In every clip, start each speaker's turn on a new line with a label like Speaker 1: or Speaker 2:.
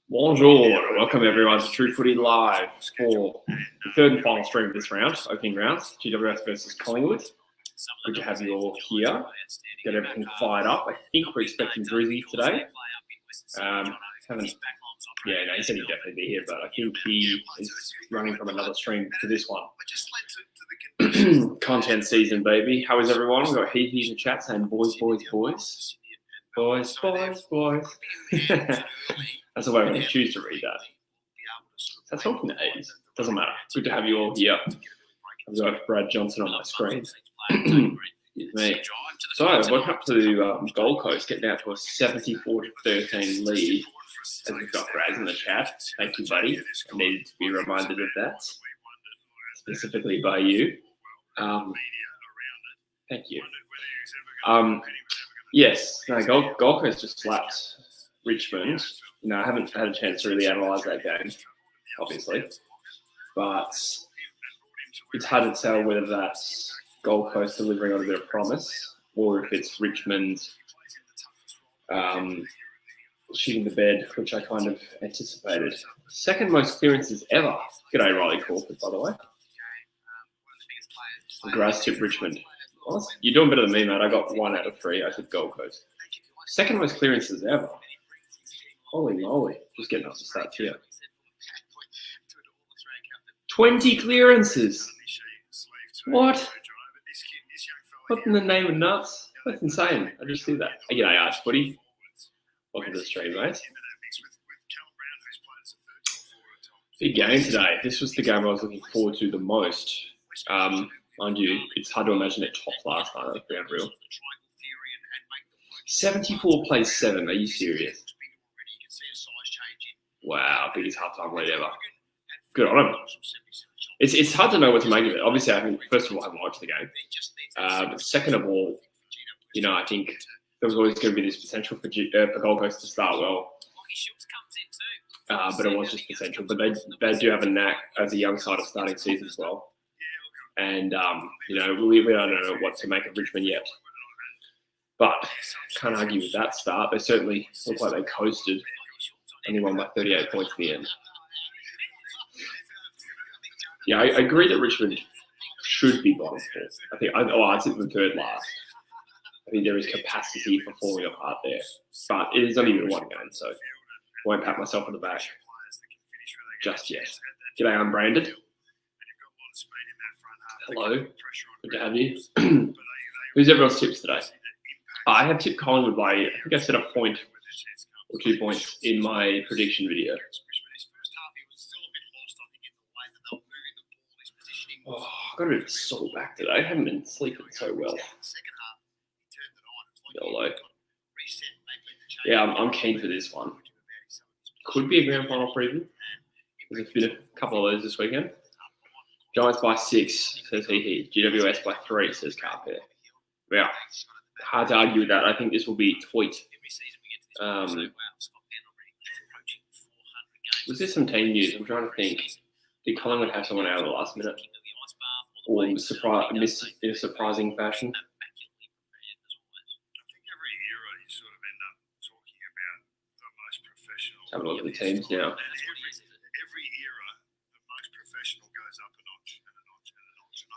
Speaker 1: Bonjour, welcome everyone to True Footy Live for the third and final stream of this round, opening rounds, GWS versus Collingwood. Good to have you all here. Get everything fired up. I think we're expecting Drizzy today. He said he'd definitely be here, but I think he is running from another stream to this one. Content season, baby. How is everyone? We've got he's in chat saying boys. Boys. That's the way I'm going to choose to read that. That's all from the 80s. Doesn't matter. Good to have you all here. I've got Brad Johnson on my screen. Me. So I woke up to Gold Coast getting out to a 74-13 lead. As we've got Brad in the chat. Thank you, buddy. I needed to be reminded of that. Specifically by you. Thank you. Yes, Gold Coast just slapped Richmond. I haven't had a chance to really analyse that game, obviously. But it's hard to tell whether that's Gold Coast delivering on a bit of promise or if it's Richmond shooting the bed, which I kind of anticipated. Second most clearances ever. G'day, Riley Crawford, by the way. Grass tip Richmond. What? You're doing better than me, mate. I got 1 out of 3. I said Gold Coast. Second most clearances ever. Holy moly. Just getting up to start here. 20 clearances. What? What in the name of nuts? That's insane. I just see that. G'day, Arch Footy. Welcome to the stream, mate. Big game today. This was the game I was looking forward to the most. Mind you, it's hard to imagine it topped last night. That's pretty unreal. 74 plays 7. Are you serious? Wow, biggest halftime lead ever. Good on him. It's hard to know what to make of it. Obviously, I think first of all, I haven't watched the game. But second of all, I think there was always going to be this potential for Gold Coast to start well. But it was just potential. But they do have a knack as a young side of starting seasons well. And, we don't know what to make of Richmond yet. But can't argue with that start. They certainly look like they coasted. Only won by 38 points at the end. Yeah, I agree that Richmond should be bottom fourth. I think I'd sit them third last. I think there is capacity for falling apart there. But it is only been one game, so I won't pat myself on the back just yet. G'day, I'm Brandon. Hello. Good to have you. Who's everyone's tips today? I have tipped Collingwood by, I think I set a point or 2 points in my prediction video. Oh, I've got a bit of a sore back today. I haven't been sleeping so well. YOLO. Yeah, I'm keen for this one. Could be a grand final preview. There's been a couple of those this weekend. Giants by 6, says he. GWS by 3, says Carpet. Yeah, hard to argue with that. I think this will be Tweet. Was there some team news? I'm trying to think. Did Collingwood have someone out at the last minute? Or miss in a surprising fashion? Have a look at the teams now.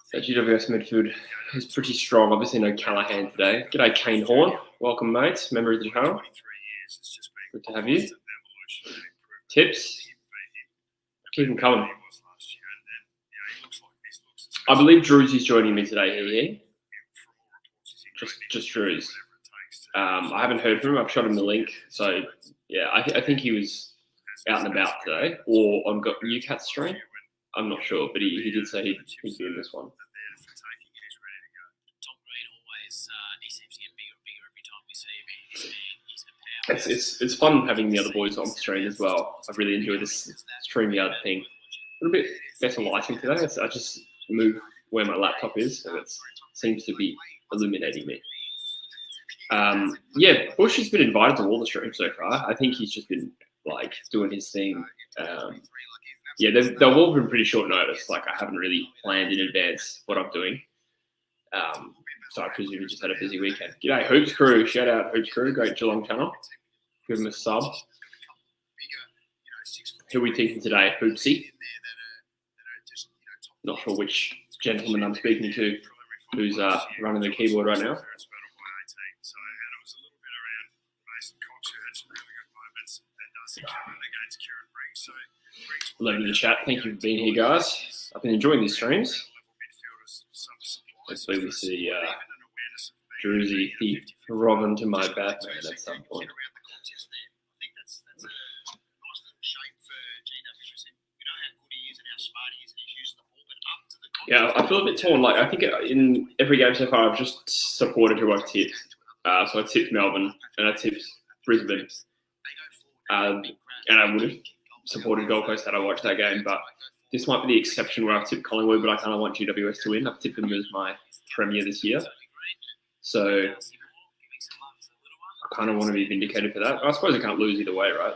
Speaker 1: So GWS midfield is pretty strong. Obviously no Callahan today. G'day, Kane Horn. Welcome, mates. Member of the channel. Good to have you. Tips? Keep them coming. I believe Drews is joining me today. Just Drews. I haven't heard from him. I've shot him the link. So, yeah, I think he was out and about today. Or on Newcat's stream. I'm not sure, but he did say he'd be in this one. It's fun having the other boys on stream as well. I really enjoy this StreamYard thing. A little bit better lighting today. I just moved where my laptop is, and it seems to be illuminating me. Bush has been invited to all the streams so far. I think he's just been doing his thing. They've all been pretty short notice. I haven't really planned in advance what I'm doing. So I presume he just had a busy weekend. G'day, Hoops Crew. Shout out Hoops Crew. Great Geelong channel. Give him a sub. Who are we thinking today? Hoopsy. Not sure which gentleman I'm speaking to who's running the keyboard right now. Love in the chat. Thank you for being here, guys. I've been enjoying these streams. Hopefully we see Druzy, the Robin to my Batman at some point. Yeah, I feel a bit torn. Like, I think in every game so far, I've just supported who I've tipped. So I tipped Melbourne and I tipped Brisbane. And I would have supported Gold Coast had I watched that game. But this might be the exception where I've tipped Collingwood, but I kind of want GWS to win. I've tipped them as my premier this year. So I kind of want to be vindicated for that. I suppose I can't lose either way, right?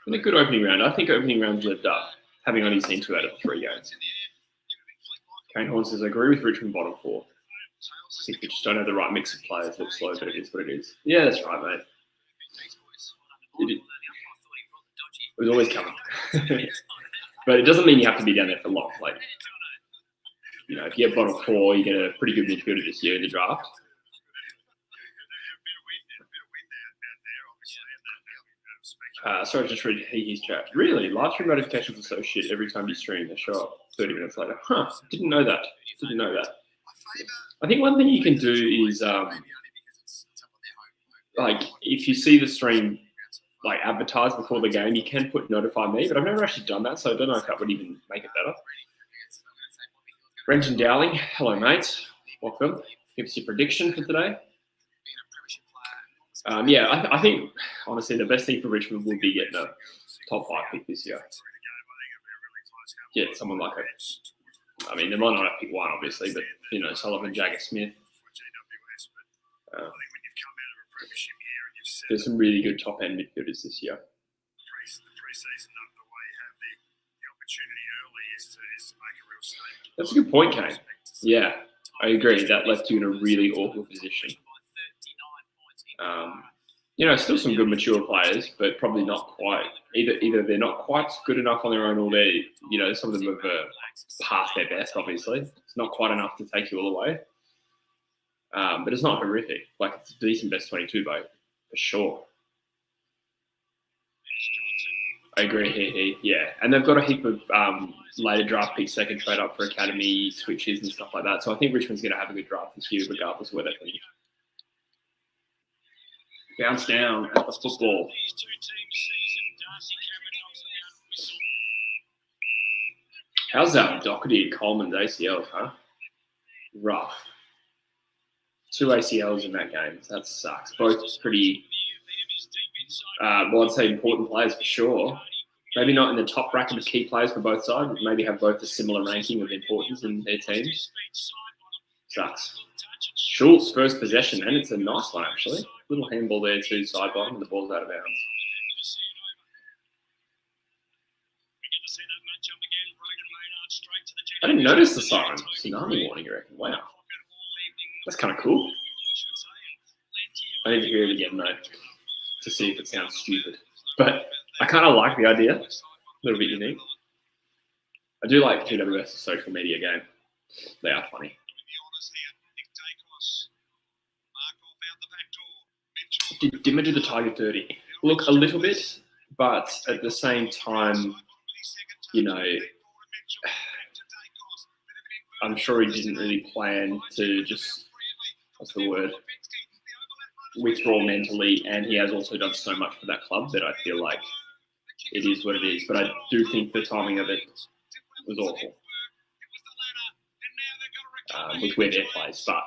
Speaker 1: In a good opening round. I think opening rounds lived up, having only seen 2 out of 3 games. Kane Horn says, I agree with Richmond bottom 4. I think we just don't have the right mix of players. Looks slow, but it is what it is. Yeah, that's right, mate. It was always coming. But it doesn't mean you have to be down there for long. Like, you know, if you get bottom 4, you get a pretty good midfielder this year in the draft. Sorry, just read his chat. Really? Live stream notifications are so shit every time you stream. They show up 30 minutes later. Huh, didn't know that. Didn't know that. I think one thing you can do is, like, if you see the stream, like, advertised before the game, you can put notify me, but I've never actually done that, so I don't know if that would even make it better. Brenton Dowling, hello, mate. Welcome. Give us your prediction for today. Yeah, I think, honestly, the best thing for Richmond would be getting a top 5 pick this year. Get someone like I mean, they might not have picked 1, obviously, but, you know, Sullivan, Jagger Smith. There's some really good top-end midfielders this year. That's a good point, Kane. Yeah, I agree. That left you in a really awkward position. You know, still some good mature players, but probably not quite. Either they're not quite good enough on their own, or they, you know, some of them have past their best. Obviously, it's not quite enough to take you all away. But it's not horrific. Like, it's a decent best 22 vote for sure. I agree. Yeah, and they've got a heap of later draft picks they can trade up for academy switches and stuff like that. So I think Richmond's going to have a good draft this year, regardless of where they finish. Bounce down at the football. How's that Doherty and Coleman's ACL, huh? Rough. 2 ACLs in that game. That sucks. Both pretty, well, I'd say important players for sure. Maybe not in the top bracket of key players for both sides, but maybe have both a similar ranking of importance in their teams. Sucks. Schultz, first possession, and it's a nice one, actually. Little handball there to side bottom, and the ball's out of bounds. I didn't notice the siren. Tsunami warning, you reckon? Wow. That's kind of cool. I need to hear it again, though, to see if it sounds stupid. But I kind of like the idea. A little bit unique. I do like GWS' social media game. They are funny. Did Dimmer do the Tiger 30? Look, a little bit, but at the same time, you know, I'm sure he didn't really plan to just, what's the word, withdraw mentally, and he has also done so much for that club that I feel like it is what it is. But I do think the timing of it was awful with where their plays, but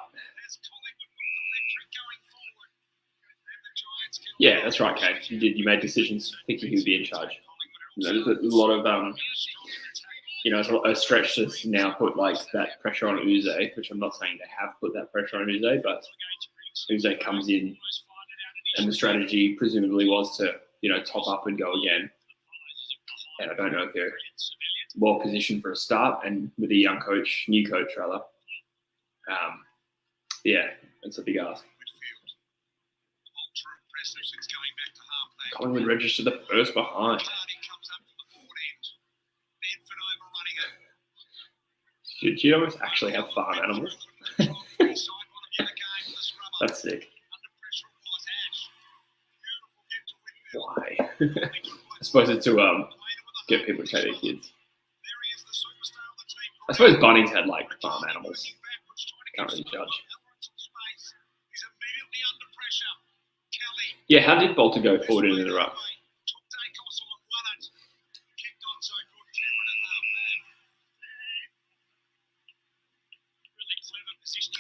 Speaker 1: yeah, that's right, Kate. You made decisions thinking he would be in charge. You know, there's a lot of you know, it's a stretch to now put like that pressure on Uze, which I'm not saying they have put that pressure on Uze, but Uze comes in, and the strategy presumably was to, you know, top up and go again. And I don't know if they're well positioned for a start, and with a new coach rather. Yeah, it's a big ask. Collingwood registered the first behind. Did GWS actually have farm animals? That's sick. Why? I suppose it's to get people to take their kids. I suppose Bunnings had like farm animals. Can't really judge. Yeah, how did Bolter go forward into the ruck?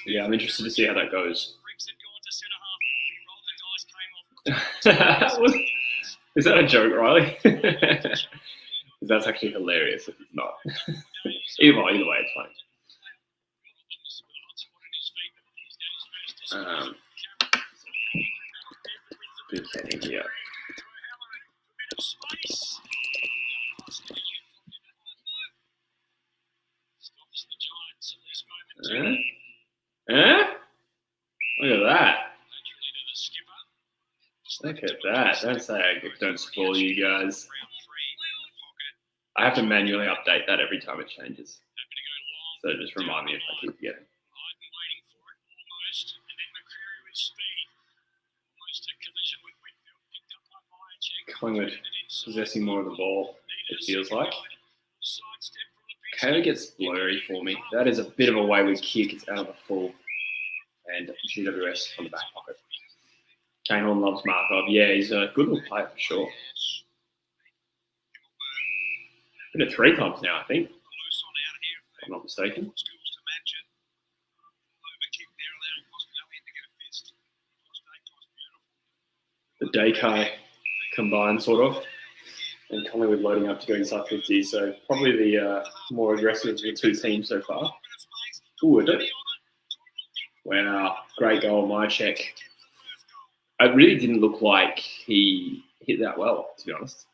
Speaker 1: Yeah, I'm interested to see how that goes. Is that a joke, Riley? That's actually hilarious if it's not. Either way, it's funny. Good setting here. Look at that. Look at that. Don't say I don't spoil you guys. I have to manually update that every time it changes. So just remind me if I keep forgetting. Collingwood possessing more of the ball, it feels like. Kayla gets blurry for me. That is a bit of a wayward kick. It's out of the full. And GWS from the back pocket. Kanehorn loves Markov. Yeah, he's a good little player for sure. Been it 3 times now, I think. If I'm not mistaken. The Daykai combined, sort of. And Collingwood loading up to go inside 50. So probably the more aggressive of the 2 teams so far. Ooh, it did. Wow, great goal, my check. It really didn't look like he hit that well, to be honest.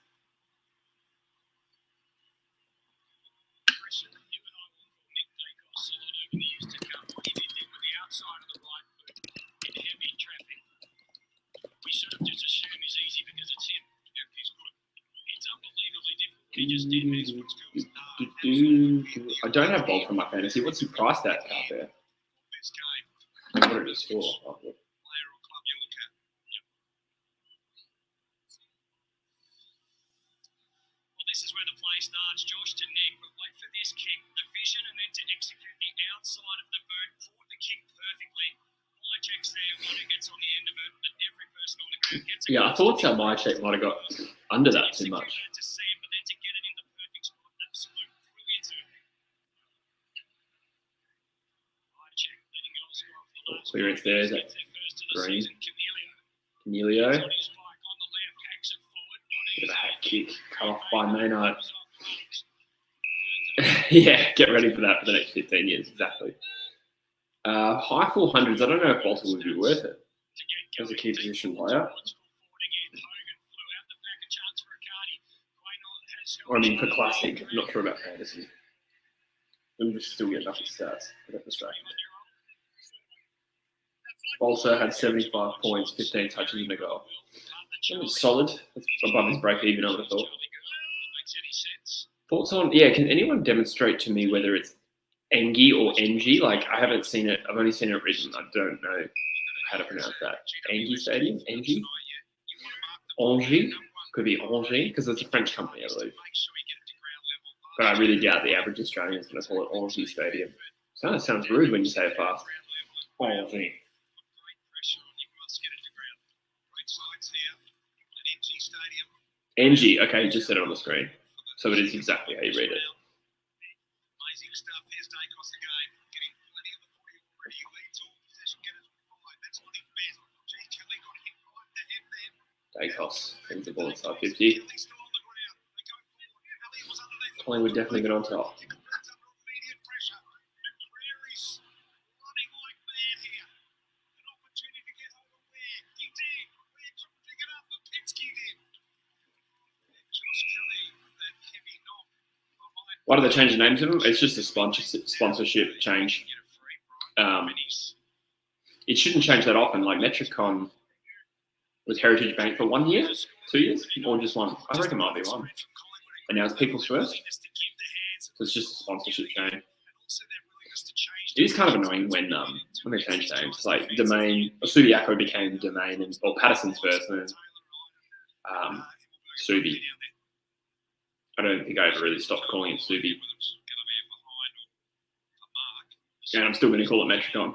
Speaker 1: I don't have Bolt for my fantasy. What's he priced at out there? What did he score? Oh, yeah. This is where the play starts. Josh to Nick, but wait for this kick, the vision, and then to execute the outside of the boot. Forward the kick perfectly. My check's there. One who gets on the end of it, but every person on the group gets it. Yeah, I thought that my check might have got under that too much. Clearance there, is that Green? Canelio. Bit of a hat kick, cut off by Maynard. Yeah, get ready for that for the next 15 years, exactly. High 400s, I don't know if Bolter would be worth it as a key position player. Or I mean for Classic, I'm not sure about fantasy. Let me just still get enough stats. I got distracted. Bolter had 75 points, 15 touches in the goal. Solid. That's above his break even, I would have thought. Thoughts on, yeah, can anyone demonstrate to me whether it's Engie or Engie? Like, I haven't seen it. I've only seen it written. I don't know how to pronounce that. Engie Stadium? Engie? Angers? Could be Angers, because it's a French company, I believe. But I really doubt the average Australian is going to call it Angers Stadium. Sounds rude when you say it fast. Angers. Engie, okay, you just said it on the screen. So it is exactly how you read it. Dacos brings the ball inside 50. Collingwood definitely got on top. Why do they change the names of them? It's just a sponsorship change. It shouldn't change that often. Like Metricon Was Heritage Bank for 1 year, 2 years, or just one? I reckon it might be one. And now it's People's First. So it's just a sponsorship change. It is kind of annoying when they change names. Like Domain, or Subiaco became Domain, or Patterson's first, and then Subi. I don't think I ever really stopped calling it Subi. And I'm still going to call it Metricon.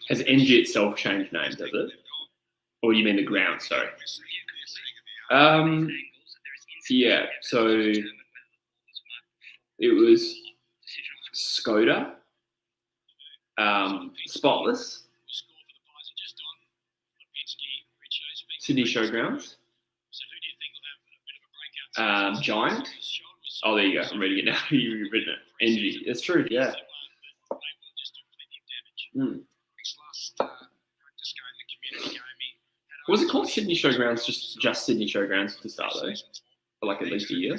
Speaker 1: Has NG itself changed names, does it? Or you mean the ground, sorry. Yeah, so it was Skoda, Spotless, Sydney Showgrounds, Giant. Oh, there you go. I'm reading it now. You've written it. NG. It's true, yeah. Was it called Sydney Showgrounds, just Sydney Showgrounds to start though? For like at least a year?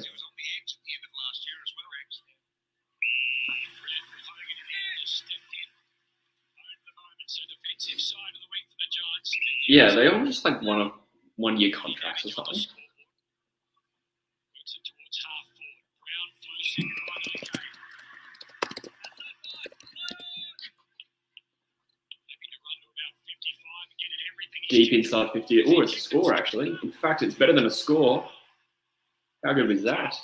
Speaker 1: Yeah, they all just like 1 year contracts or something. Deep inside 50. Oh, it's a score actually. In fact, it's better than a score. How good was that?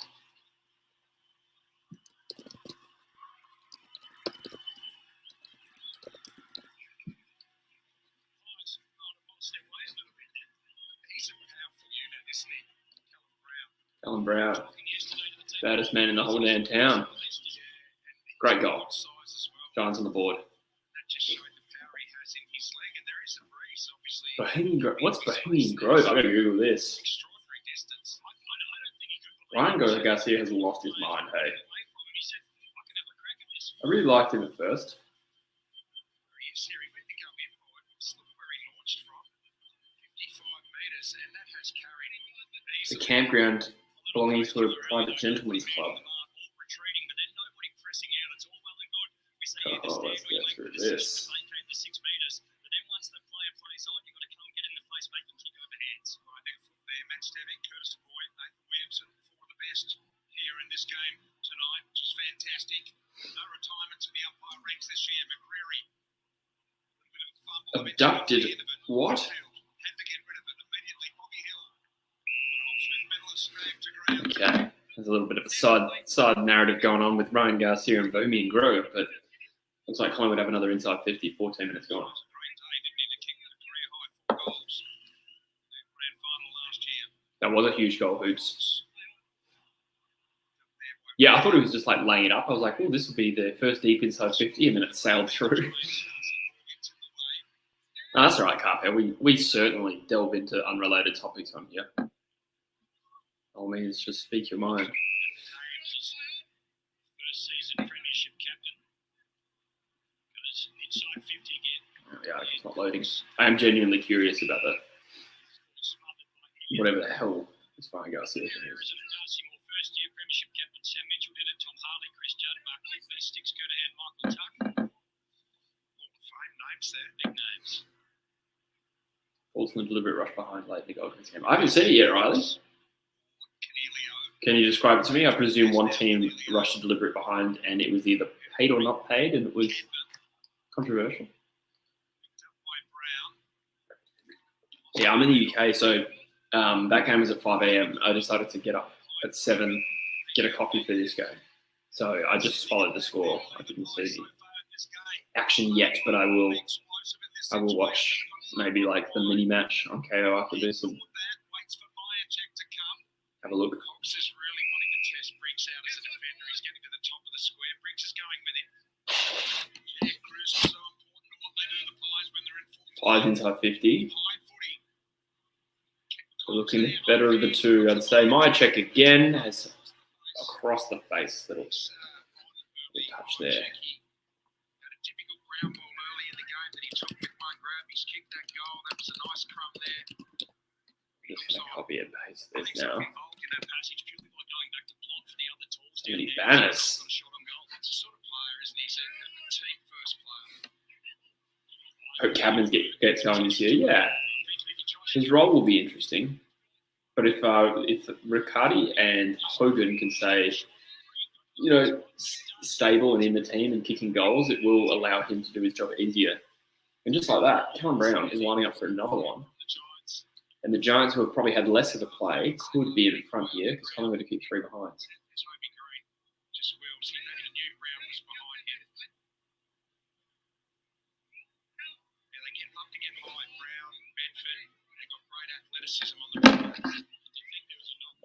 Speaker 1: Alan Brown, baddest man in the whole damn town. Great goal. Giants on the board. Bohemian Grove. What's Bohemian Grove? I gotta Google this. Ryan Garcia has lost his mind, hey. I really liked him at first. The campground belonging to a private gentleman's club. Oh, let's get through this. Abducted. What? Okay. There's a little bit of a side narrative going on with Ryan Garcia and Bohemian Grove, but looks like Collingwood have another inside 50, 14 minutes gone. That was a huge goal, Hoops. Yeah, I thought it was just like laying it up. I was like, oh, this will be their first deep inside 50, and then it sailed through. No, that's all right, Carper. We certainly delve into unrelated topics on here. All means, just speak your mind. Oh, yeah, it's not loading. I am genuinely curious about that. Whatever the hell is Ryan Garcia is. Ultimate deliberate rush behind late in the goal against him. I haven't seen it yet, Riley. Can you describe it to me? I presume one team rushed to deliberate behind and it was either paid or not paid and it was controversial. Yeah, I'm in the UK, so that game was at 5 a.m. I decided to get up at 7, get a coffee for this game. So I just followed the score. I didn't see the action yet, but I will watch maybe like the mini match on KO after this and have a look. Five inside 50. So looking better of the two, I'd say. My check again has across the face, little touch there. Just going to copy and paste this now. So many banners. hope Cabins gets going this year. Yeah, his role will be interesting. But if Riccardi and Hogan can stay, stable and in the team and kicking goals, it will allow him to do his job easier. And just like that, Callum Brown is lining up for another one. And the Giants, who have probably had less of a play, could be in front here because Collingwood to keep 3 behind.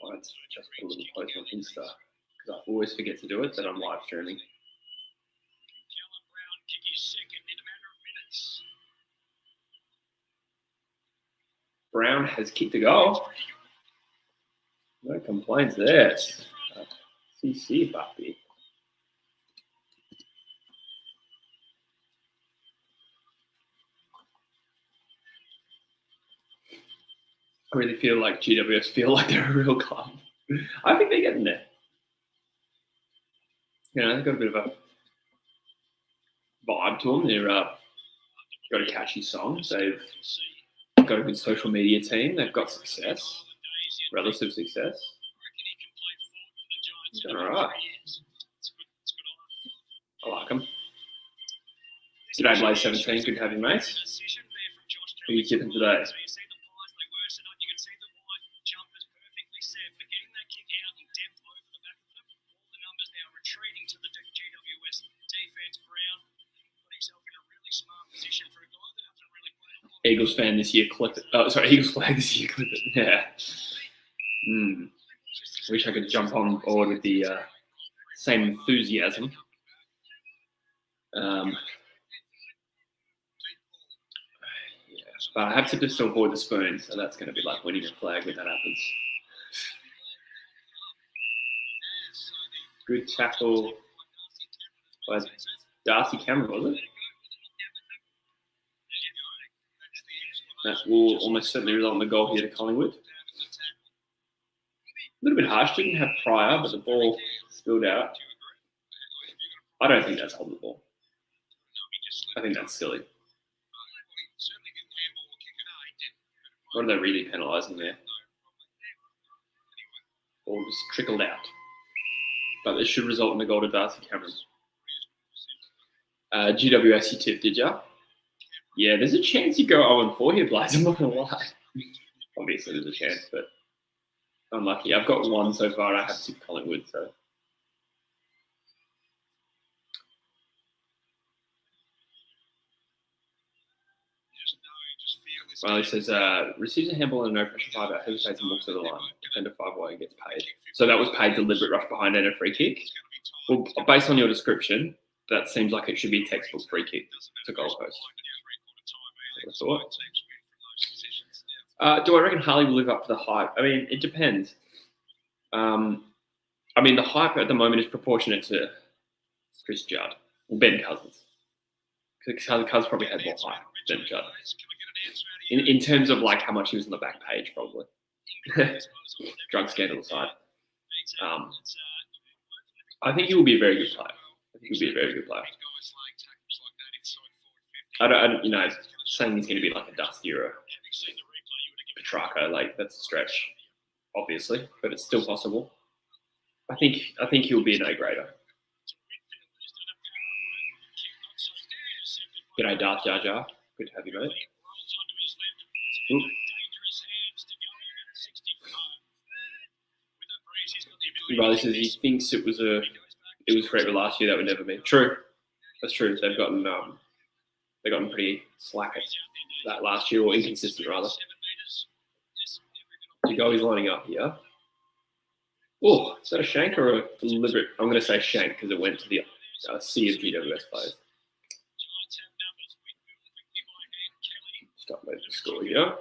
Speaker 1: Oh, that's just a little post on Insta because I always forget to do it, but I'm live streaming. Brown has kicked a goal. No complaints there. CC, Buffy. I really feel like GWS feel like they're a real club. I think they're getting there. They've got a bit of a vibe to them. They've got a catchy song. They've got a good social media team. They've got success, relative success. He's done all right. I like him. G'day, Blaze 17. Good to have you, mate. Who are you tipping today? Eagles fan this year, clip it. Oh, sorry, Eagles flag this year, clip it. Yeah. Wish I could jump on board with the same enthusiasm. Yeah, but I have to still avoid the spoon, so that's going to be like winning a flag when that happens. Good tackle by Darcy Cameron, was it? That will almost certainly result in the goal here to Collingwood. A little bit harsh, didn't have prior, but the ball spilled out. I don't think that's holding the ball. I think that's silly. What are they really penalising there? Ball just trickled out. But this should result in the goal to Darcy Cameron. GWS you tipped, did ya? Yeah, there's a chance you go 0-4 here, Blaze. I'm not going to lie. Obviously, there's a chance, but unlucky. I've got 1 so far. I have tipped Collingwood, so. Riley says, receives a handball and a no-pressure 5-out, hesitates and walks to the line. Defender 5-wide and gets paid. So that was paid deliberate rush behind and a free kick? Well, based on your description, that seems like it should be a textbook free kick to goalpost. Do I reckon Harley will live up to the hype? I mean, it depends. The hype at the moment is proportionate to Chris Judd or Ben Cousins. Because Cousins probably had more hype than Judd. In terms of like how much he was on the back page, probably. Drug scandal aside. I think he will be a very good player. I don't saying he's going to be like a Dusty or a Petrarca, like that's a stretch, obviously, but it's still possible. I think he'll be an A-grader. G'day, Darth Jar Jar. Good to have you, mate. Ooh. Riley says he thinks it was forever last year. That would never be true. That's true. They've gotten pretty slack at that last year, or inconsistent rather. The goal is lining up here. Oh, is that a shank or a deliberate? I'm going to say shank because it went to the sea of GWS players. Stop making the score here.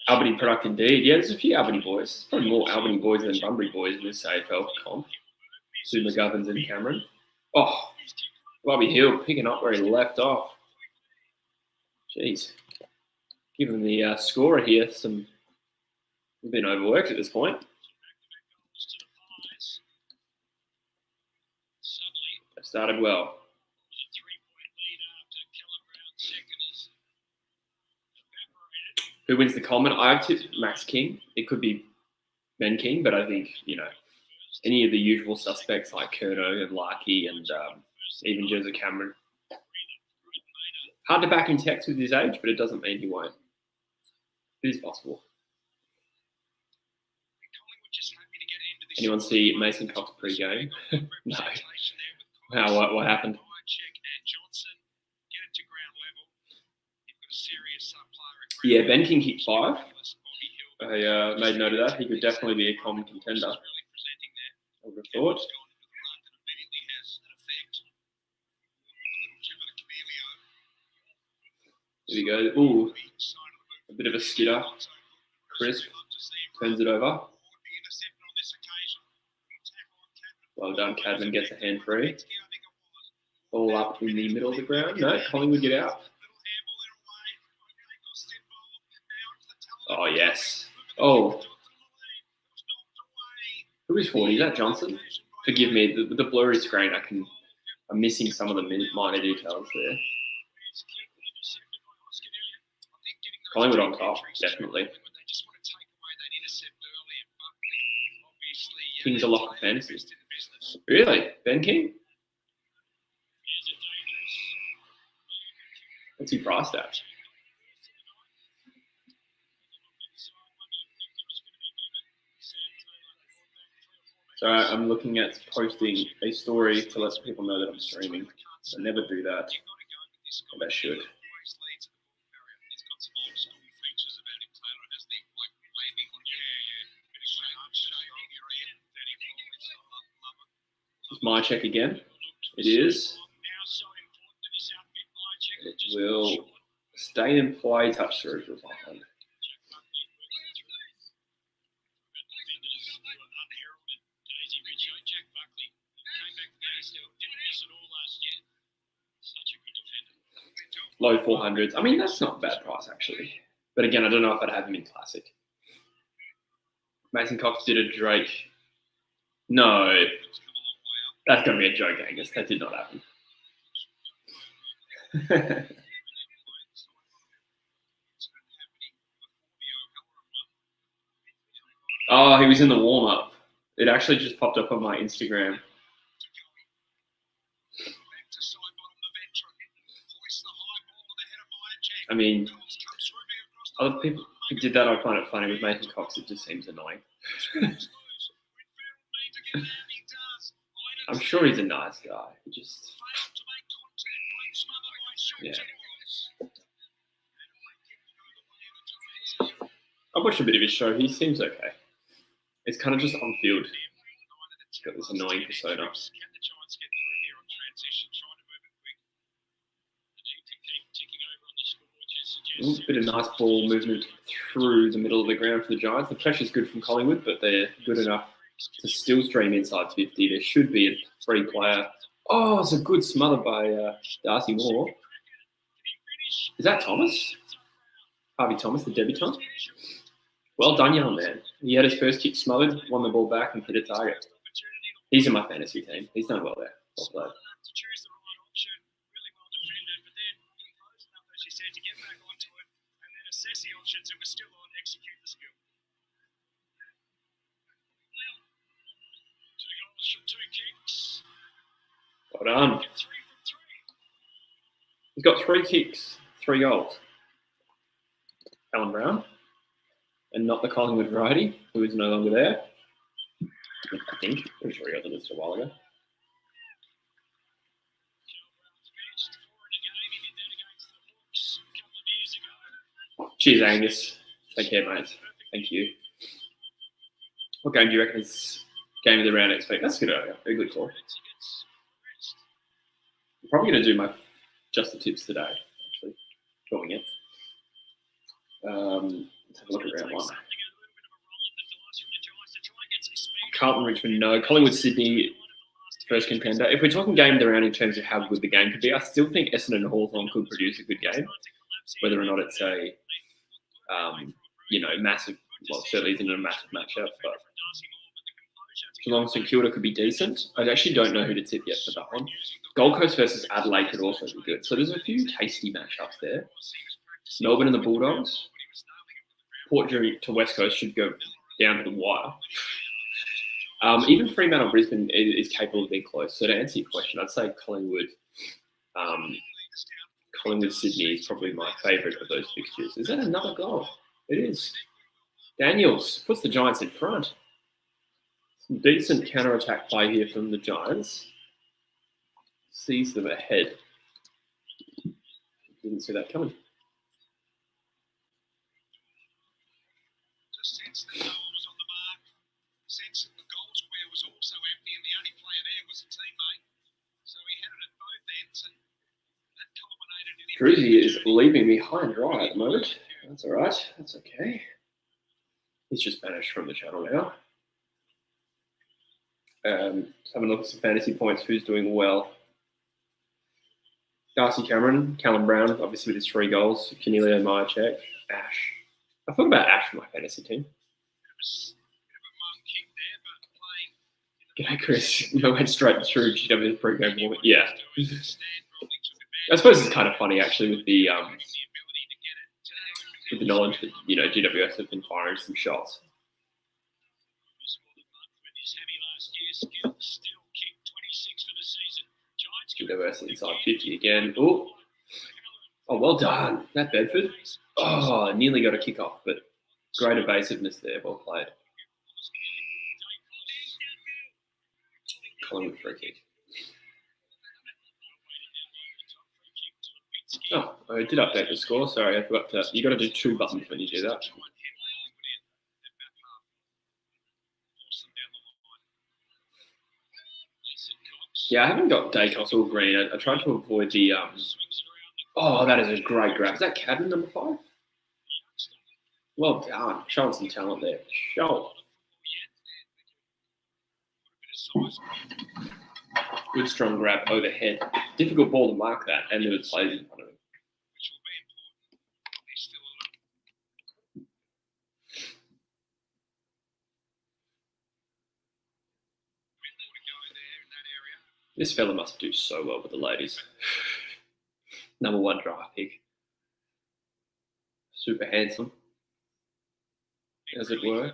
Speaker 1: Albany product indeed. Yeah, there's a few Albany boys. There's probably more Albany boys than Bunbury boys in this AFL comp. Sue McGovern's and Cameron. Oh, Bobby Hill picking up where he left off. Jeez. Giving the scorer here we've been overworked at this point. They started well. Who wins the Coleman? I've tipped Max King. It could be Ben King, but I think, any of the usual suspects like Curnow and Larkey and even Joseph Cameron. Hard to back in text with his age, but it doesn't mean he won't. It is possible. Anyone see Mason Cox pre-game? No. Wow, what happened? Yeah, Ben King kicked 5. I made note of that. He could definitely be a common contender. I would have thought. Here we go. Ooh, a bit of a skidder. Crisp turns it over. Well done, Cadman gets a hand free. Ball up in the middle of the ground. No, Collingwood get out. Oh, yes. Oh. Who is 40? Is that Johnson? Forgive me, the blurry screen, I'm missing some of the minor details there. Collingwood on top, definitely. King's a lock of fantasy. Really? Ben King? What's he priced at? So I'm looking at posting a story to let people know that I'm streaming. I never do that, but I should. It's my check again. It is. It will stay in play, touch through for behind. Low 400s. I mean, that's not a bad price, actually. But again, I don't know if I'd have him in Classic. Mason Cox did a Drake. No. That's going to be a joke, Angus. That did not happen. Oh, he was in the warm-up. It actually just popped up on my Instagram. I mean, other people who did that, I find it funny. With Mason Cox, it just seems annoying. I'm sure he's a nice guy. He just, yeah. I've watched a bit of his show. He seems okay. It's kind of just on field. He's got this annoying persona. A bit of nice ball movement through the middle of the ground for the Giants. The pressure's good from Collingwood, but they're good enough to still stream inside 50. There should be a free player. Oh, it's a good smother by Darcy Moore. Is that Thomas? Harvey Thomas, the debutant? Well done, young man. He had his first kick smothered, won the ball back, and hit a target. He's in my fantasy team. He's done well there. Well played. Well done. He's got 3 kicks, 3 goals. Alan Brown, and not the Collingwood variety, who is no longer there. I think. Pretty sure he got the list a while ago. Cheers, Angus. Take care, mate. Thank you. What game do you reckon is game of the round next week? That's good. A good call. I'm probably going to do my just the tips today, actually. Calling it. Let's have a look at round 1. Carlton, Richmond, no. Collingwood, Sydney, first contender. If we're talking game of the round in terms of how good the game could be, I still think Essendon and Hawthorn could produce a good game, whether or not it's a massive. Well, certainly isn't a massive matchup, but Geelong St Kilda could be decent. I actually don't know who to tip yet for that one. Gold Coast versus Adelaide could also be good. So there's a few tasty matchups there. Melbourne and the Bulldogs. Port to West Coast should go down to the wire. Even Fremantle Brisbane is capable of being close. So to answer your question, I'd say Collingwood. Collingwood Sydney is probably my favourite of those fixtures. Is that another goal? It is. Daniels puts the Giants in front. Some decent counter-attack play here from the Giants. Sees them ahead. Didn't see that coming.
Speaker 2: Just sense the goal was on the mark. Sense that the goal square was also empty and the only player there was a teammate. So he had it at both ends and that culminated in him.
Speaker 1: Druzy is leaving me high and dry at the moment. That's all right. That's okay. He's just banished from the channel now. Having a look at some fantasy points. Who's doing well? Darcy Cameron, Callum Brown, obviously with his 3 goals. Cornelio Myercheck, Ash. I thought about Ash for my fantasy team. G'day, Chris. You went straight through GWS pre-game warming. Yeah. I suppose it's kind of funny actually with the knowledge that GWS have been firing some shots. GWS inside 50 again. Oh, well done, Matt Bedford. Oh, nearly got a kick off, but great evasiveness there. Well played. Collingwood free kick. Oh, I did update the score. Sorry, I forgot to. You got to do 2 buttons when you do that. Yeah, I haven't got Dacos or Green. I tried to avoid the. Oh, that is a great grab. Is that Cadman number 5? Well done. Showing some talent there. Good strong grab overhead. Difficult ball to mark that, and there was players in front of him. This fella must do so well with the ladies. Number 1 draft pick. Super handsome, as it were.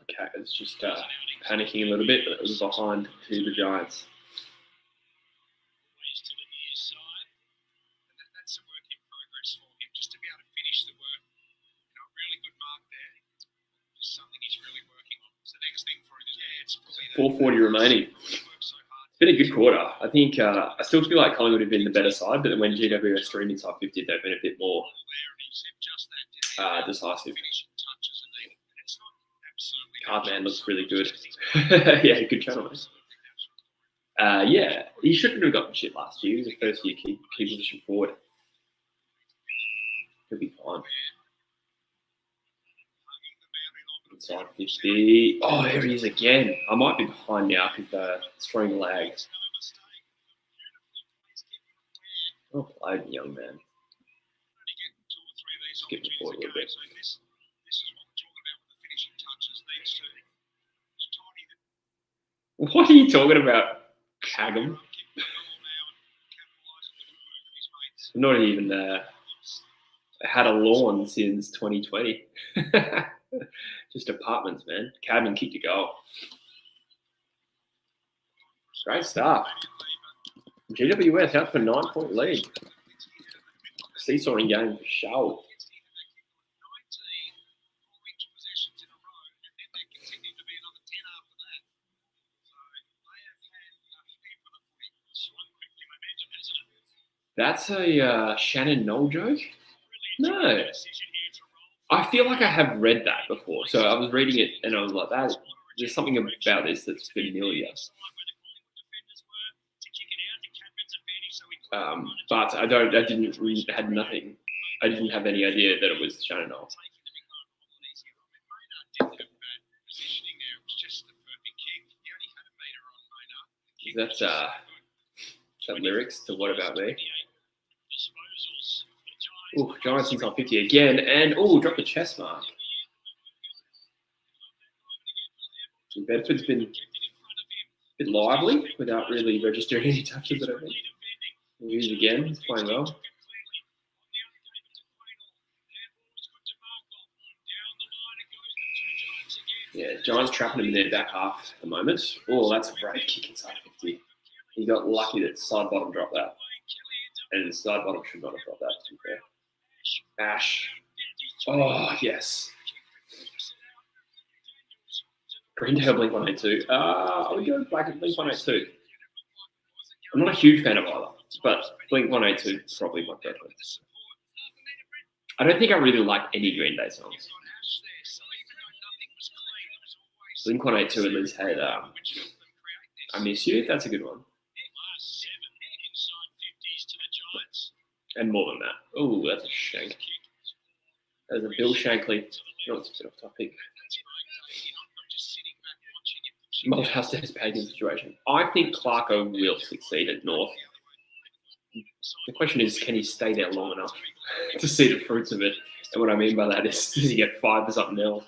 Speaker 1: Okay, it's just panicking a little bit, but it was behind to the Giants.
Speaker 2: That's a work in progress for him, just to be able to finish the work. Really good mark there. Just something he's really working on. So next thing for him is it's probably
Speaker 1: 4:40 remaining. It's been a good quarter. I think I still feel like Collingwood have been the better side, but when GWS streamed inside 50, they've been a bit more decisive. Cardman looks really good. Yeah, good channel. Yeah, he shouldn't have gotten shit last year. He was a first-year key position forward. He'll be fine. Inside 50. Oh, there he is again. I might be behind now because the string lags. Oh, played, young man. Skip the forward a little bit. What are you talking about, Cagum? Not even had a lawn since 2020. Just apartments, man. Cabin kicked a goal. Great stuff. GWS out for 9-point lead. Seesawing game for sure. That's a Shannon Knoll joke? No. I feel like I have read that before. So I was reading it and I was like, that there's something about this that's familiar. But I didn't have any idea that it was Shannon Knoll. That's that lyrics to What About Me? Oh, Giants inside 50 again, and drop the chest mark. Bedford's been a bit lively without really registering any touches, I don't think. Hughes again, he's playing well. Yeah, Giants trapping him in their back half at the moment. Oh, that's a great kick inside 50. He got lucky that side bottom dropped that. And the side bottom should not have dropped that, to be fair. Ash. Oh, yes. Greendale Blink 182. I would go back at Blink 182. I'm not a huge fan of either, but Blink 182 is probably my preference. I don't think I really like any Green Day songs. Blink 182 at least had I Miss You. That's a good one. And more than that. Oh, that's a shank. There's a Bill Shankly. No, it's a bit off topic. Malthouse Dennis Pagan situation. I think Clarko will succeed at North. The question is, can he stay there long enough to see the fruits of it? And what I mean by that is, does he get 5 or something else?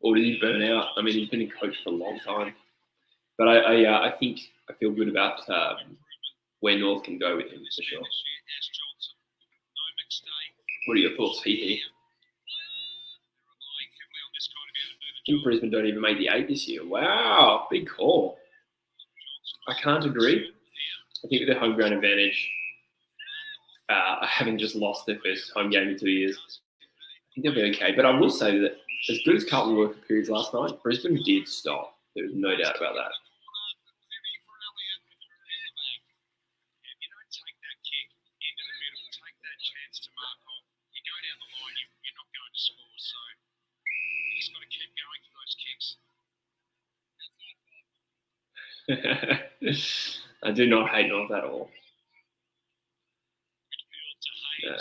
Speaker 1: Or did he burn out? I mean, he's been a coach for a long time. But I think I feel good about where North can go with him, for sure. What are your thoughts, Heath? I think Brisbane don't even make the 8 this year. Wow, big call. I can't agree. I think with their home ground advantage, having just lost their first home game in 2 years, I think they'll be okay. But I will say that as good as Carlton were for periods last night, Brisbane did stop. There was no doubt about that. I do not hate North at all. No.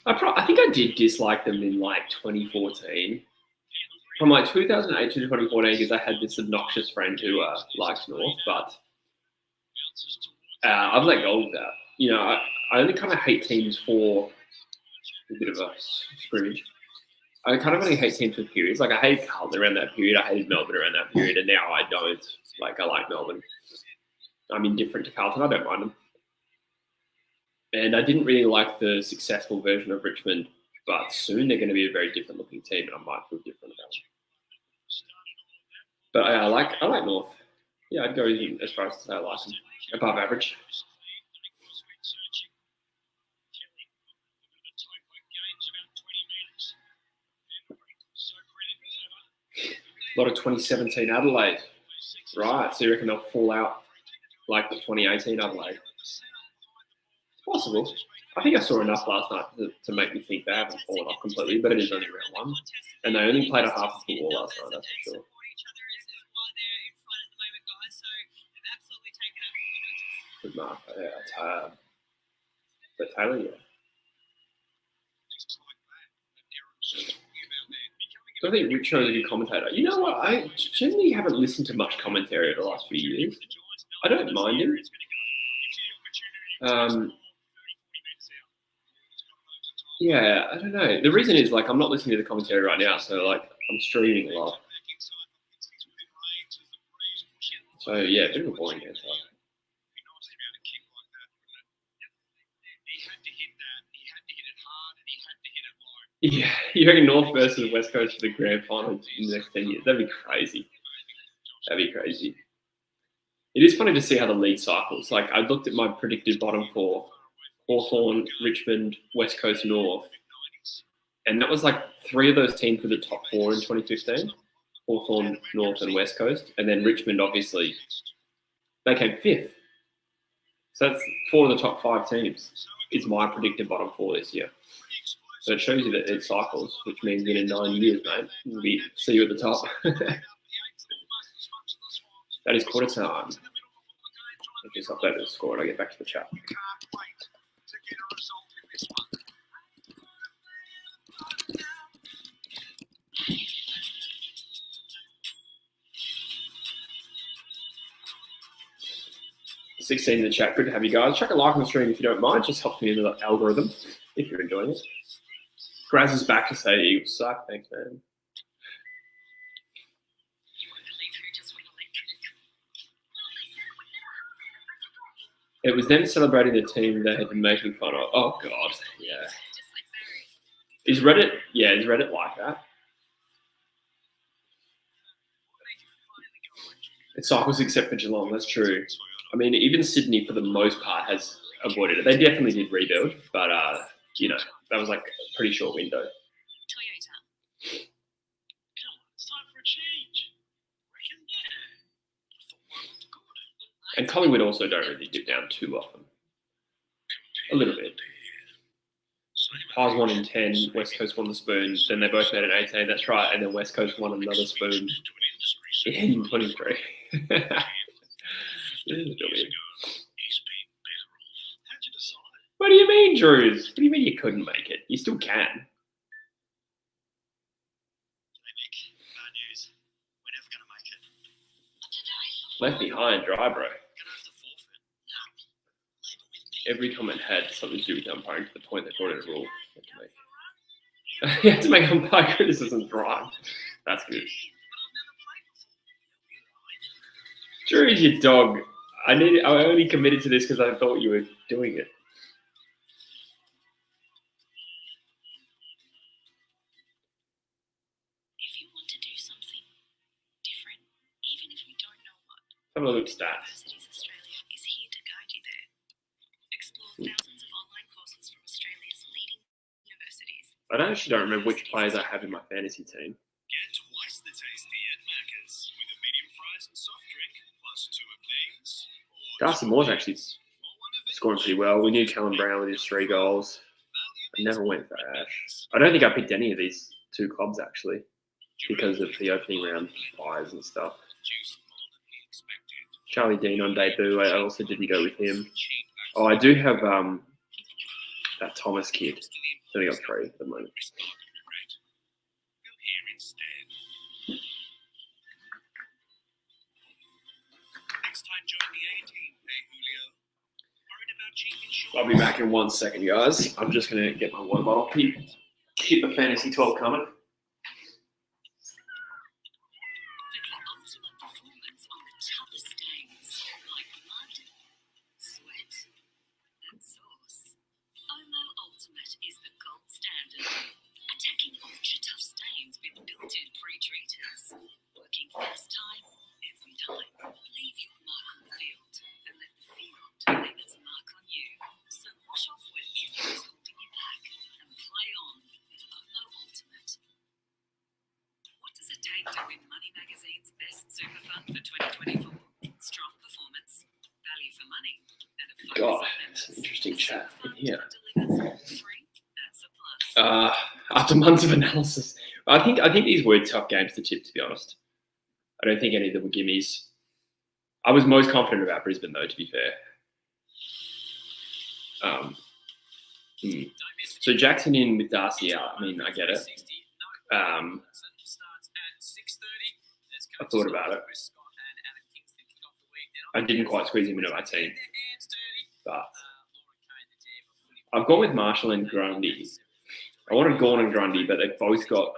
Speaker 1: I think I did dislike them in like 2014. From like 2008 to 2014, because I had this obnoxious friend who likes North, but I've let go of that. You know, I only kind of hate teams for a bit of a scrimmage. I kind of only hate teams for periods. Like, I hated Carlton around that period. I hated Melbourne around that period. And now I don't. Like, I like Melbourne. I'm indifferent to Carlton. I don't mind them. And I didn't really like the successful version of Richmond. But soon they're going to be a very different looking team. And I might feel different about them. But I like North. Yeah, I'd go as far as to say I like them. Above average. A lot of 2017 Adelaide. Right, so you reckon they'll fall out like the 2018 Adelaide? Possible. I think I saw enough last night to make me think they haven't fallen off completely, but it is only round 1. And they only played a half of football last night, that's for sure. Good mark. Yeah, but Taylor, yeah. I think Richo is a good commentator. You know what? I generally haven't listened to much commentary over the last few years. I don't mind him. Yeah, I don't know. The reason is, like, I'm not listening to the commentary right now, so, like, I'm streaming a lot. So, yeah, a bit of a boring answer. Yeah, you reckon North versus West Coast for the grand final in the next 10 years? That'd be crazy. That'd be crazy. It is funny to see how the league cycles. Like, I looked at my predicted bottom 4, Hawthorn, Richmond, West Coast, North. And that was like 3 of those teams were the top 4 in 2015. Hawthorn, North and West Coast. And then Richmond, obviously, they came 5th. So that's 4 of the top 5 teams. is my predicted bottom 4 this year. So it shows you that it cycles, which means in 9 years, mate, we'll see you at the top. That is quarter time. I just updated the score and I'll get back to the chat. 16 in the chat. Good to have you guys. Chuck a like on the stream if you don't mind. Just helps me in the algorithm if you're enjoying it. Graz is back to say Eagles suck. Thanks, man. It was them celebrating the team they had been making fun of. Oh, God. Yeah. Is Reddit? Yeah, is Reddit like that? It cycles except for Geelong. That's true. I mean, even Sydney, for the most part, has avoided it. They definitely did rebuild, but, you know, that was like a pretty short window.
Speaker 2: Toyota. Come on, it's time for a change. Reckon, yeah. I thought one looked good.
Speaker 1: And Collingwood also don't really dip down too often. A little bit. Pies won in 10, West Coast won the spoon, then they both made an 18, that's right, and then West Coast won another spoon in 23. What do you mean, Drews? What do you mean you couldn't make it? You still can.
Speaker 2: Hey, Nick, bad news. We're never going to make it.
Speaker 1: Left behind, dry, bro.
Speaker 2: We're going to have to forfeit. Labor with me.
Speaker 1: Every comment had something to do with umpiring to the point they brought in a rule. You have to make umpire criticism dry. That's good. Drews, you dog. I only committed to this because I thought you were doing it.
Speaker 2: If you want to do something different, even if you don't know what,
Speaker 1: Have a look at stats.
Speaker 2: Universities Australia is here to guide you there. Explore thousands of online courses from Australia's leading universities.
Speaker 1: I actually don't remember which players I have in my fantasy team.
Speaker 2: Get twice the tasty at Macca's with a medium fries and soft drink plus 2 of these.
Speaker 1: Darcy Moore's actually scoring pretty well. We knew Callum Brown with his 3 goals. I never went for Ash. I don't think I picked any of these 2 clubs, actually, because of the opening round buys and stuff. Charlie Dean on debut. I also didn't go with him. Oh, I do have that Thomas kid. He's only got 3 at the moment. I'll be back in 1 second, guys. I'm just going to get my water bottle. Keep the fantasy 12 coming. God, it's an interesting chat in here. After months of analysis, I think these were tough games to tip, to be honest. I don't think any of them were gimmies. I was most confident about Brisbane, though, to be fair. So Jackson in with Darcy out. I mean, I get it. I thought about it. I didn't quite squeeze him into my team. But I've gone with Marshall and Grundy. I wanted Gawn and Grundy, but they've both got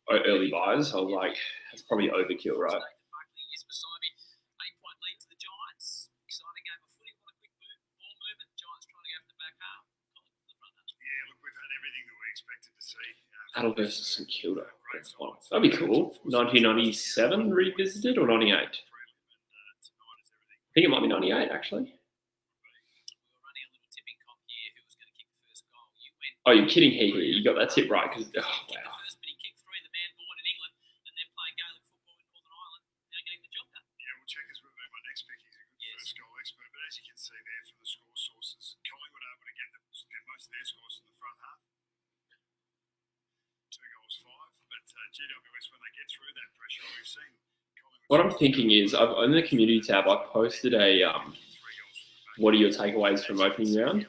Speaker 1: early buys. I was like, that's probably overkill, right? Adel versus St Kilda. That'd be cool. 1997 revisited or 98? I think it might be 98, actually. Oh, you're kidding, You got that tip right. Because, oh, wow.
Speaker 2: GWS, when they get through that pressure, we've seen
Speaker 1: What I'm thinking is, in the community tab, I've posted a what are your takeaways from opening round,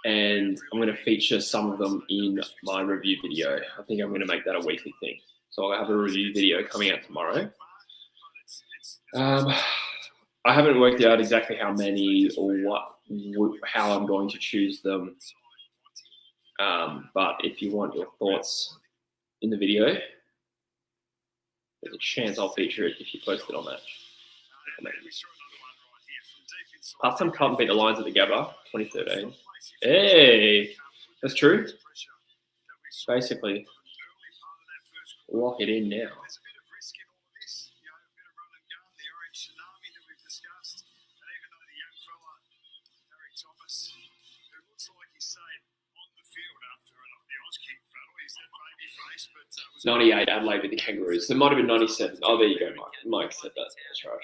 Speaker 1: and I'm going to feature some of them in my review video. I think I'm going to make that a weekly thing. So I'll have a review video coming out tomorrow. I haven't worked out exactly how many or how I'm going to choose them. But if you want your thoughts in the video, there's a chance I'll feature it if you post it on that. Last time Carlton beat the Lions at the Gabba, 2013. Hey, that's true. Basically, lock it in now. '98 Adelaide with the Kangaroos. It might have been '97. Oh, there you go, Mike. Mike said that. That's right.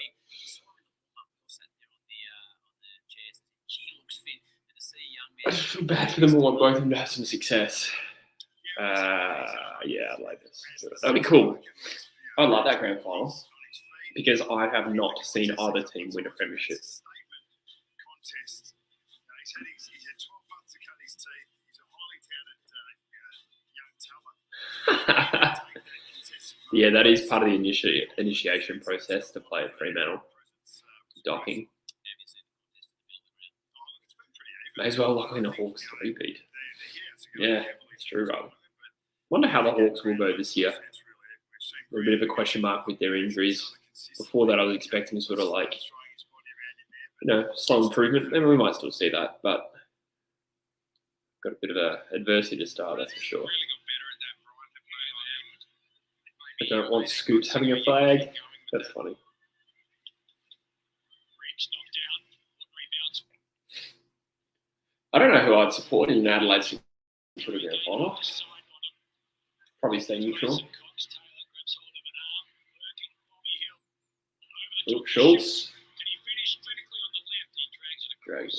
Speaker 1: I just feel bad for them. I want both of them to have some success. Yeah, Adelaide. That'd be cool. I'd love that grand final because I have not seen either team win a premiership. Yeah, that is part of the initiation process to play at Fremantle. Docking. May as well lock in a Hawks repeat. Yeah, it's true, right? Wonder how the Hawks will go this year. They're a bit of a question mark with their injuries. Before that, I was expecting sort of like, slow improvement. Maybe we might still see that, but got a bit of adversity to start, that's for sure. I don't want Scoops having a flag. That's funny. I don't know who I'd support in Adelaide sort of grand final. Probably stay neutral. Luke Schultz. Great.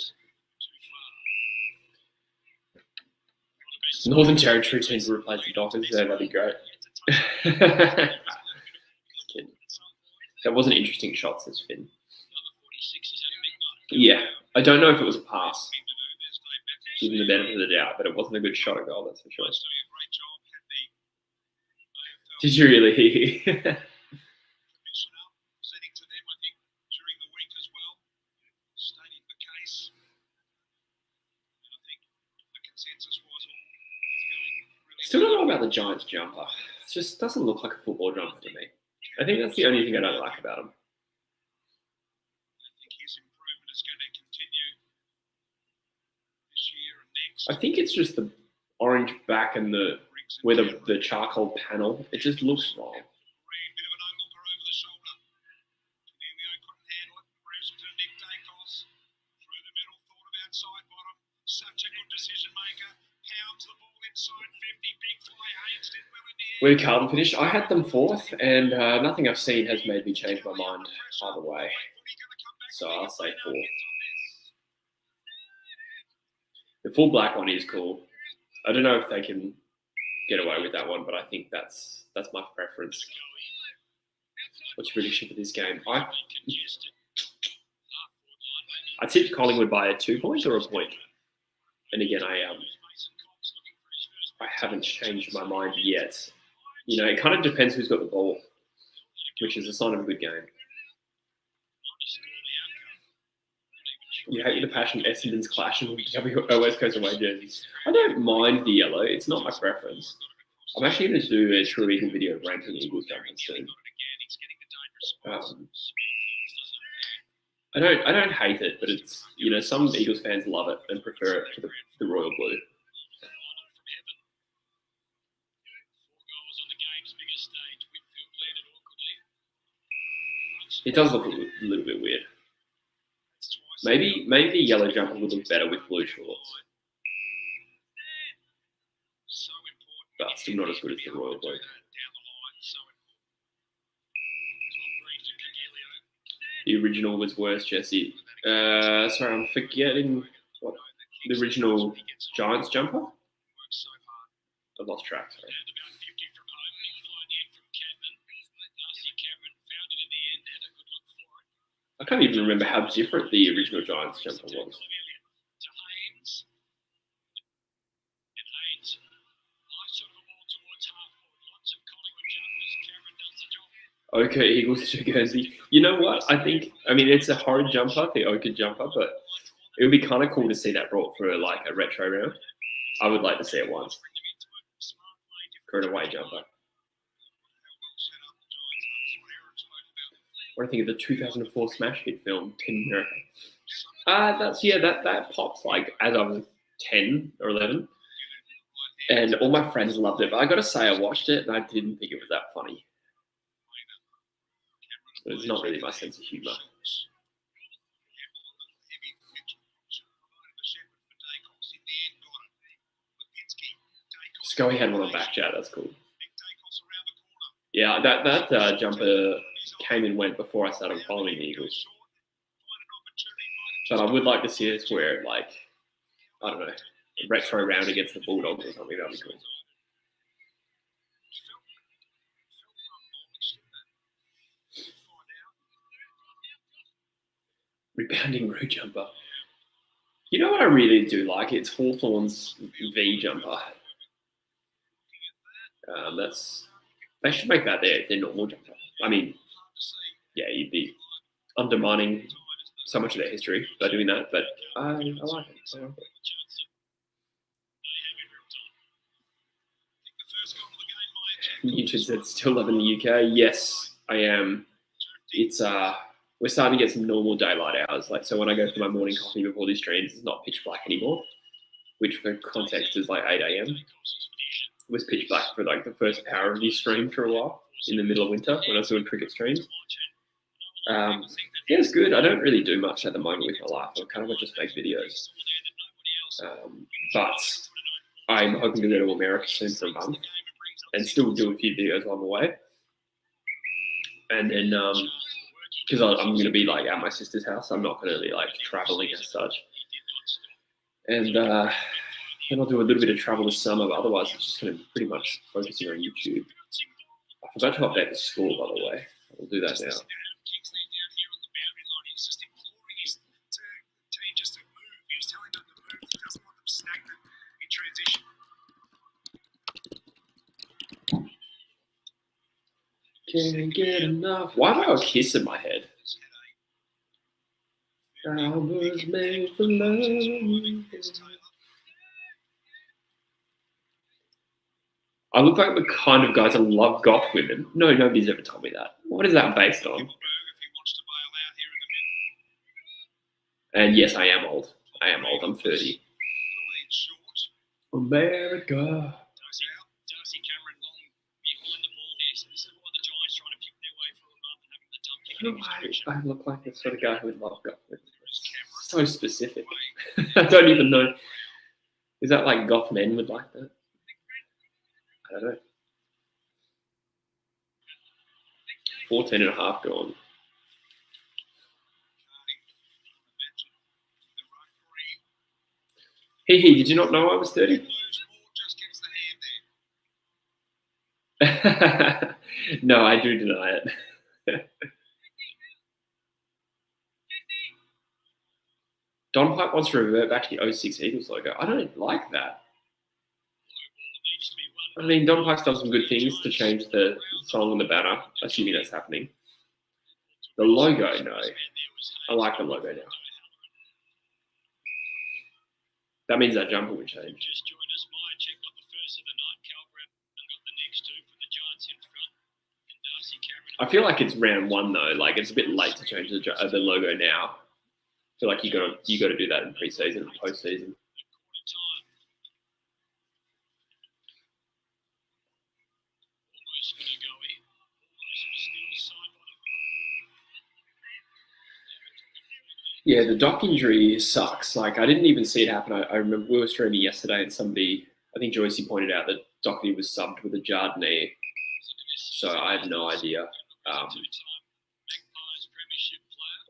Speaker 1: Northern Territory team to replace the Dockers. Yeah, that'd be great. That was an interesting shot, says Finn. Yeah, I don't know if it was a pass. Given the benefit of the doubt, but it wasn't a good shot at goal, that's for sure. Did you really? Still don't know about the Giants jumper. It just doesn't look like a football jumper to me. I think that's the only thing I don't like about him. I think it's just the orange back and where the charcoal panel. It just looks wrong. Where did Carlton finish? I had them fourth, and nothing I've seen has made me change my mind either way. So I'll say fourth. The full black one is cool. I don't know if they can get away with that one, but I think that's my preference. What's your prediction for this game? I tipped Collingwood by a 2 point or a point. And again, I haven't changed my mind yet. It kind of depends who's got the ball, which is a sign of a good game. You hate the passion Essendon's clashing with West Coast away jerseys. I don't mind the yellow. It's not my preference. I'm actually going to do a True Eagle video ranking Eagles jumpers soon. I don't hate it, but it's some Eagles fans love it and prefer it to the royal blue. It does look a little bit weird. Maybe the yellow jumper would look better with blue shorts. But still not as good as the royal blue. The original was worse, Jesse. Sorry, I'm forgetting what the original Giants jumper. I lost track. Sorry.
Speaker 2: And about 50 from home. Nick flying in from Cadman. Darcy Cameron found it in the end. Had a good look for it.
Speaker 1: I can't even remember how different the original Giants jumper was.
Speaker 2: To Haynes. And Haynes. Nice sort of a ball towards half forward. Lots of Collingwood jumpers. Cameron does the job.
Speaker 1: Okay, Eagles to Guernsey. You know what? I mean, it's a horrid jumper, the Oka jumper, but it would be kind of cool to see that brought for like a retro round. I would like to see it once. For an away jumper. What do you think of the 2004 smash hit film, Tin America? That pops like as I was 10 or 11. And all my friends loved it, but I gotta say I watched it and I didn't think it was that funny. It's not really my sense of humour. Scully had one on back chat, that's cool. Yeah, that jumper came and went before I started following the Eagles. But I would like to see us wear like, I don't know, a retro round against the Bulldogs or something, that'd be cool. Rebounding road jumper. You know what I really do like? It's Hawthorn's V jumper. They should make that their normal jumper. I mean, yeah, you'd be undermining so much of their history by doing that, but I like it. Newton said still loving the UK. Yes, I am. It's we're starting to get some normal daylight hours. Like, so when I go for my morning coffee before these streams, it's not pitch black anymore, which for context is like 8 a.m. It was pitch black for like the first hour of the stream for a while in the middle of winter when I was doing cricket streams. Yeah, it's good. I don't really do much at the moment with my life. I kind of just make videos. But I'm hoping to go to America soon for a month and still do a few videos while I'm away. And then, because I'm going to be like at my sister's house, I'm not going to be like traveling as such. And then I'll do a little bit of travel this summer, but otherwise it's just going to be pretty much focusing on YouTube. I forgot to update the score, by the way. I'll do that now. Can't get enough. Why have I got a kiss in my head? I was made for love. I look like the kind of guy to love goth women. No, nobody's ever told me that. What is that based on? And yes, I am old. I'm 30. America. I look like the sort of guy who would love goth women. So specific. I don't even know. Is that like goth men would like that? I don't know. 14 and a half gone. Hey, did you not know I was 30? No, I do deny it. Don Pike wants to revert back to the 06 Eagles logo. I don't like that. I mean, Don Pike's done some good things to change the song and the banner, assuming that's happening. The logo, no. I like the logo now. That means that jumper would change. I feel like it's round one though. Like it's a bit late to change the logo now. I feel like you got to do that in pre-season and post-season. Yeah, the Doc injury sucks. Like, I didn't even see it happen. I remember we were streaming yesterday and I think Joycey pointed out that Doherty was subbed with a jarred knee. So I have no idea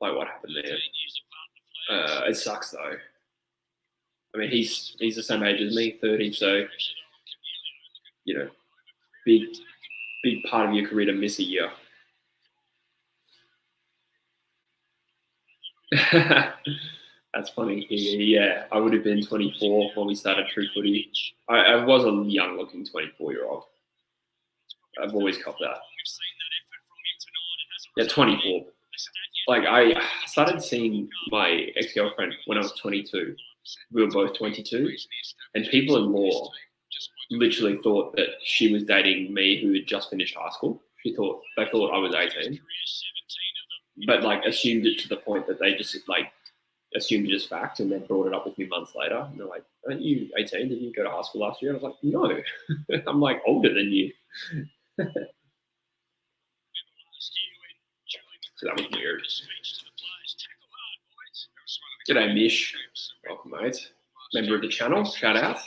Speaker 1: like what happened there. It sucks though. I mean, he's the same age as me, 30, so big part of your career to miss a year. That's funny. Yeah, I would have been 24 when we started True Footy. I was a young-looking 24-year-old. I've always copped that. Yeah, 24. Like, I started seeing my ex-girlfriend when I was 22. We were both 22. And people in law literally thought that she was dating me who had just finished high school. They thought I was 18. But, like, assumed it to the point that they just, like, assumed it as fact and then brought it up with me months later. And they're like, aren't you 18? Did you go to high school last year? And I was like, no. I'm, like, older than you. So that was weird. G'day, Mish. Welcome, mate. Member of the channel. Shout out.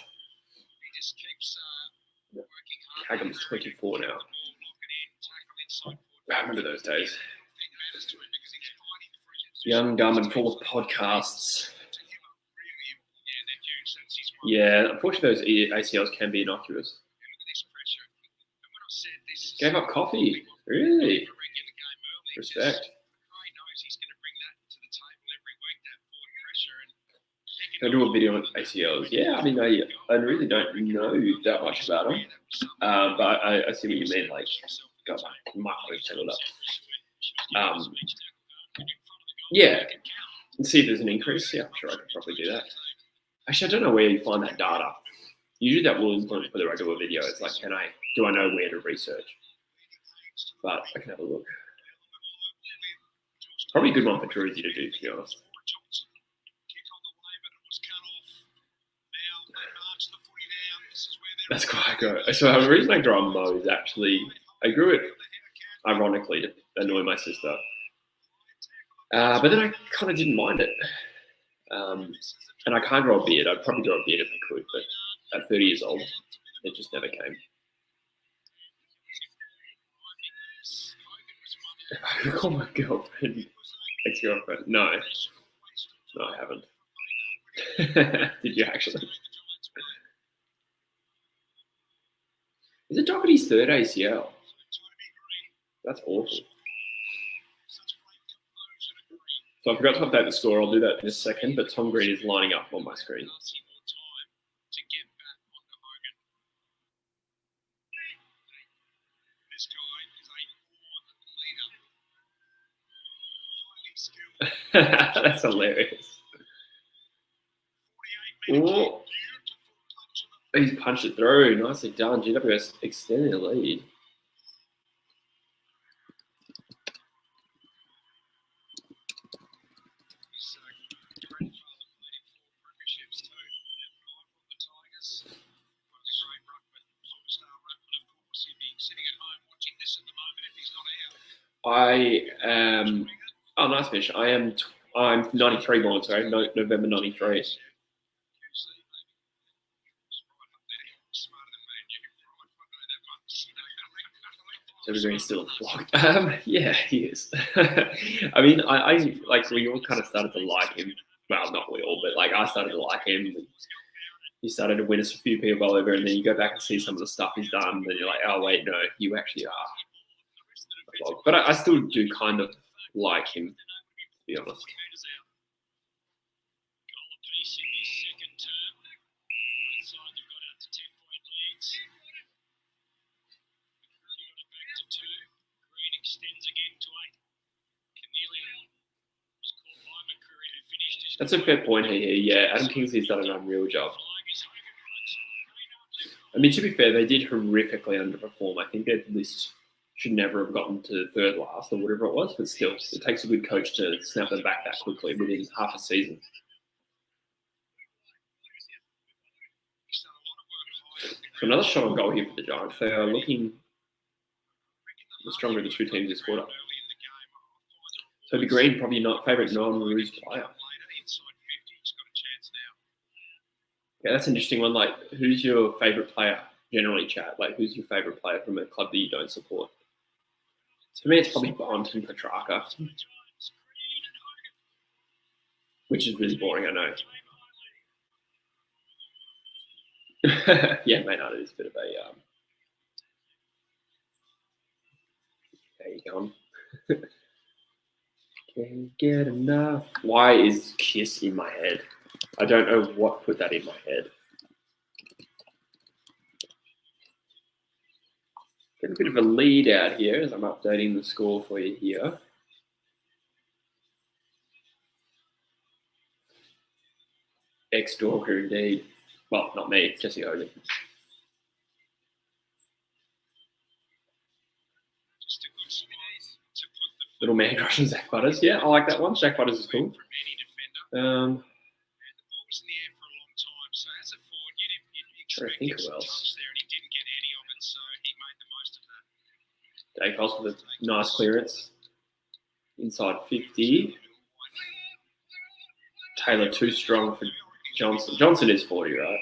Speaker 1: Hagham's 24 now. I remember those days. Young, dumb, and full of podcasts. Yeah, unfortunately, those ACLs can be innocuous. Gave up coffee. Really? Respect. Can I do a video on ACLs? Yeah, I mean, I really don't know that much about them. But I see what you mean. Like, God, I might have settled up. Yeah, and see if there's an increase. Yeah, I'm sure I could probably do that. Actually, I don't know where you find that data. Usually that will influence whether I do a video. It's like, do I know where to research? But I can have a look. Probably a good one for Druzy to do, to be honest. That's quite good. So the reason I grow a mow is actually, I grew it ironically to annoy my sister. But then I kind of didn't mind it. And I can't grow a beard. I'd probably grow a beard if I could, but at 30 years old, it just never came. If I could call my girlfriend ex-girlfriend, no, I haven't. Did you actually? Is it Doherty's third ACL? That's awful. So I forgot to update the score. I'll do that in a second, but Tom Green is lining up on my screen. That's hilarious. Ooh. He's punched it through. Nicely done. GWS extending the lead. I am. Oh, nice fish. I'm 93 born. Sorry, November 93. So Green's still a flog. Yeah, he is. I mean, I like we all kind of started to like him. Well, not we all, but like I started to like him. He started to win us a few people over, and then you go back and see some of the stuff he's done, and you're like, oh wait, no, you actually are a flog. But I still do kind of like him, to be honest. That's a fair point here. Yeah, Adam Kingsley's done an unreal job. I mean, to be fair, they did horrifically underperform. I think their list should never have gotten to third last or whatever it was, but still, it takes a good coach to snap them back that quickly within half a season. So another shot on goal here for the Giants. They are looking stronger of the two teams this quarter. Toby Green, probably not favourite non-Roos player. Yeah, that's an interesting one. Like, who's your favourite player? Generally, chat. Like, who's your favourite player from a club that you don't support? For me, it's probably Bont and Petrarca, which is really boring, I know. Yeah, Maynard is a bit of a There you go. Can't get enough. Why is Kiss in my head? I don't know what put that in my head. Get a bit of a lead out here as I'm updating the score for you here. Ex-Dorker indeed. Well, not me, Jesse Hogan. Little man crushing Zach Butters. Yeah, I like that one. Zach Butters is cool. Trying to think who else. Dave Hoss with a nice clearance. Inside 50. Taylor too strong for Johnson. Johnson is 40, right?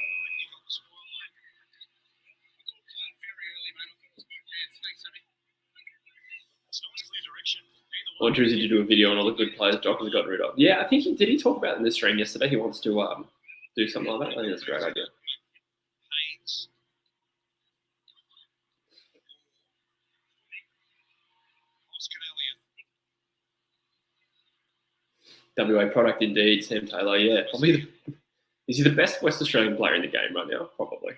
Speaker 1: I want Drizzy to do a video on all the good players Doc has gotten rid of. Yeah, I think he talk about it in the stream yesterday. He wants to do something like that. I think that's a great idea. WA product indeed, Sam Taylor. Yeah, probably. Is he the best West Australian player in the game right now? Probably.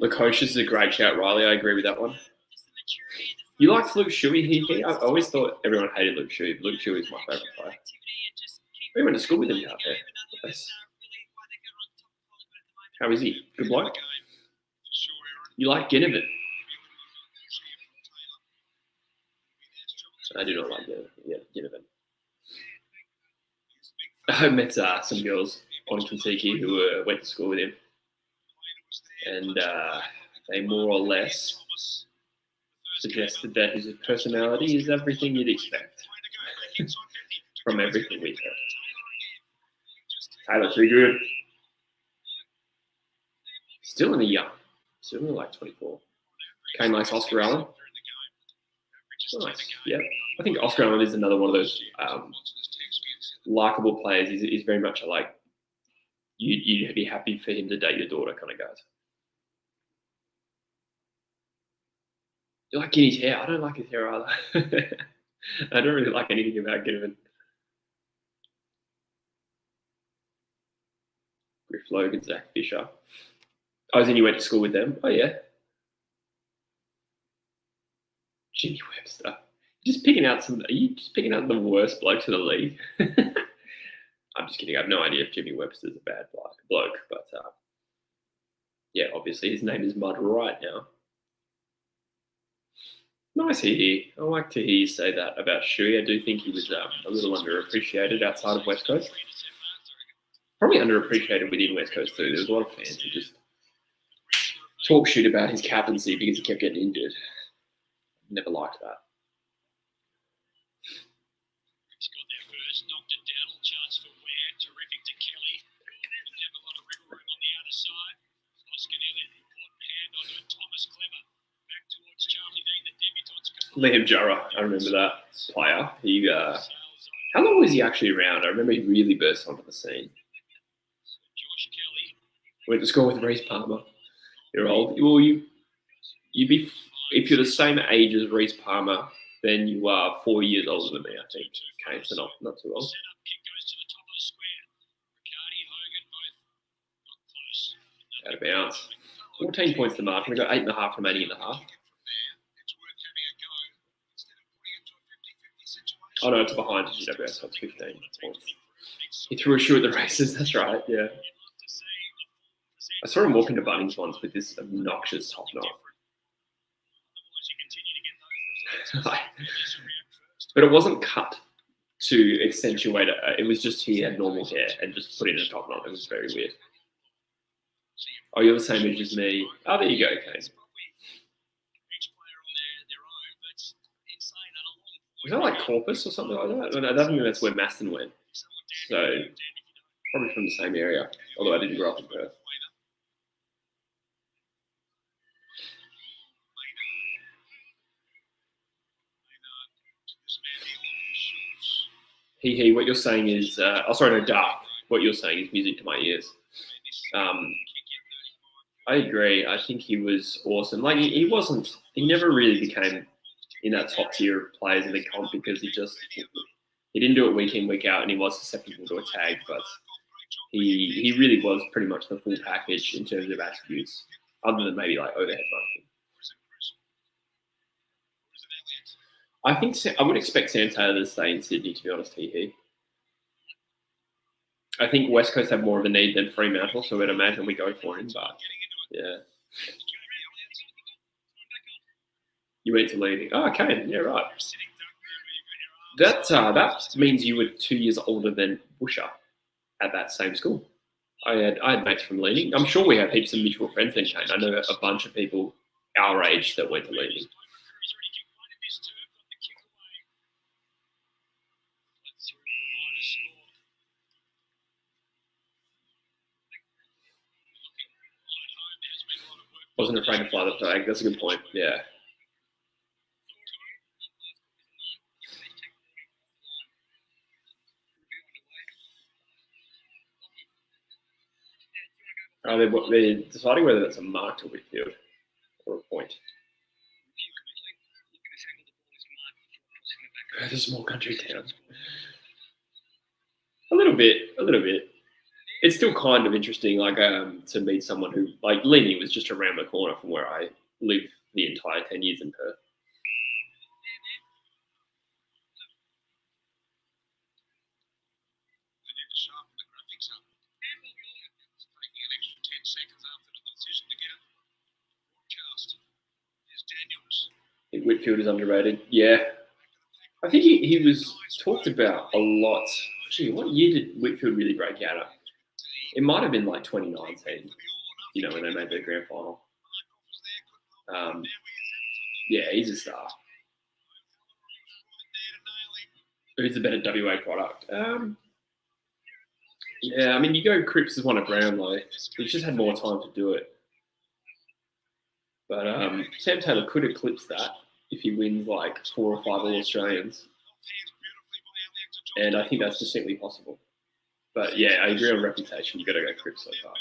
Speaker 1: Lukosius is a great shout, Riley. I agree with that one. You liked Luke Shuey, he? I always thought everyone hated Luke Shuey, but Luke Shuey is my favourite player. We went to school with him out there. Nice. How is he? Good bloke? You like Ginnivan? I do not like Ginnivan. I met some girls on Kentucky who went to school with him. And they more or less suggested that his personality is everything you'd expect from everything we heard. Taylor, too good. Still in the young. Still only like 24. Kane likes Oscar Allen. Nice. Yeah. I think Oscar Allen is another one of those likable players. He's very much like, you'd be happy for him to date your daughter kind of guys. You like Guinea's hair? I don't like his hair either. I don't really like anything about Ginnivan. Griff Logan, Zach Fisher. Oh, then you went to school with them? Oh, yeah. Jimmy Webster. Are you just picking out the worst blokes in the league? I'm just kidding. I have no idea if Jimmy Webster's a bad bloke, but yeah, obviously his name is Mud right now. Nice Hee. I like to hear you say that about Shuey. I do think he was a little underappreciated outside of West Coast. Probably underappreciated within West Coast too. There was a lot of fans who just talk shit about his captaincy because he kept getting injured. Never liked that. Liam Jurra, I remember that player. He, how long was he actually around? I remember he really burst onto the scene. Went to school with Reece Palmer. You're old. Well, you'd be, if you're the same age as Reece Palmer, then you are 4 years older than me, I think. Okay, so not too old. Out of bounds. 14 points to mark. We got 8.5 remaining in the half. Oh no, it's behind GWS, so it's 15 points. He threw a shoe at the races, that's right, yeah. I saw him walk into Bunnings once with this obnoxious top knot. But it wasn't cut to accentuate it. It was just he had normal hair and just put in a top knot. It was very weird. Oh, you're the same age as me. Oh, there you go, Kane. Was that like Corpus or something like that? I don't think that's where Maston went. So, probably from the same area, although I didn't grow up in Perth. He. What you're saying is, no, Dark. What you're saying is music to my ears. I agree. I think he was awesome. Like he never really became in that top tier of players in the comp because he didn't do it week in, week out, and he was susceptible to a tag, but he really was pretty much the full package in terms of attributes, other than maybe like overhead marking. I would expect Sam Taylor to stay in Sydney, to be honest, I think West Coast have more of a need than Fremantle, so I'd imagine we go for him, but yeah. You went to leaving. Oh, okay. Yeah, right. That means you were 2 years older than Busher at that same school. I had mates from Leading. I'm sure we have heaps of mutual friends in Shane. I know a bunch of people our age that went to Leading. Wasn't afraid to fly the flag. That's a good point. Yeah. They're deciding whether that's a mark to Whitfield or a point. It's a small country town. A little bit. It's still kind of interesting, like to meet someone who, like, Lenny was just around the corner from where I lived the entire 10 years in Perth. I think Whitfield is underrated. Yeah. I think he was talked about a lot. Gee, what year did Whitfield really break out of? It might have been like 2019, when they made their grand final. Yeah, he's a star. Who's the better WA product? Yeah, I mean, you go Cripps as one of Brownlow. He's just had more time to do it. But Sam Taylor could eclipse that if he wins like 4 or 5 All-Australians. And I think that's distinctly possible. But yeah, I agree on reputation. You've got to go Cripps so far.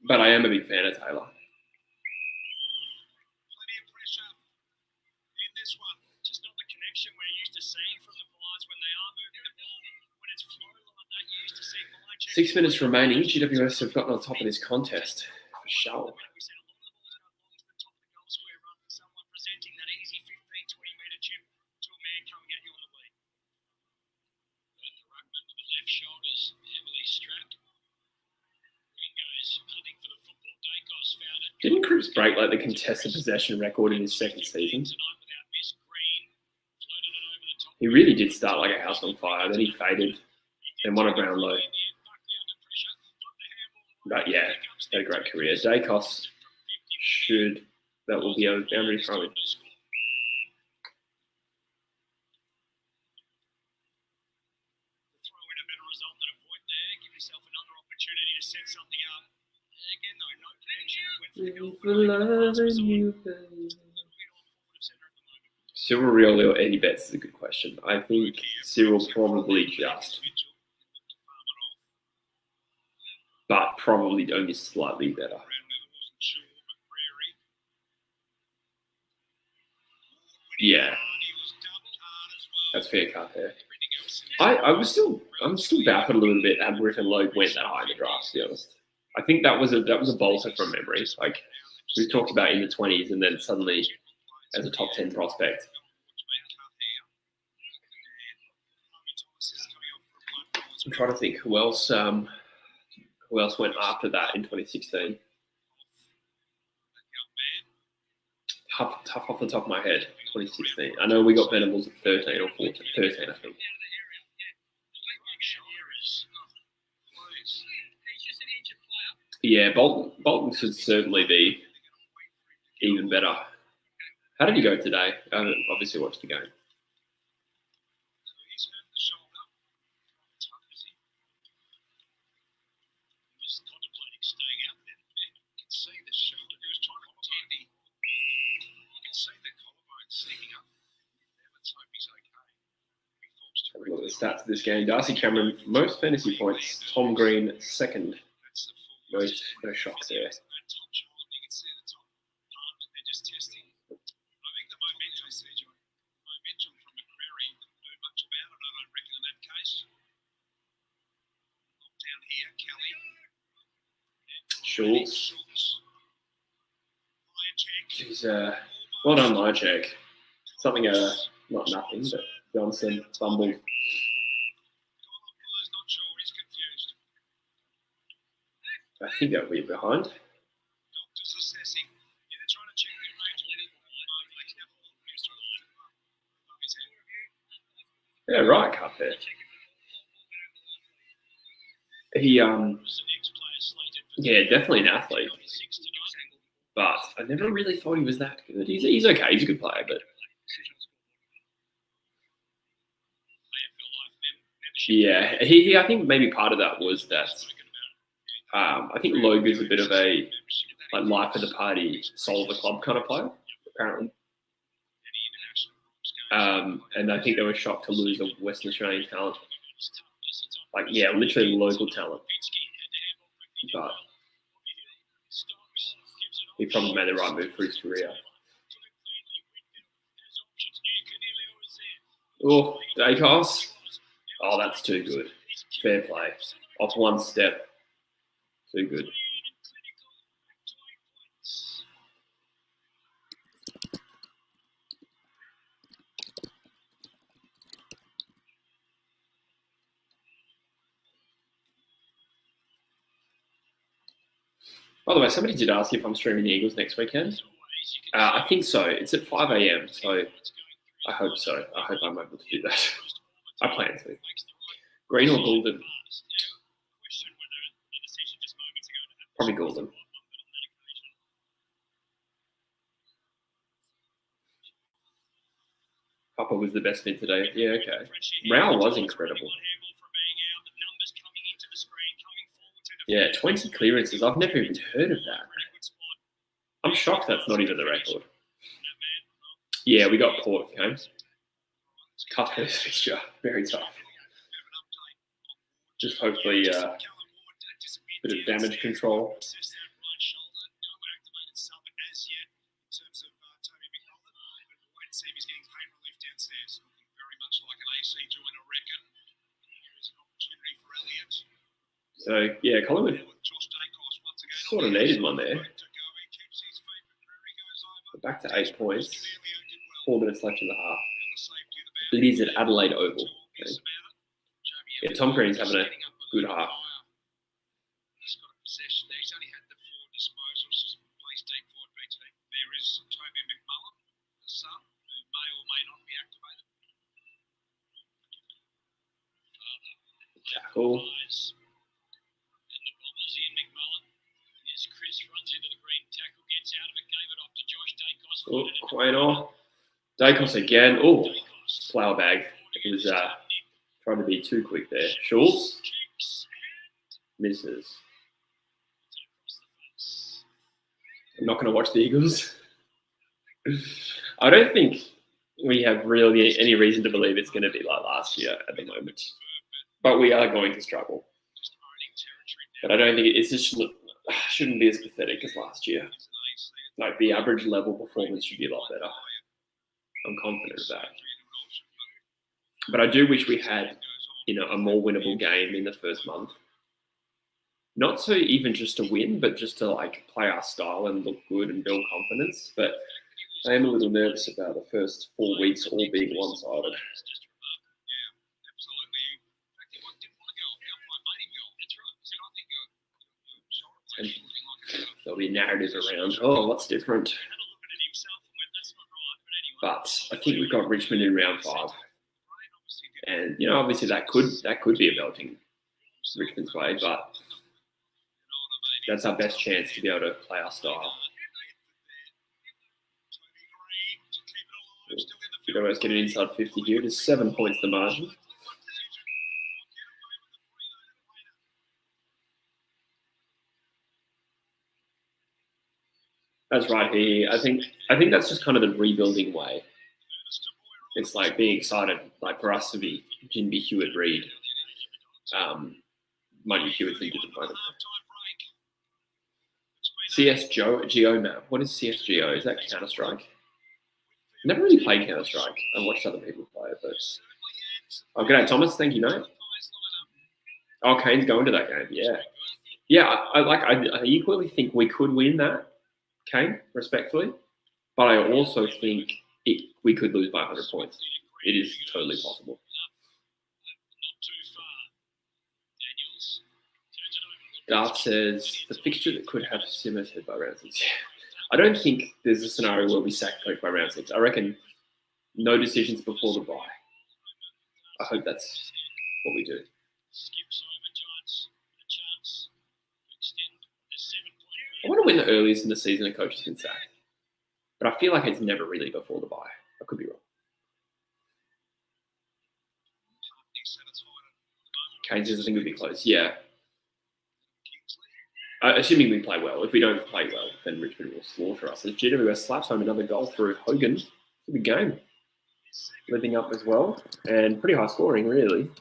Speaker 1: But I am a big fan of Taylor. Six minutes remaining. GWS have gotten on top of this contest for sure. Didn't Cripps break like the contested possession record in his second season? He really did start like a house on fire. Then he faded and won a Brownlow. But yeah, had a great career. Dacos that will be a boundary throwing. Cyril Rioli or Eddie Betts is a good question. I think Cyril probably just, but probably only slightly better. Yeah, that's fair cut there. I'm still baffled a little bit that Griffin Logue went that high in the draft, to be honest. I think that was a bolter from memory. Like we talked about in the 20s, and then suddenly as a top 10 prospect. I'm trying to think who else went after that in 2016. Tough off the top of my head, 2016. I know we got Venables at 13 or 14, 13, I think. Yeah, Bolton should certainly be even better. How did he go today? I haven't obviously watched the game. Have a look at the stats of this game. Darcy Cameron, most fantasy points. Tom Green, second. Most, no shock there. Schultz. Jeez, well done, Mychek. Something, not nothing, but Johnson fumbled. I think that'll be behind. Yeah, right, cut there. He, yeah, definitely an athlete. But I never really thought he was that good. He's okay. He's a good player, but yeah, he I think maybe part of that was that I think Logan's a bit of a like life of the party, soul of the club kind of player, apparently. And I think they were shocked to lose a Western Australian talent. Like, yeah, literally local talent. But he probably made the right move for his career. Oh, Dacos. Oh, that's too good. Fair play. Off one step. Too good. By the way, somebody did ask if I'm streaming the Eagles next weekend. I think so. It's at 5 a.m, so I hope so. I hope I'm able to do that. I plan to. Green or Goulden? Probably Goulden. Papa was the best mid today. Yeah, okay. Rao was incredible. Yeah, 20 clearances. I've never even heard of that. I'm shocked that's not even the record. Yeah, we got Port, okay? Tough first fixture. Very tough. Just hopefully a bit of damage control. So, yeah, Collingwood sort of needed one there. Back to 8 points. 4 minutes left in the half. It is at Adelaide Oval. Okay. Yeah, Tom Green's having a good half. Tackle. Oh, Quaynor. Dacos again. Oh, flower bag. It was trying to be too quick there. Schultz. Misses. I'm not going to watch the Eagles. I don't think we have really any reason to believe it's going to be like last year at the moment. But we are going to struggle. But I don't think it shouldn't be as pathetic as last year. Like, the average level performance should be a lot better. I'm confident of that. But I do wish we had, a more winnable game in the first month. Not so even just to win, but just to play our style and look good and build confidence. But I am a little nervous about the first 4 weeks all being one-sided. And there'll be a narrative around, what's different? But I think we've got Richmond in round 5. And, obviously that could be a belting Richmond's way, but that's our best chance to be able to play our style. GWS getting inside 50 here. It is 7 points the margin. That's right here. I think that's just kind of the rebuilding way. It's like being excited, like for us to be Jinby, Hewitt, Reid, Money Hewitt's injured at the moment. CSGO map. What is CSGO? Is that Counter-Strike? Never really played Counter-Strike. I watched other people play it, but... Oh, g'day, Thomas. Thank you, mate. Oh, Kane's going to that game. Yeah. Yeah, I equally think we could win that, Kane, respectfully. But I also think we could lose by 100 points. It is totally possible. Darth says, the fixture that could have Simmer said by round 6. I don't think there's a scenario where we sack Coach by round 6. I reckon no decisions before the bye. I hope that's what we do. I wonder when the earliest in the season a coach has been sacked. But I feel like it's never really before the bye. I could be wrong. Kane says I think we'd be close. Yeah. Assuming we play well. If we don't play well, then Richmond will slaughter us. As GWS slaps home another goal through Hogan. It's a good game. Living up as well. And pretty high scoring, really.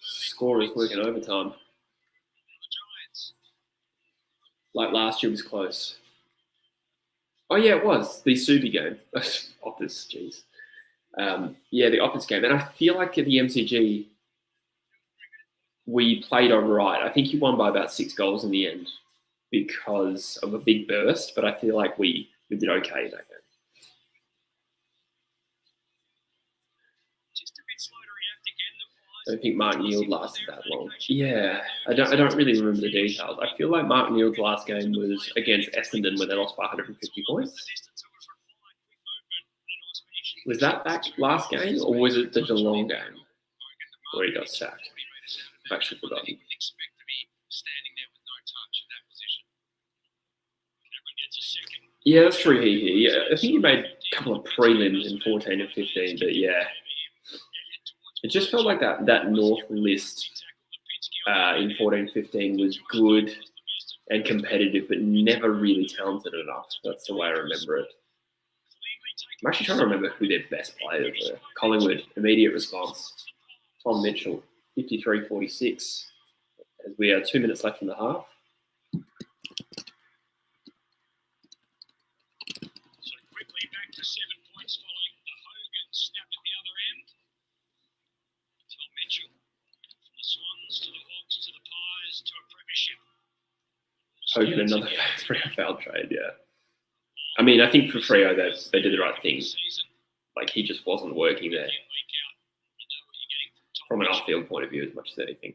Speaker 1: Scorers working overtime. Like last year was close. Oh, yeah, it was. The Subi game. Optus, jeez. Yeah, the Optus game. And I feel like at the MCG, we played all right. I think he won by about 6 goals in the end because of a big burst, but I feel like we did okay in that game. I don't think Mark Neal lasted that long. Yeah, I don't really remember the details. I feel like Mark Neal's last game was against Essendon when they lost by 150 points. Was that last game, or was it the Geelong game where he got sacked? I've actually forgotten. Yeah, that's true. Yeah, I think he made a couple of prelims in 14 and 15, but yeah. It just felt like that North list in 14-15 was good and competitive, but never really talented enough. That's the way I remember it. I'm actually trying to remember who their best players were. Collingwood, immediate response. Tom Mitchell, 53-46. As we are 2 minutes left in the half.
Speaker 2: So quickly back to 7 points following the Hogan snap at the other end. Tom Mitchell, from the Swans to the Hawks to the Pies to a premiership.
Speaker 1: Hogan, another foul trade, yeah. I mean, I think for Freo, they did the right thing. Like, he just wasn't working there. From an off-field point of view, as much as anything.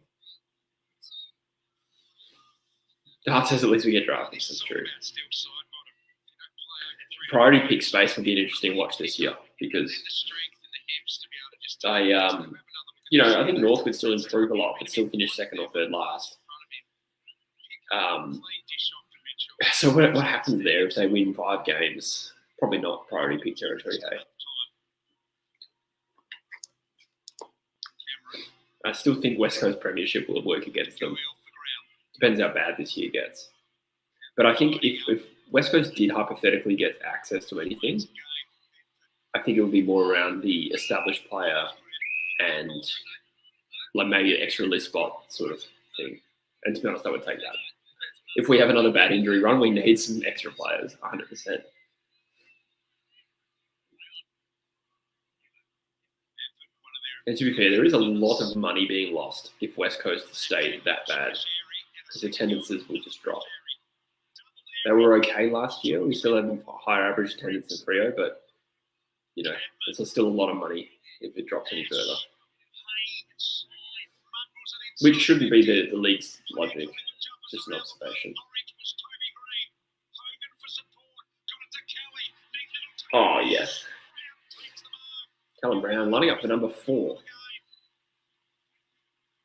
Speaker 1: Dart says at least we get drafted. That's true. Priority pick space would be an interesting watch this year because I think North would still improve a lot, but still finish second or third last. So what happens there if they win 5 games? Probably not priority pick territory, hey? I still think West Coast Premiership will work against them. Depends how bad this year gets. But I think if West Coast did hypothetically get access to anything, I think it would be more around the established player and like maybe an extra list spot sort of thing. And to be honest, I would take that. If we have another bad injury run, we need some extra players, 100%. And to be fair, there is a lot of money being lost if West Coast stayed that bad, because attendances will just drop. They were okay last year. We still had a higher average attendance than Freo, but, it's still a lot of money if it drops any further. Which shouldn't be the league's logic, just an observation. Oh, yes. Callum Brown lining up for number 4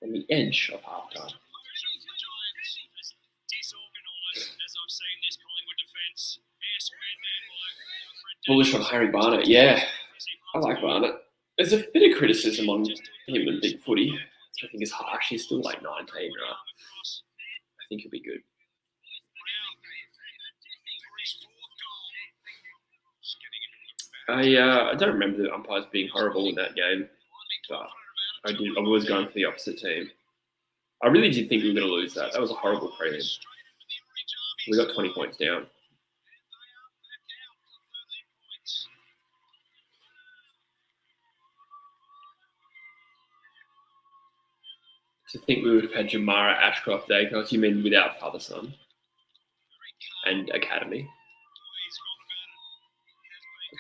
Speaker 1: on the edge of halftime. Bullish on Harry Barnett. Yeah, I like Barnett. There's a bit of criticism on him in big footy. I think it's harsh. He's still like 19, right? I think he'll be good. I don't remember the umpires being horrible in that game, but I was going for the opposite team. I really did think we were going to lose that. That was a horrible prelim. We got 20 points down. To think we would have had Jamara, Ashcroft, Dacos, you mean without father son and academy?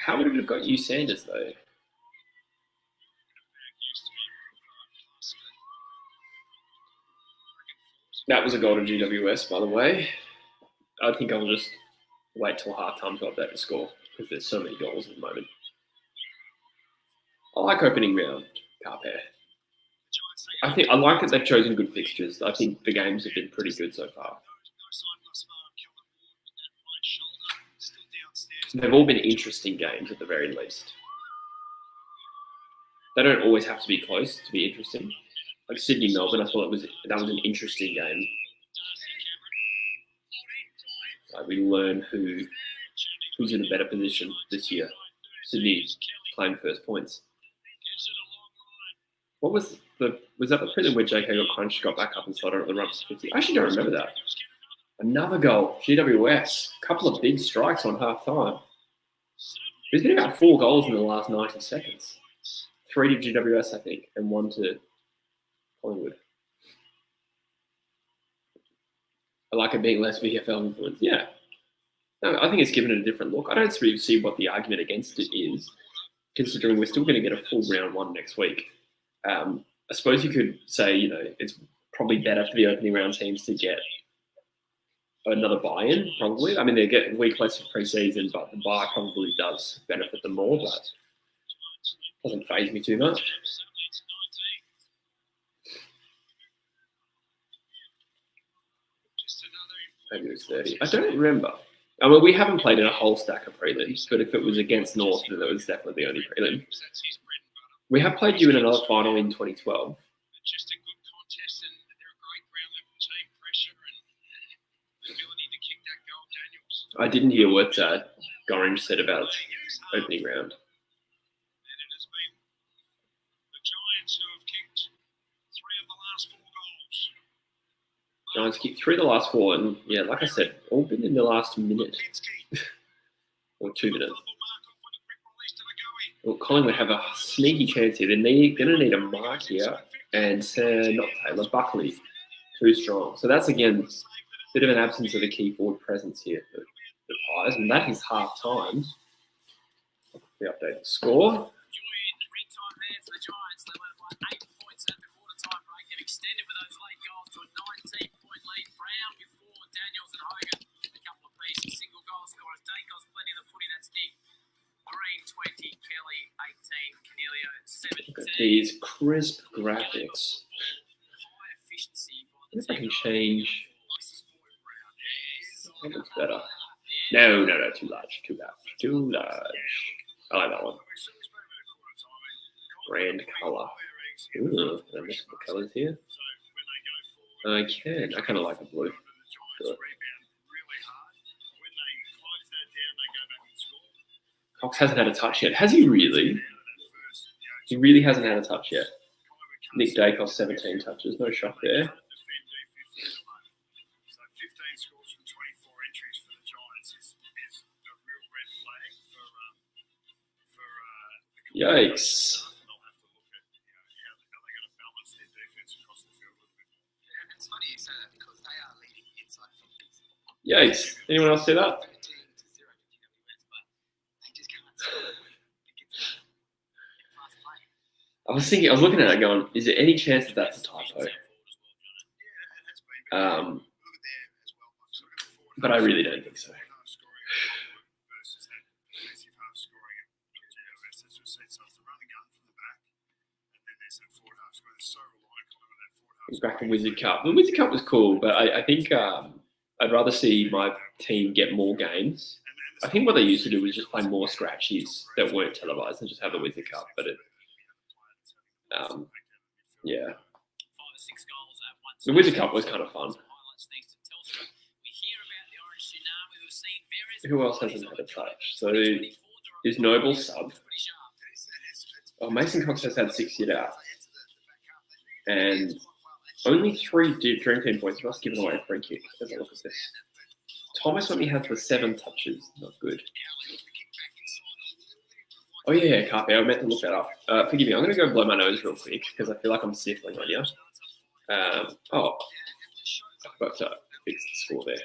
Speaker 1: How would it have got you Sanders though? That was a goal to GWS, by the way. I think I'll just wait till halftime to update the score because there's so many goals at the moment. I like opening round Carpair. I like that they've chosen good fixtures. I think the games have been pretty good so far. They've all been interesting games at the very least. They don't always have to be close to be interesting. Like Sydney Melbourne, I thought that was an interesting game. Like we learn who's in a better position this year. Sydney claimed first points. What was that the prelim where JK got crunched, got back up and slotted at the run to 50? I actually don't remember that. Another goal, GWS. A couple of big strikes on half time. There's been about 4 goals in the last 90 seconds. 3 to GWS, I think, and 1 to Collingwood. I like it being less VFL influence. Yeah. No, I think it's given it a different look. I don't really see what the argument against it is, considering we're still going to get a full round 1 next week. I suppose you could say, it's probably better for the opening round teams to get another buy-in, probably. I mean, they get a week less of pre-season, but the buy probably does benefit them more, but doesn't faze me too much. Maybe it was 30. I don't remember. I mean, we haven't played in a whole stack of prelims, but if it was against North, then that was definitely the only prelim. We have played you in another final in 2012.
Speaker 2: Just a good contest, and they're a great ground level team. Pressure and ability to kick that goal, Daniels.
Speaker 1: I didn't hear what Gorringe said about opening round.
Speaker 2: And it has been the Giants who have kicked 3 of the last 4 goals.
Speaker 1: Giants kicked 3 of the last 4, and yeah, like I said, all been in the last minute or 2 minutes. Well, Collingwood have a sneaky chance here. They're going to need a mark here, and not Taylor, Buckley, too strong. So that's, again, a bit of an absence of a key forward presence here for the Pies, and that is half time. The updated score.
Speaker 3: Extended with those late goals to a 19-point lead. Brown with 4, Daniels and Hogan a couple of pieces. Single goal scorers. Dacos plenty of the footy. That's Nick. Green 20, Kelly 18, Canelio 17.
Speaker 1: Look at these crisp graphics.
Speaker 3: High efficiency.
Speaker 1: If I can change. That looks better. No, too large. Too large. I like that one. Brand colour. Ooh, I mix the colours here. I kind of like the blue. Sure. Cox hasn't had a touch yet. Has he really? He really hasn't had a touch yet. Nick Dacos, 17 touches. No shock there. Yikes. Yikes. Anyone else see that? I was looking at it going, is there any chance that that's a typo? But I really don't think so. He's back in Wizard Cup. The Wizard Cup was cool, but I think I'd rather see my team get more games. I think what they used to do was just play more scratchies that weren't televised and just have the Wizard Cup. But yeah. The Wizard Cup was kind of fun. Who else hasn't had a touch? So Is Noble sub? Oh, Mason Cox has had 6 hit out. And only 3 Dream Team points. He must have given away a free kick. Let's look at this. Thomas only has the 7 touches. Not good. Oh, yeah, Carpe. I meant to look that up. Forgive me. I'm going to go blow my nose real quick because I feel like I'm sniffling on you. I forgot to fix the score there.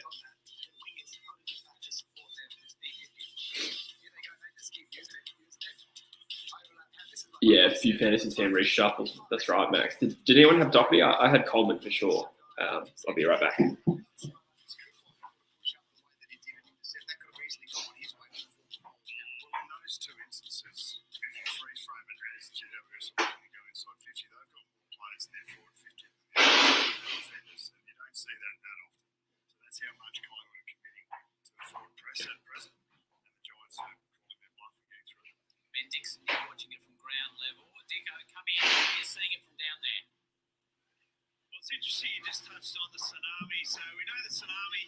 Speaker 1: Yeah, a few fantasy team reshuffles. That's right, Max. Did anyone have Doherty? I had Coleman for sure. I'll be right back.
Speaker 3: Ben Dixon watching it from ground level. Dicko coming in, you're seeing it from down there.
Speaker 2: Well, it's interesting you just touched on the tsunami. So we know the tsunami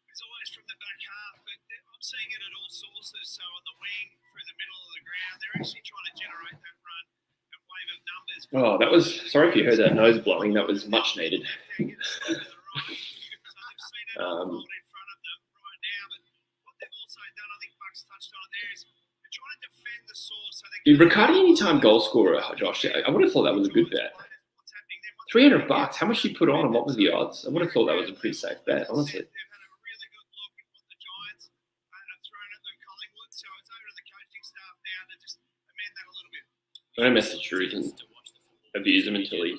Speaker 2: is always from the back half, but I'm seeing it at all sources. So on the wing, through the middle of the ground, they're actually trying to generate that run and wave of numbers.
Speaker 1: Oh, that was, sorry if you heard that nose blowing. That was much needed. Riccardi anytime goal scorer, Josh. I would have thought that was a good bet. $300. How much you put on and what was the odds? I would have thought that was a pretty safe bet, honestly. I'm going to message Drew and abuse him until he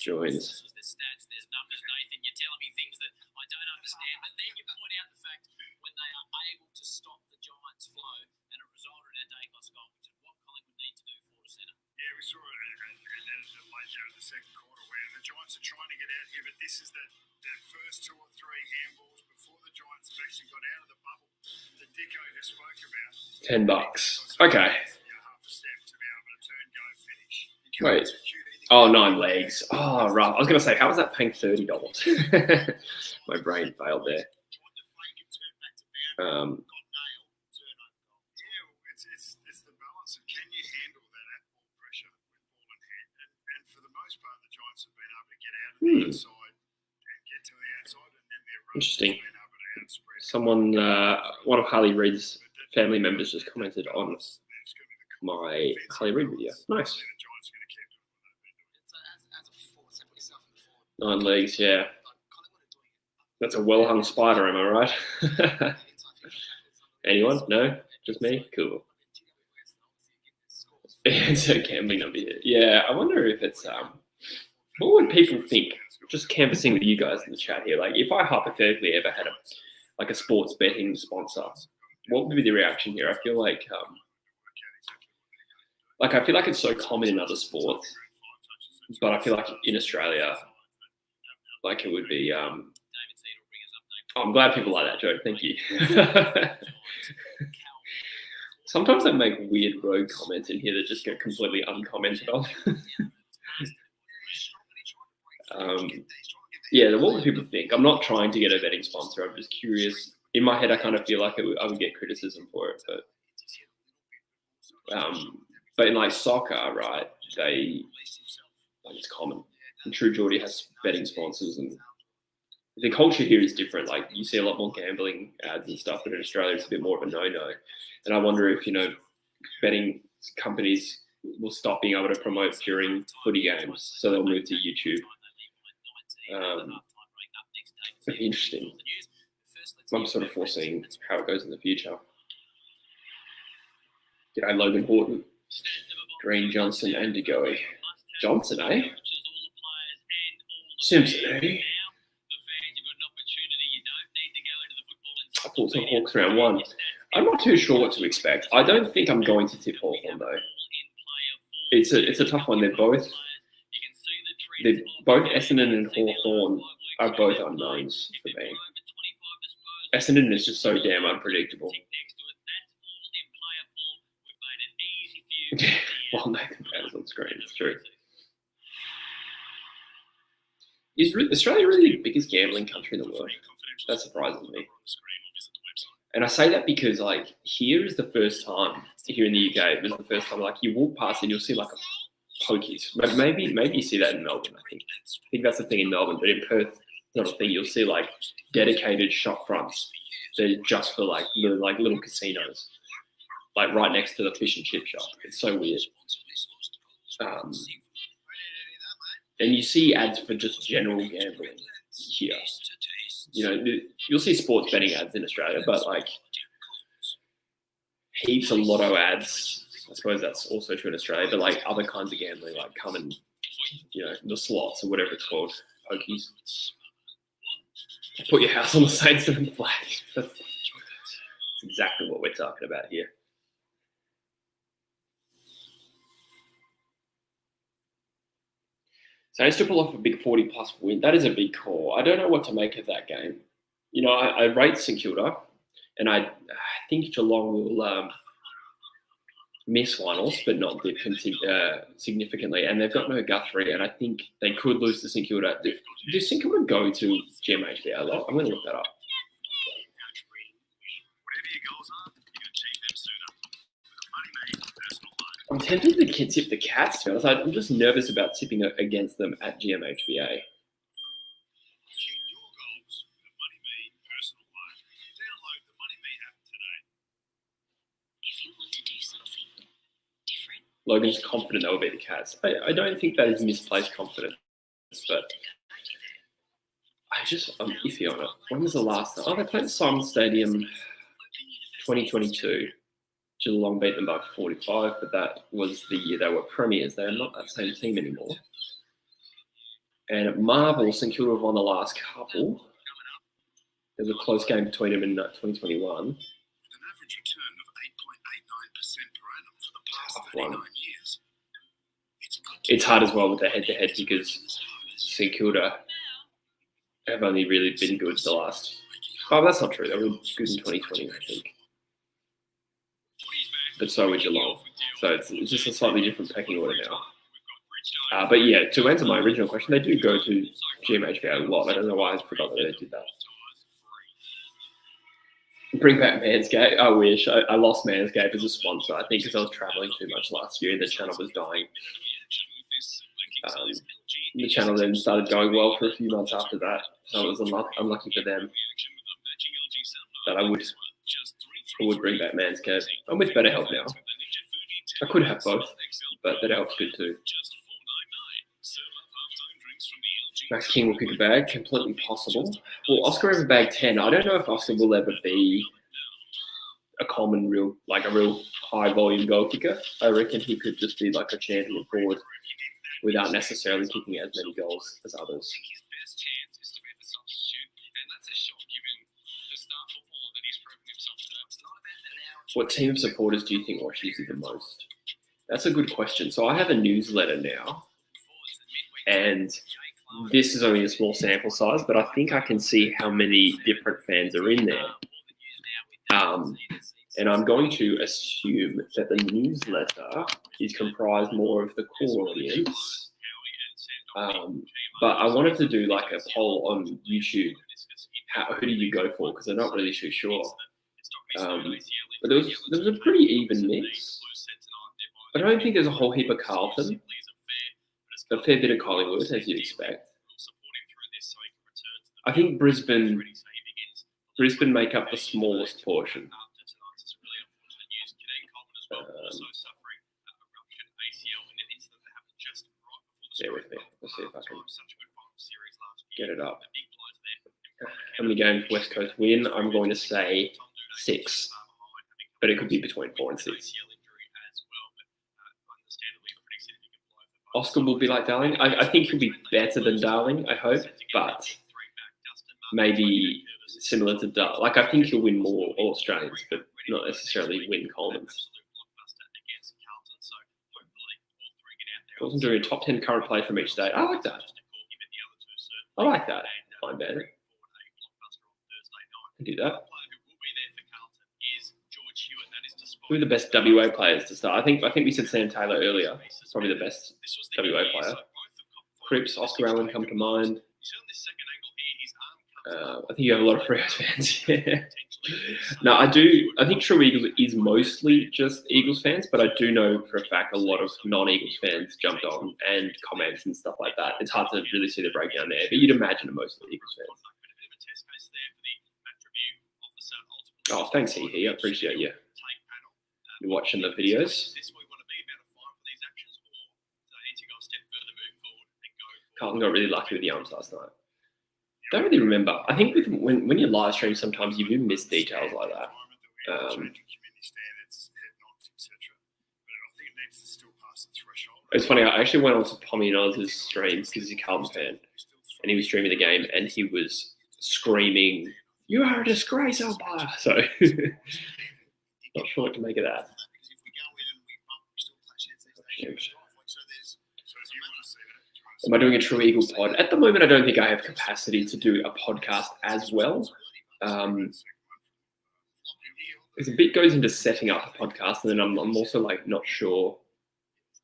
Speaker 1: joins.
Speaker 3: There's numbers, Nathan. You're telling me things that I don't understand, but then you point out the fact when they are able to stop the Giants' flow and it resulted in a Dacos goal, which is what Collingwood need to do for the centre.
Speaker 2: Yeah, we saw it, and then later in the second quarter where the Giants are trying to get out here, but this is the first 2 or 3 handballs before the Giants have actually got out of the bubble that Dicko just spoke about.
Speaker 1: $10. Okay.
Speaker 2: Half a step to be able to turn, go, finish.
Speaker 1: Wait. Oh, 9 legs. Oh, right. I was going to say, how was that paying $30? My brain failed there.
Speaker 2: It's the balance of can you handle that at-ball pressure with ball in hand? And for the most part, the Giants have been able to get out of the inside and get to the outside, and then their runners
Speaker 1: Interesting.
Speaker 2: have been able to outspread.
Speaker 1: Someone, one of Harley Reid's family members just commented on my Harley Reid video. Nice. 9 legs, yeah. That's a well-hung spider, am I right? Anyone? No? Just me? Cool. It's a gambling number here. Yeah, I wonder if it's what would people think? Just canvassing with you guys in the chat here. Like, if I hypothetically ever had a sports betting sponsor, what would be the reaction here? I feel like I feel like it's so common in other sports, but I feel like in Australia, like it would be. I'm glad people like that joke. Thank you. Sometimes I make weird rogue comments in here that just get completely uncommented on. Yeah, what would people think? I'm not trying to get a betting sponsor. I'm just curious. In my head, I kind of feel like I would get criticism for it, but in like soccer, right? It's common. And True Geordie has betting sponsors, and the culture here is different. Like, you see a lot more gambling ads and stuff, but in Australia it's a bit more of a no-no. And I wonder if, betting companies will stop being able to promote during footy games, so they'll move to YouTube. It'd be interesting. I'm sort of foreseeing how it goes in the future. G'day, Logan Horton, Green, Johnson, and DeGoey. Johnson, eh? Simpson, eh? I thought some Hawks round 1. I'm not too sure what to expect. I don't think I'm going to tip Hawthorn though. It's a tough one. They're both Essendon and Hawthorn are both unknowns for me. Essendon is just so damn unpredictable. Well, Nathan Powell's on screen. It's true. Is Australia really the biggest gambling country in the world? That surprises me. And I say that because, like, here is the first time, here in the UK, it was the first time, like, you walk past and you'll see, like, a pokies. Maybe you see that in Melbourne, I think. I think that's the thing in Melbourne, but in Perth, not a thing. You'll see, like, dedicated shop fronts. They're just for, like, little casinos, like, right next to the fish and chip shop. It's so weird. And you see ads for just general gambling here. You know, you'll see sports betting ads in Australia, but like heaps of lotto ads. I suppose that's also true in Australia, but like other kinds of gambling, like come and, you know, the slots or whatever it's called, pokies. Put your house on the Saints and the flag. That's exactly what we're talking about here. Saints to pull off a big 40-plus win. That is a big call. I don't know what to make of that game. You know, I rate St Kilda, and I think Geelong will miss one, but not dip significantly. And they've got no Guthrie, and I think they could lose to St Kilda. Do St Kilda go to GMHBA a lot? I'm going to look that up. I'm tempted to tip the Cats, to be honest. I'm just nervous about tipping against them at GMHBA. Logan's confident they'll beat the Cats. I don't think that is misplaced confidence, but I'm iffy on it. When was the last time? Oh, they played at Simon Stadium 2022. Geelong beat them by 45, but that was the year they were premiers. They're not that same team anymore. And at Marvel, St Kilda have won the last couple. There was a close game between them in 2021. Tough one. It's hard as well with the head-to-head because St Kilda have only really been good the last... Oh, that's not true. They were good in 2020, I think. But so were Geelong. So it's just a slightly different pecking order now. But yeah, to answer my original question, they do go to GMHBA a lot. I don't know why I forgot that they did that. Bring back Manscaped. I wish. I lost Manscaped as a sponsor, I think, because I was traveling too much last year and the channel was dying. The channel then started going well for a few months after that. So it was unlucky for them. But I would bring back Manscaped. I'm with Better Help now. I could have both, but Better Help's good too. Max King will kick a bag, completely possible. Will Oscar ever bag 10? I don't know if Oscar will ever be a common, real high volume goal kicker. I reckon he could just be like a champion forward without necessarily kicking as many goals as others. What team of supporters do you think watches you the most? That's a good question. So I have a newsletter now, and this is only a small sample size, but I think I can see how many different fans are in there. And I'm going to assume that the newsletter is comprised more of the core audience. But I wanted to do like a poll on YouTube. Who do you go for? Because I'm not really too sure. But there was a pretty even mix. I don't think there's a whole heap of Carlton. A fair bit of Collingwood, as you'd expect. I think Brisbane make up the smallest portion. Bear with me. Let's see if I can get it up. How many games West Coast win? I'm going to say 6, but it could be between 4 and 6. Oscar will be like Darling. I think he'll be better than Darling, I hope, but maybe similar to Darling. Like, I think he'll win more All-Australians, but not necessarily win Coleman's. Wasn't doing a top 10 current play from each day. I like that. Fine, man. I can do that. Who are the best WA players to start? I think we said Sam Taylor earlier. Probably the best WA player. Cripps, Oscar Allen come to mind. I think you have a lot of Freo fans. Yeah. No, I do. I think True Eagles is mostly just Eagles fans, but I do know for a fact a lot of non-Eagles fans jumped on and comments and stuff like that. It's hard to really see the breakdown there, but you'd imagine are mostly Eagles fans. Oh, thanks, He. I appreciate you. You're watching the videos. Carlton got really lucky with the arms last night. Don't really remember. I think when you live stream, sometimes you do miss details like that. It's funny. I actually went on to Pommy and Oz's stream because he's a Carlton fan, and he was streaming the game, and he was screaming, "You are a disgrace, umpire!" So, not sure what to make of that. Am I doing a True Eagle pod? At the moment, I don't think I have capacity to do a podcast as well. Because a bit goes into setting up a podcast, and then I'm also like not sure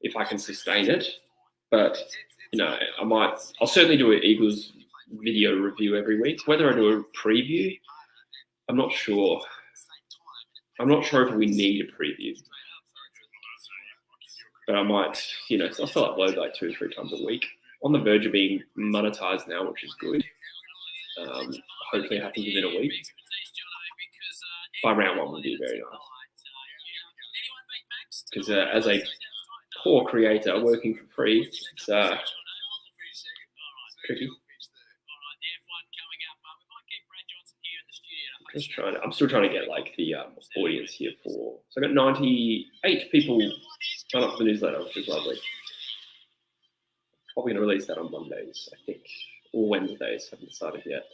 Speaker 1: if I can sustain it. But I'll certainly do an Eagles video review every week. Whether I do a preview, I'm not sure. I'm not sure if we need a preview. But I might, I'll still upload like 2 or 3 times a week. On the verge of being monetized now, which is good. Hopefully it happens within a week. By round 1 would be very nice. Because as a poor creator working for free, it's tricky. I'm still trying to get like the audience here for. So I got 98 people sign up for the newsletter, which is lovely. Probably going to release that on Mondays, I think, or Wednesdays. Haven't decided yet.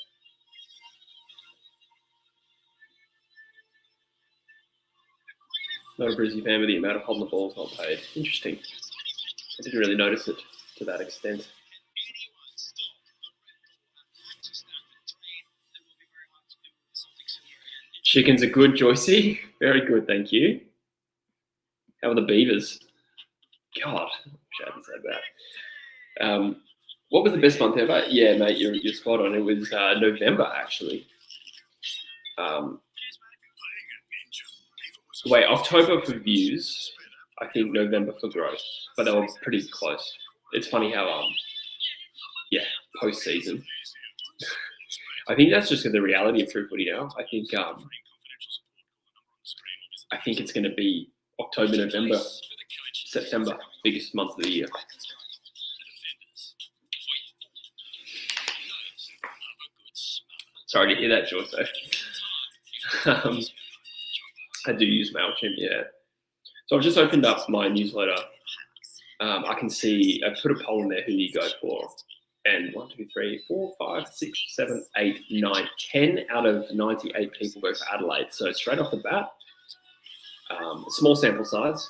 Speaker 1: Not a Brizzy fan with the amount of holding the balls not paid. Interesting. I didn't really notice it to that extent. Chickens are good, Joycey. Very good, thank you. How are the Beavers? God, I wish I hadn't said that. What was the best month ever? Yeah, mate, you're spot on. It was November, actually. Wait, October for views. I think November for growth, but they were pretty close. It's funny how, post-season. I think that's just the reality of True Footy now. I think it's going to be October, November, September, biggest month of the year. Sorry to hear that, George. I do use MailChimp, yeah. So I've just opened up my newsletter. I can see, I put a poll in there who you go for. And 1, 2, 3, 4, 5, 6, 7, 8, 9, 10 out of 98 people go for Adelaide. So straight off the bat, small sample size.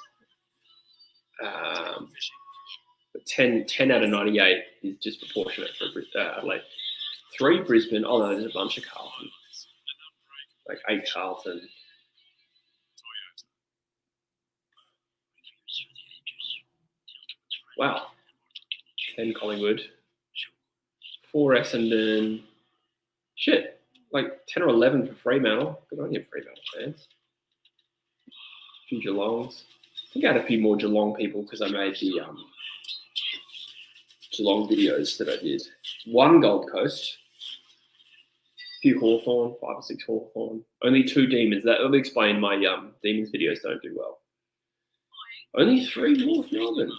Speaker 1: 10 out of 98 is disproportionate for Adelaide. 3 Brisbane. Oh no, there's a bunch of Carlton. Like 8 Carlton. Wow. 10 Collingwood. 4 Essendon. Shit. Like 10 or 11 for Fremantle. Good on you, Fremantle fans. A few Geelongs. I think I had a few more Geelong people because I made the Geelong videos that I did. 1 Gold Coast. A few Hawthorn, 5 or 6 Hawthorn. Only 2 Demons. That will explain my Demons videos don't do well. Only 3 North Melbourne.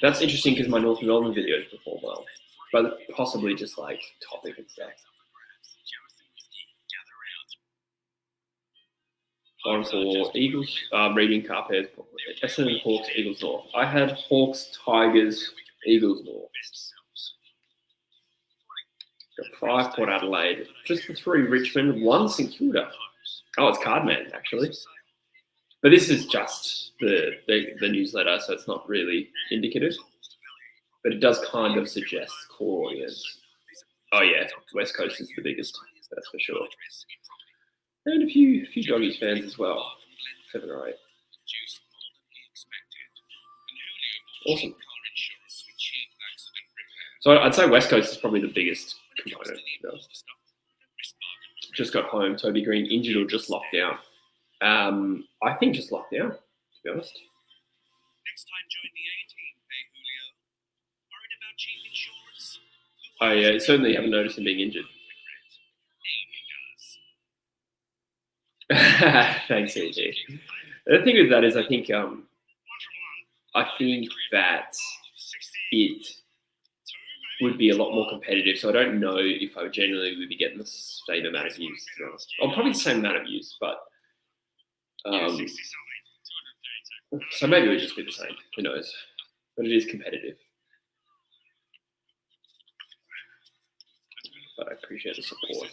Speaker 1: That's interesting because my North Melbourne videos perform well, but possibly just like topic and stuff. 1 for Eagles, reading car pairs, Essendon, Hawks, Eagles, North. I had Hawks, Tigers, Eagles, North. Got 5 Port Adelaide, just the 3 Richmond, 1 St Kilda. Oh, it's Cardman actually. But this is just the newsletter, so it's not really indicative. But it does kind of suggest core audience. Oh yeah, West Coast is the biggest, that's for sure. And a few Doggies fans as well, 7 or 8. Awesome. So I'd say West Coast is probably the biggest component. Just got home. Toby Green injured or just locked down? I think just locked down, to be honest.
Speaker 2: Next time join the A-team, hey Julio. Worried about cheap insurance?
Speaker 1: Oh yeah, certainly haven't noticed him being injured. Thanks, AJ. The thing with that is, I think that it would be a lot more competitive. So I don't know if I generally would be getting the same amount of views, to be honest. Or probably the same amount of views, but so maybe it would just be the same. Who knows? But it is competitive. But I appreciate the support.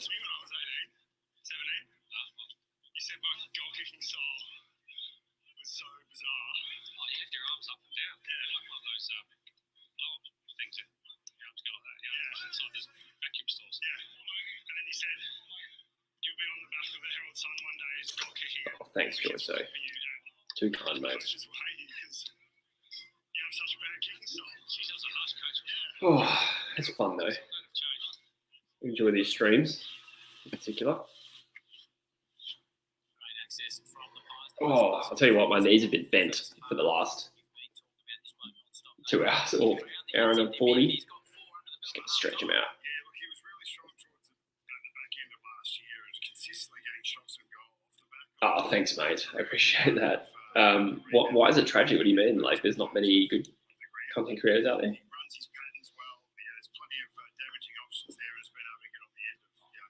Speaker 1: Oh, thanks, Joyce. Too kind, mate. Oh, it's fun though. Enjoy these streams in particular. Oh, I'll tell you what, my knees have been bent for the last 2 hours or hour and 40. Just gonna stretch them out. Oh, thanks, mate. I appreciate that. Why is it tragic? What do you mean? Like, there's not many good content creators out there?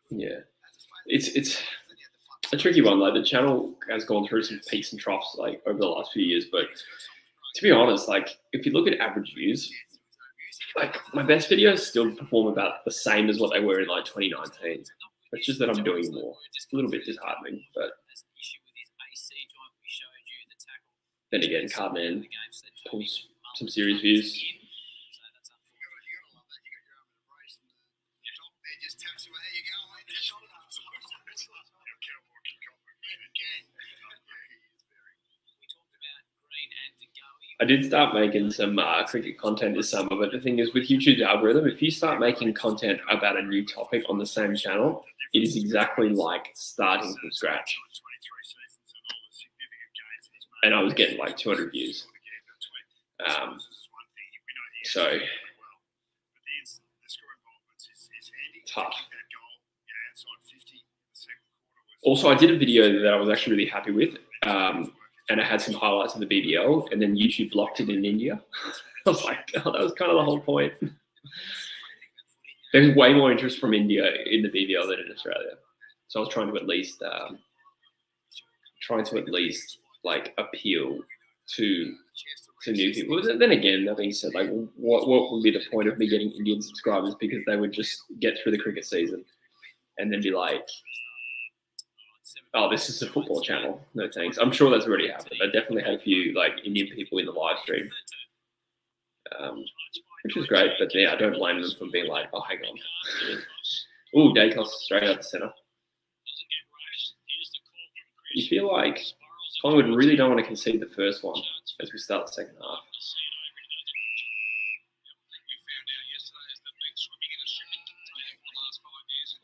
Speaker 1: Yeah, it's a tricky one. Like, the channel has gone through some peaks and troughs like over the last few years. But to be honest, like, if you look at average views, like, my best videos still perform about the same as what they were in like 2019. It's just that I'm doing more. It's a little bit disheartening, but then again, Cardman pulls some serious views. I did start making some cricket content this summer, but the thing is, with YouTube's algorithm, if you start making content about a new topic on the same channel, it is exactly like starting from scratch. And I was getting like 200 views. So tough. Also, I did a video that I was actually really happy with. And it had some highlights of the BBL, and then YouTube blocked it in India. I was like, oh, that was kind of the whole point. There's way more interest from India in the BBL than in Australia. So I was trying to at least like appeal to new people. Then again, that being said, like, what would be the point of me getting Indian subscribers? Because they would just get through the cricket season and then be like, oh, this is a football channel. No thanks. I'm sure that's already happened. I definitely had a few like Indian people in the live stream, which was great. But yeah, I don't blame them for being like, oh, hang on. Ooh, Dacos straight out the centre. You feel like Collingwood really don't want to concede the first one as we start the second half.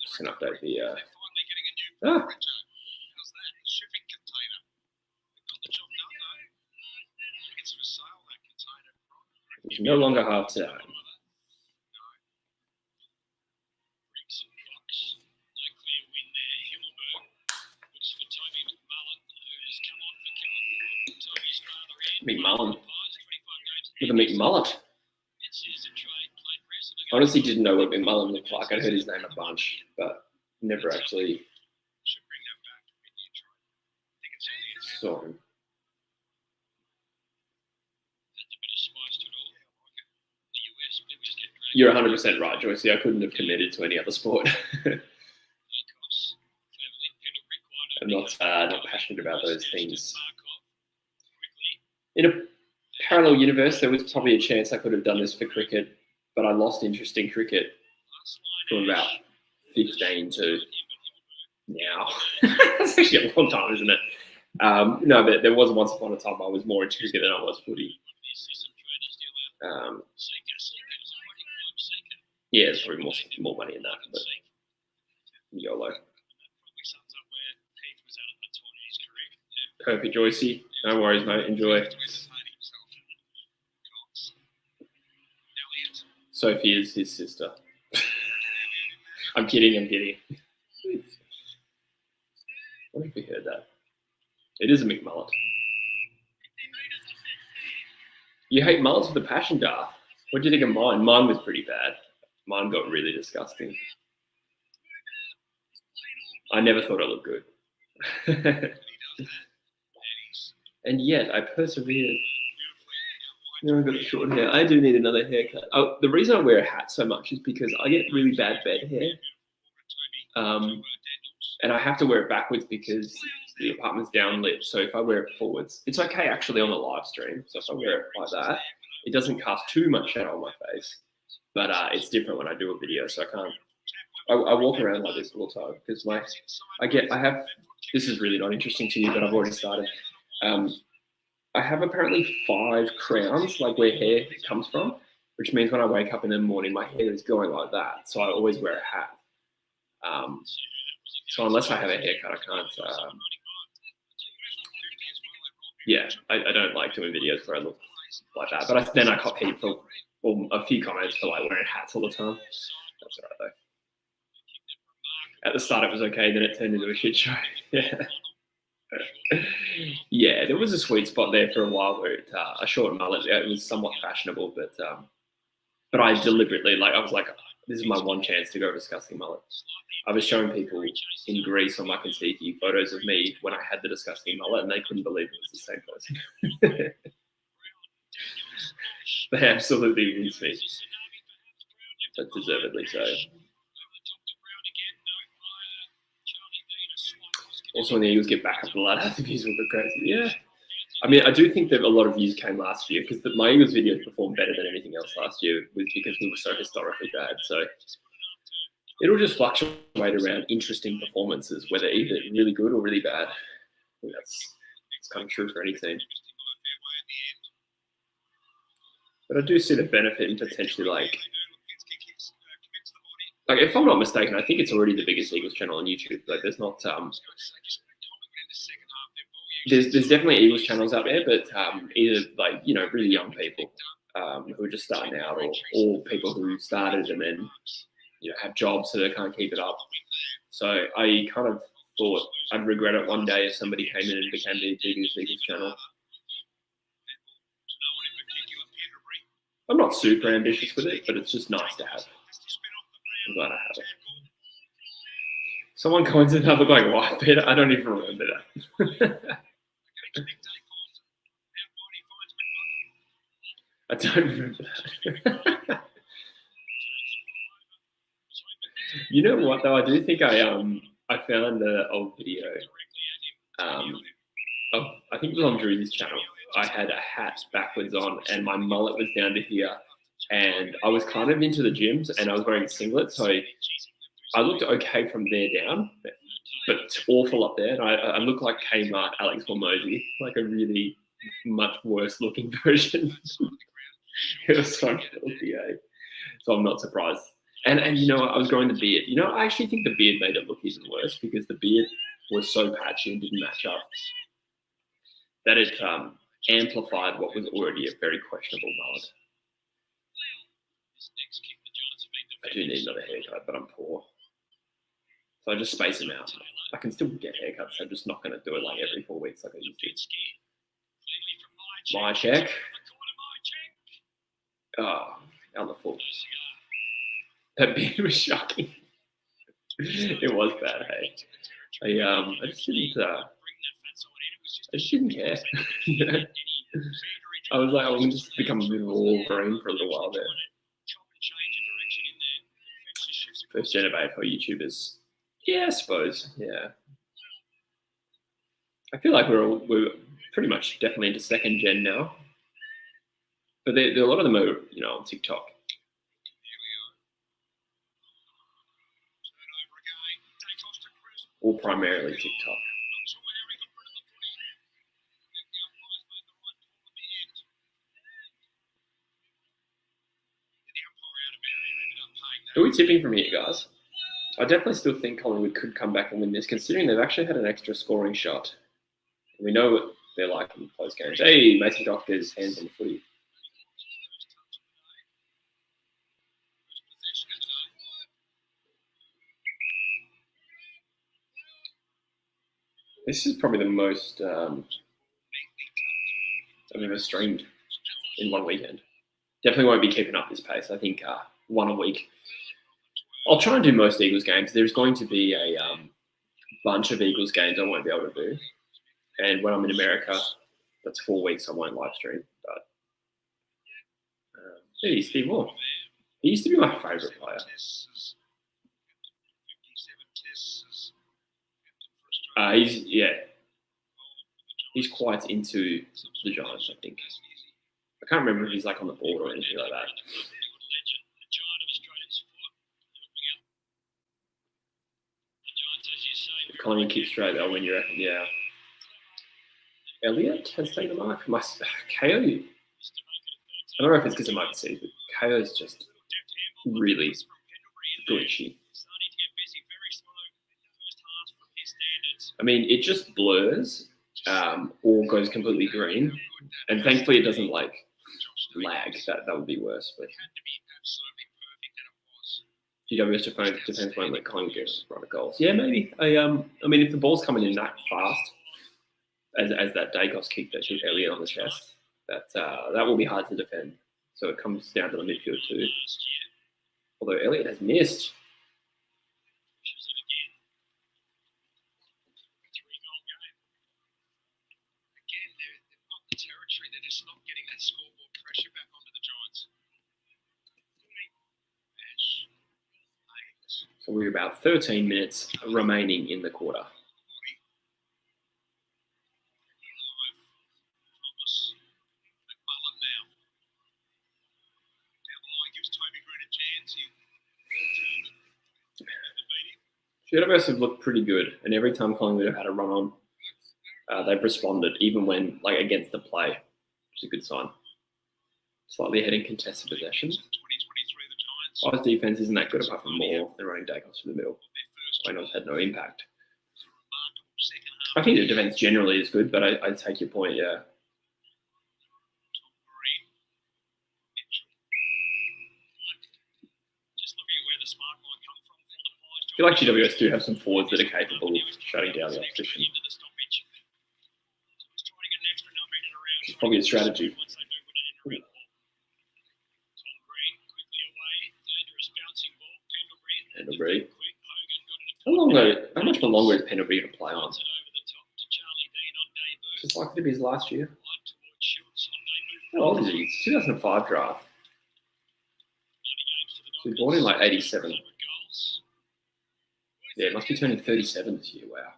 Speaker 1: Just an update the. It's no longer half time. McMullen. With a McMullet. I honestly didn't know what McMullen looked like. I'd heard his name a bunch, but never actually saw him. You're 100% right, Joyce. I couldn't have committed to any other sport. I'm not passionate about those things. In a parallel universe, there was probably a chance I could have done this for cricket, but I lost interest in cricket from about 15 to now. That's actually a long time, isn't it? No, but there was once upon a time I was more into cricket than I was footy. Yeah, there's probably more money in that, but YOLO. Perfect, Joycey. No worries, mate. Enjoy. Sophie is his sister. I'm kidding. What if we heard that? It is a McMullet. You hate mullets with a passion, Dar. What do you think of mine? Mine was pretty bad. Mine got really disgusting. I never thought it looked good. And yet, I persevered. No, I've got the short hair. I do need another haircut. Oh, the reason I wear a hat so much is because I get really bad bed hair. And I have to wear it backwards because the apartment's downlit. So if I wear it forwards, it's okay actually on the live stream. So if I wear it like that, it doesn't cast too much shadow on my face. But it's different when I do a video, so I can't. I walk around like this all the time because I have. This is really not interesting to you, but I've already started. I have apparently 5 crowns, like where hair comes from, which means when I wake up in the morning, my hair is going like that. So I always wear a hat. So unless I have a haircut, I can't. Yeah, I don't like doing videos where I look like that. But then I cop heat for a few comments for like wearing hats all the time. That's all right though. At the start it was okay, then it turned into a shit show. Yeah. Yeah, there was a sweet spot there for a while where a short mullet, it was somewhat fashionable, but I deliberately, I was like, this is my one chance to go a disgusting mullet. I was showing people in Greece on my Kontiki photos of me when I had the disgusting mullet, and they couldn't believe it was the same person. They absolutely rinsed me, but deservedly so. Also, when the Eagles get back up the ladder, the views will go crazy. Yeah. I mean, I do think that a lot of views came last year because my Eagles videos performed better than anything else last year was because we were so historically bad. So it'll just fluctuate around interesting performances, whether either really good or really bad. I think that's kind of true for any team. But I do see the benefit in potentially like if I'm not mistaken, I think it's already the biggest Eagles channel on YouTube. Like there's not there's definitely Eagles channels out there, but either really young people who are just starting out, or people who started and then have jobs so they can't keep it up. So I kind of thought I'd regret it one day if somebody came in and became the biggest Eagles channel. I'm not super ambitious with it, but it's just nice to have. I'm glad I have it. Someone commented I look like White Peter. I don't even remember that. I don't remember that. You know what though? I do think I found the old video. I think it was on Drew's channel. I had a hat backwards on, and my mullet was down to here. And I was kind of into the gyms, and I was wearing a singlet, so I looked okay from there down, but it's awful up there. And I look like Kmart Alex Hormozy, like a really much worse looking version. It was so filthy, eh? So I'm not surprised. And I was growing the beard. I actually think the beard made it look even worse because the beard was so patchy and didn't match up that it amplified what was already a very questionable mullet. I do need another haircut, but I'm poor. So I just space them out. I can still get haircuts. I'm just not going to do it like every 4 weeks like I used to. My check. Oh, on the full. That beard was shocking. It was bad, hey. I just didn't care. I was like, I'm just become a bit of all green for a little while there. First gen of AFL YouTubers. Yeah, I suppose. Yeah. I feel like we're pretty much definitely into second gen now. But a lot of them are, on TikTok. Or primarily TikTok. tipping from here, guys? I definitely still think Collingwood could come back and win this, considering they've actually had an extra scoring shot. We know what they're like in close games. Hey, Mason Doctor's hands on the footy. This is probably the most I've ever streamed in one weekend. Definitely won't be keeping up this pace. I think one a week. I'll try and do most Eagles games. There's going to be a bunch of Eagles games I won't be able to do. And when I'm in America, that's 4 weeks I won't live stream. But hey, Steve Moore. He used to be my favourite player. He's quite into the Giants, I think. I can't remember if he's like on the board or anything like that. If Collingwood keeps straight, they'll win, you reckon? Yeah. Elliott has taken the mark. KO. I don't know if it's because I'm overseas, but KO is just really glitchy. I mean, it just blurs or goes completely green. And thankfully, it doesn't like lag. That would be worse. But GWS defense won't let Collingwood get a run of goals. Yeah, maybe. I mean, if the ball's coming in that fast, as that Dacos kick that hit Elliott on the chest, that will be hard to defend. So it comes down to the midfield too. Although Elliott has missed. So we're about 13 minutes remaining in the quarter. GWS have looked pretty good, and every time Collingwood have had a run on, they've responded, even when like against the play, which is a good sign. Slightly ahead in contested possessions. Our defense isn't that good apart from Moore and running Dacos through the middle. Reynolds had no impact. I think the defense generally is good, but I take your point, yeah. I feel like GWS do have some forwards that are capable of shutting down the opposition. It's probably a strategy. Pendlebury. How much longer is Pendlebury going to play on? It's likely to be his last year. How old is he? It's 2005 draft. So he was born in like 87. Yeah, it must be turning 37 this year. Wow.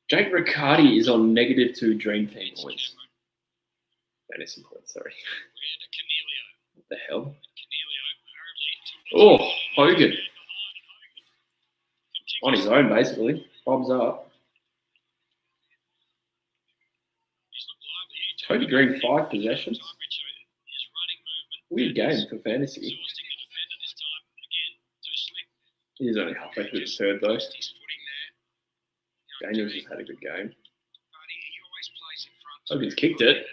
Speaker 1: Jake Riccardi is on -2 Dream Team points. Fantasy points, sorry. What the hell? Oh, Hogan. On his own, basically. Bob's up. Toby Green, 5 possessions. Weird game for fantasy. He's only halfway through the third, though. Daniels has had a good game. Hogan's kicked it.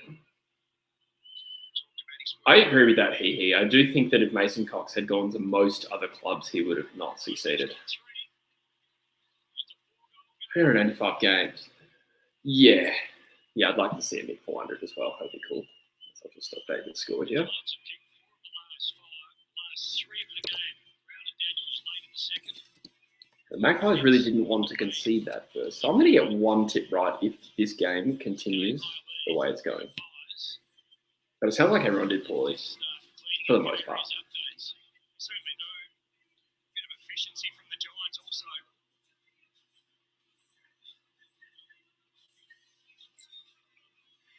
Speaker 1: I agree with that, he. I do think that if Mason Cox had gone to most other clubs, he would have not succeeded. 385 games. Yeah. Yeah, I'd like to see him hit 400 as well. That'd be cool. So I'll just update the score here. The Magpies really didn't want to concede that first. So I'm going to get one tip right if this game continues the way it's going. But it sounds like everyone did poorly, for the most part.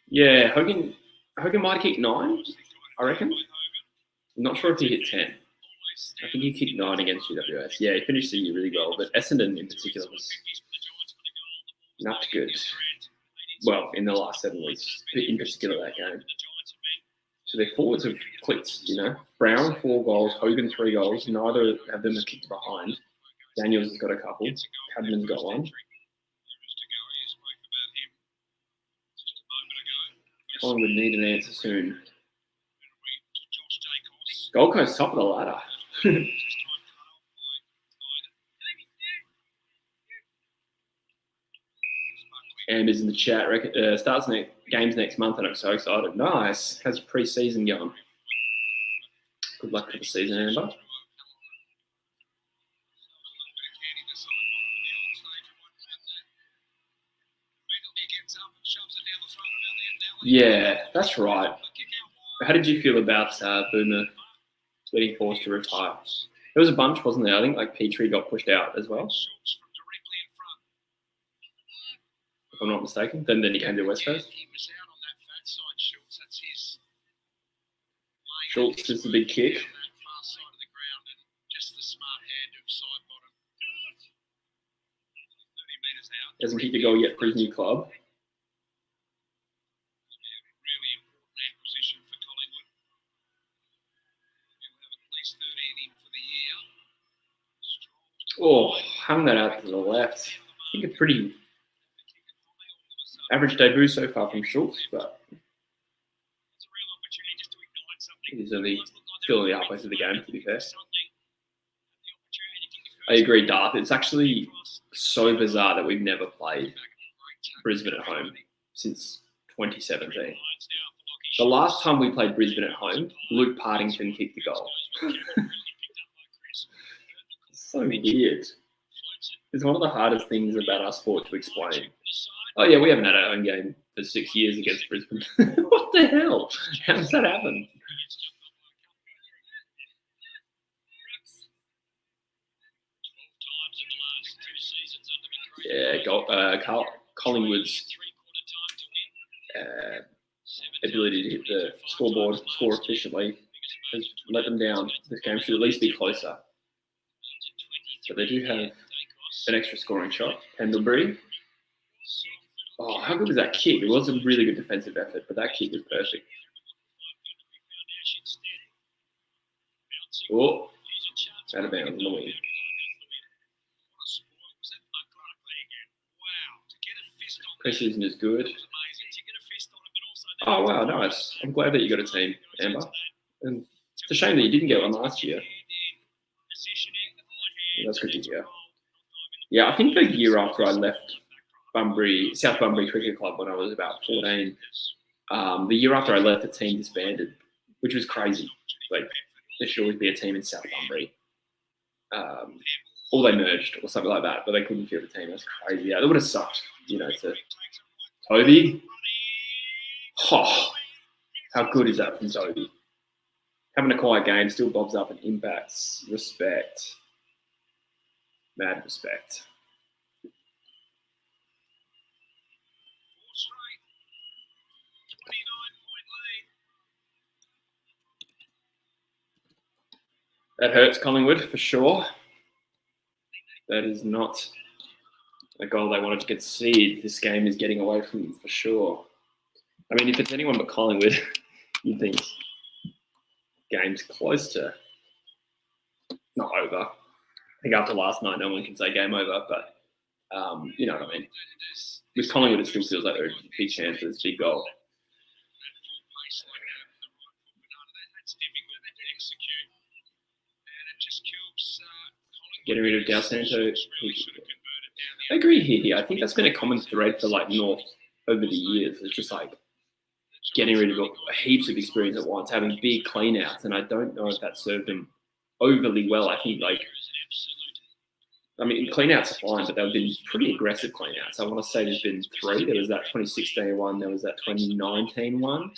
Speaker 1: Yeah, Hogan might have kicked 9, I reckon. I'm not sure if he hit 10. I think he kicked 9 against GWS. Yeah, he finished the year really well, but Essendon in particular was not good. Well, in the last 7 weeks, in particular that game. So their forwards have clicked, Brown, 4 goals, Hogan, 3 goals. Neither of them have kicked behind. Daniels has got a couple. Cadman's got one. Collingwood need an answer soon. Gold Coast top of the ladder. Amber's in the chat. Starts games next month, and I'm so excited. Nice. How's your pre-season going? Good luck for the season, Amber. Yeah, that's right. How did you feel about Boomer getting forced to retire? There was a bunch, wasn't there? I think like Petrie got pushed out as well, if I'm not mistaken. Then he came to West Coast. Schultz is the big kick. Hasn't kicked a goal yet for his new club. Oh, hung that out to the left. I think a pretty average debut so far from Schultz, but he's still only halfway through the game, to be fair. I agree, Darth. It's actually so bizarre that we've never played Brisbane at home since 2017. The last time we played Brisbane at home, Luke Partington kicked the goal. So weird. It's one of the hardest things about our sport to explain. Oh yeah, we haven't had our own game for 6 years against Brisbane. What the hell? How does that happen? Yeah, Collingwood's ability to hit the scoreboard, score efficiently, has let them down. This game should at least be closer. But they do have an extra scoring shot. Pendlebury. Oh, how good was that kick? It was a really good defensive effort, but that kick was perfect. Oh, out of bounds on the wing. Pre-season is good. Oh, wow, nice. I'm glad that you got a team, Amber. And it's a shame that you didn't get one last year. That's good to hear. Yeah, I think the year after I left South Bunbury Cricket Club when I was about 14, the year after I left, the team disbanded, which was crazy. Like, there should always be a team in South Bunbury. Or they merged or something like that, but they couldn't field a team. That's crazy. Yeah, that would have sucked, to Toby. Oh, how good is that from Toby? Having a quiet game, still bobs up and impacts. Respect. Mad respect. That hurts Collingwood for sure. That is not a goal they wanted to concede. This game is getting away from them for sure. I mean, if it's anyone but Collingwood, you'd think game's close to not over. I think after last night, no one can say game over, but you know what I mean. With Collingwood, it still feels like there's a big chance for this big goal. Getting rid of Del Santo. I agree here. I think that's been a common thread for like North over the years. It's just like getting rid of heaps of experience at once, having big clean outs, and I don't know if that served them overly well. I think clean outs are fine, but they've been pretty aggressive clean outs. I want to say there's been 3. There was that 2016 one, there was that 2019 one.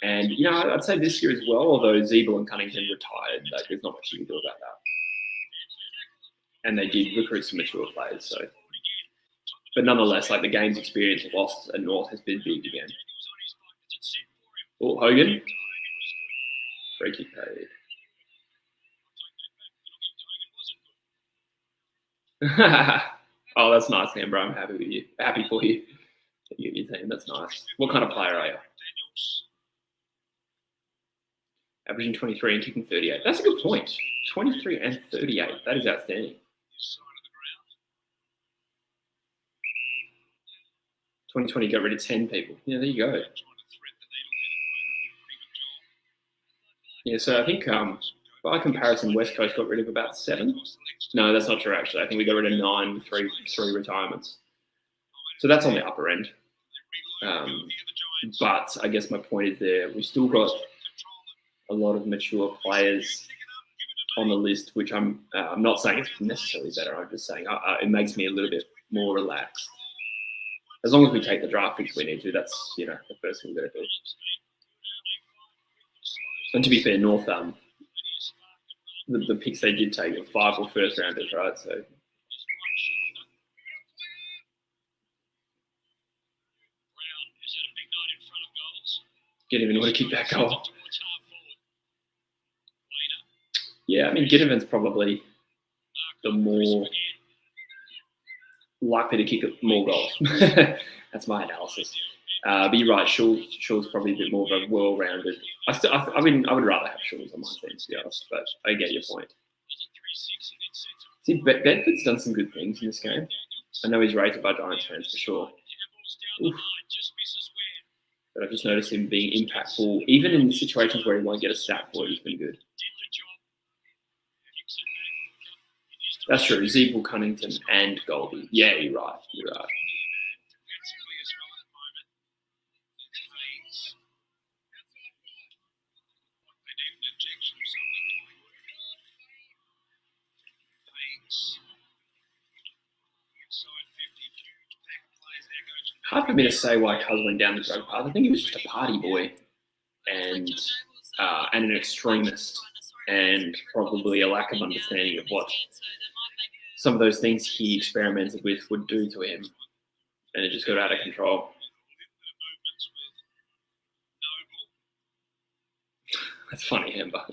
Speaker 1: And, I'd say this year as well, although Zeeble and Cunnington retired, there's not much you can do about that. And they did recruit some mature players, so. But nonetheless, the game's experience lost at North has been big again. Oh, Hogan. Free kick paid. Oh, that's nice, Amber. I'm happy with you. Happy for you. You get your team. That's nice. What kind of player are you? Averaging 23 and kicking 38. That's a good point. 23 and 38. That is outstanding. 2020 got rid of 10 people. Yeah, there you go. Yeah, so I think by comparison, West Coast got rid of about 7. No, that's not true, actually. I think we got rid of 9 with three retirements. So that's on the upper end. But I guess my point is there, we've still got a lot of mature players on the list, which I'm not saying it's necessarily better. I'm just saying it makes me a little bit more relaxed. As long as we take the draft picks we need to, that's, the first thing we've got to do. And to be fair, North, the picks they did take were 5 or first rounders, right? So Ginnivan would have kicked that goal. Yeah, I mean, Ginnivan's probably the more likely to kick more goals. That's my analysis. But you're right, Shaw's probably a bit more of a well-rounded. I would rather have Shaws on my team, to be honest, but I get your point. See, Bedford's done some good things in this game. I know he's rated by Giants fans for sure. Oof. But I've just noticed him being impactful, even in situations where he won't get a stat for it. He's been good. That's true. Zeeble, Cunnington, and Goldie. Yeah, you're right. Hard for me to say why Cuz went down the drug path. I think he was just a party boy and an extremist, and probably a lack of understanding of what some of those things he experimented with would do to him, and it just got out of control. That's funny, Amber.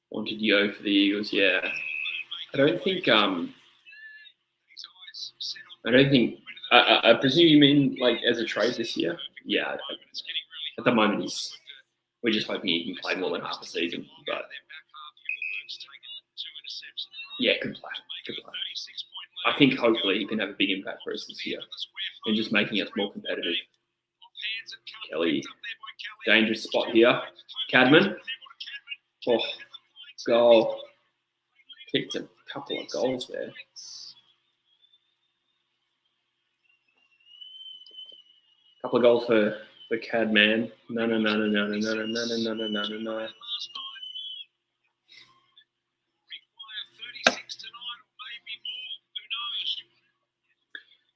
Speaker 1: Wanted Yo for the Eagles, yeah. I presume you mean like as a trade this year? Yeah. At the moment, we're just hoping he can play more than half a season. But yeah, good play. I think hopefully he can have a big impact for us this year and just making us more competitive. Kelly, dangerous spot here. Cadman. Oh, goal. Kicked a couple of goals there. Couple of goals for Cadman. No.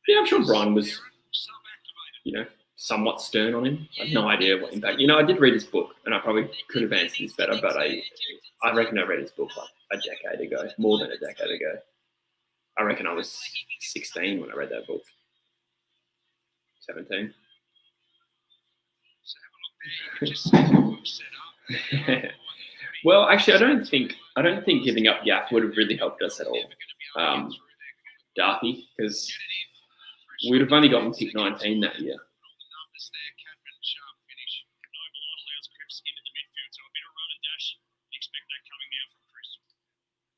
Speaker 1: Yeah, I'm sure Brian was, somewhat stern on him. I have no idea what impact. I did read his book, and I probably could have answered this better, but I reckon I read his book like a decade ago, more than a decade ago. I reckon I was 16 when I read that book. 17. Well, actually, I don't think giving up Gaff would have really helped us at all, Darky, because we'd have only gotten pick 19 that year.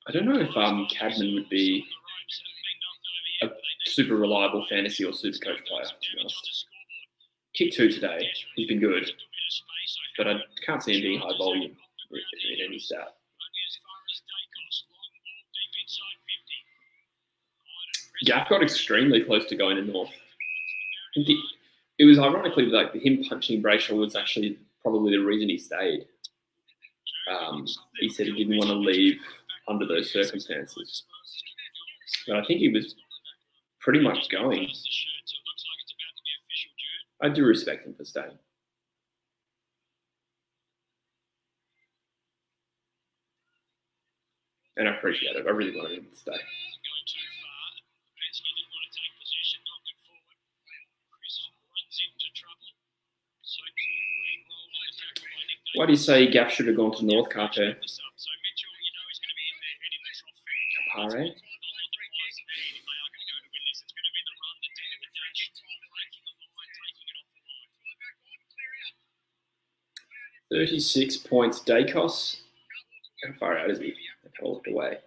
Speaker 1: I don't know if Cadman would be a super reliable fantasy or super coach player, to be honest. Kick 2 today, he's been good, but I can't see him being high volume in any stat. Gaff got extremely close to going to North. It was ironically like him punching Brayshaw was actually probably the reason he stayed. He said he didn't want to leave under those circumstances. But I think he was pretty much going. I do respect him for staying. And I appreciate it. I really wanted him to stay. Why do you say Gaff should have gone to North, Carter? Kapare? 36 points. Dacos. How far out is he? I kind of looked away.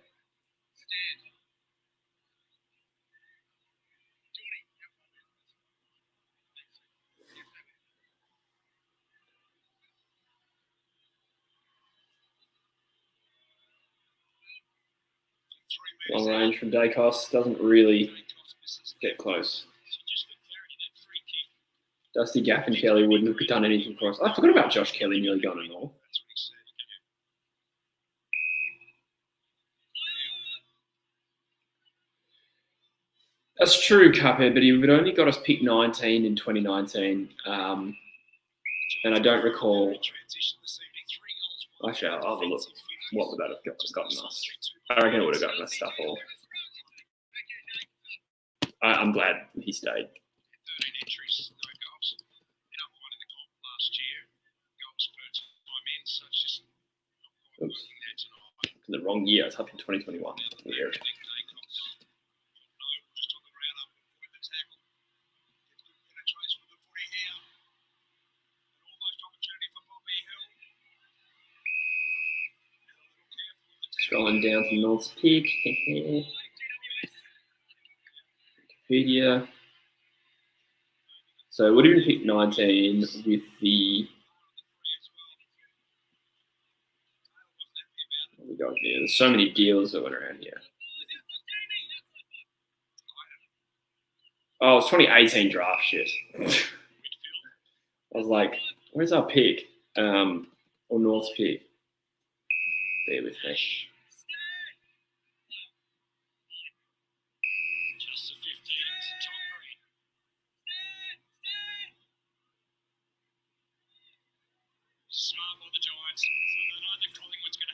Speaker 1: Long range from Dacos. Doesn't really get close. Dusty Gaff and Kelly wouldn't have done anything for us. I forgot about Josh Kelly nearly gone and all. That's true, Cuphead, but he would only got us pick 19 in 2019. And I don't recall. Actually, I'll have a look. What would that have gotten us? I reckon it would have gotten us stuff all. I'm glad he stayed.
Speaker 2: 13 entries, no goals. Number one in the comp last year. Goals per time in, so it's just not quite working there tonight.
Speaker 1: In the wrong year. It's up in 2021. Weird.
Speaker 2: Just on the ground up with the tackle. Gets good penetration with the footy here. An almost opportunity for Bobby Hill.
Speaker 1: Scrolling down to North's pick. Wikipedia. So it would have been pick 19 with the. What we got here? There's so many deals that went around here. Oh, it's 2018 draft shit. I was like, where's our pick? Or North's pick? Bear with me.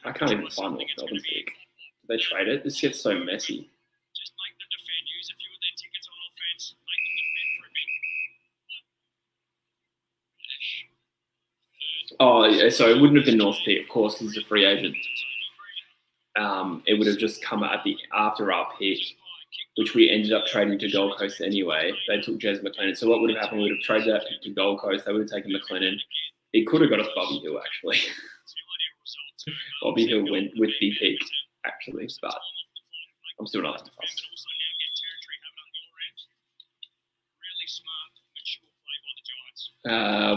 Speaker 1: I can't even find North Melbourne's pick. They trade it. This gets so messy.
Speaker 2: Just make them defend. Use a few of their tickets on offense. Make them defend for a bit.
Speaker 1: Oh, yeah, so it wouldn't have been North's pick, of course, because he's a free agent. It would have just come after our pick, which we ended up trading to Gold Coast anyway. They took Jez McLennan. So what would have happened? We would have traded that pick to Gold Coast. They would have taken McLennan. It could have got us Bobby Hill, actually. Bobby Hill went with the pick, actually, but I'm still not that fussed.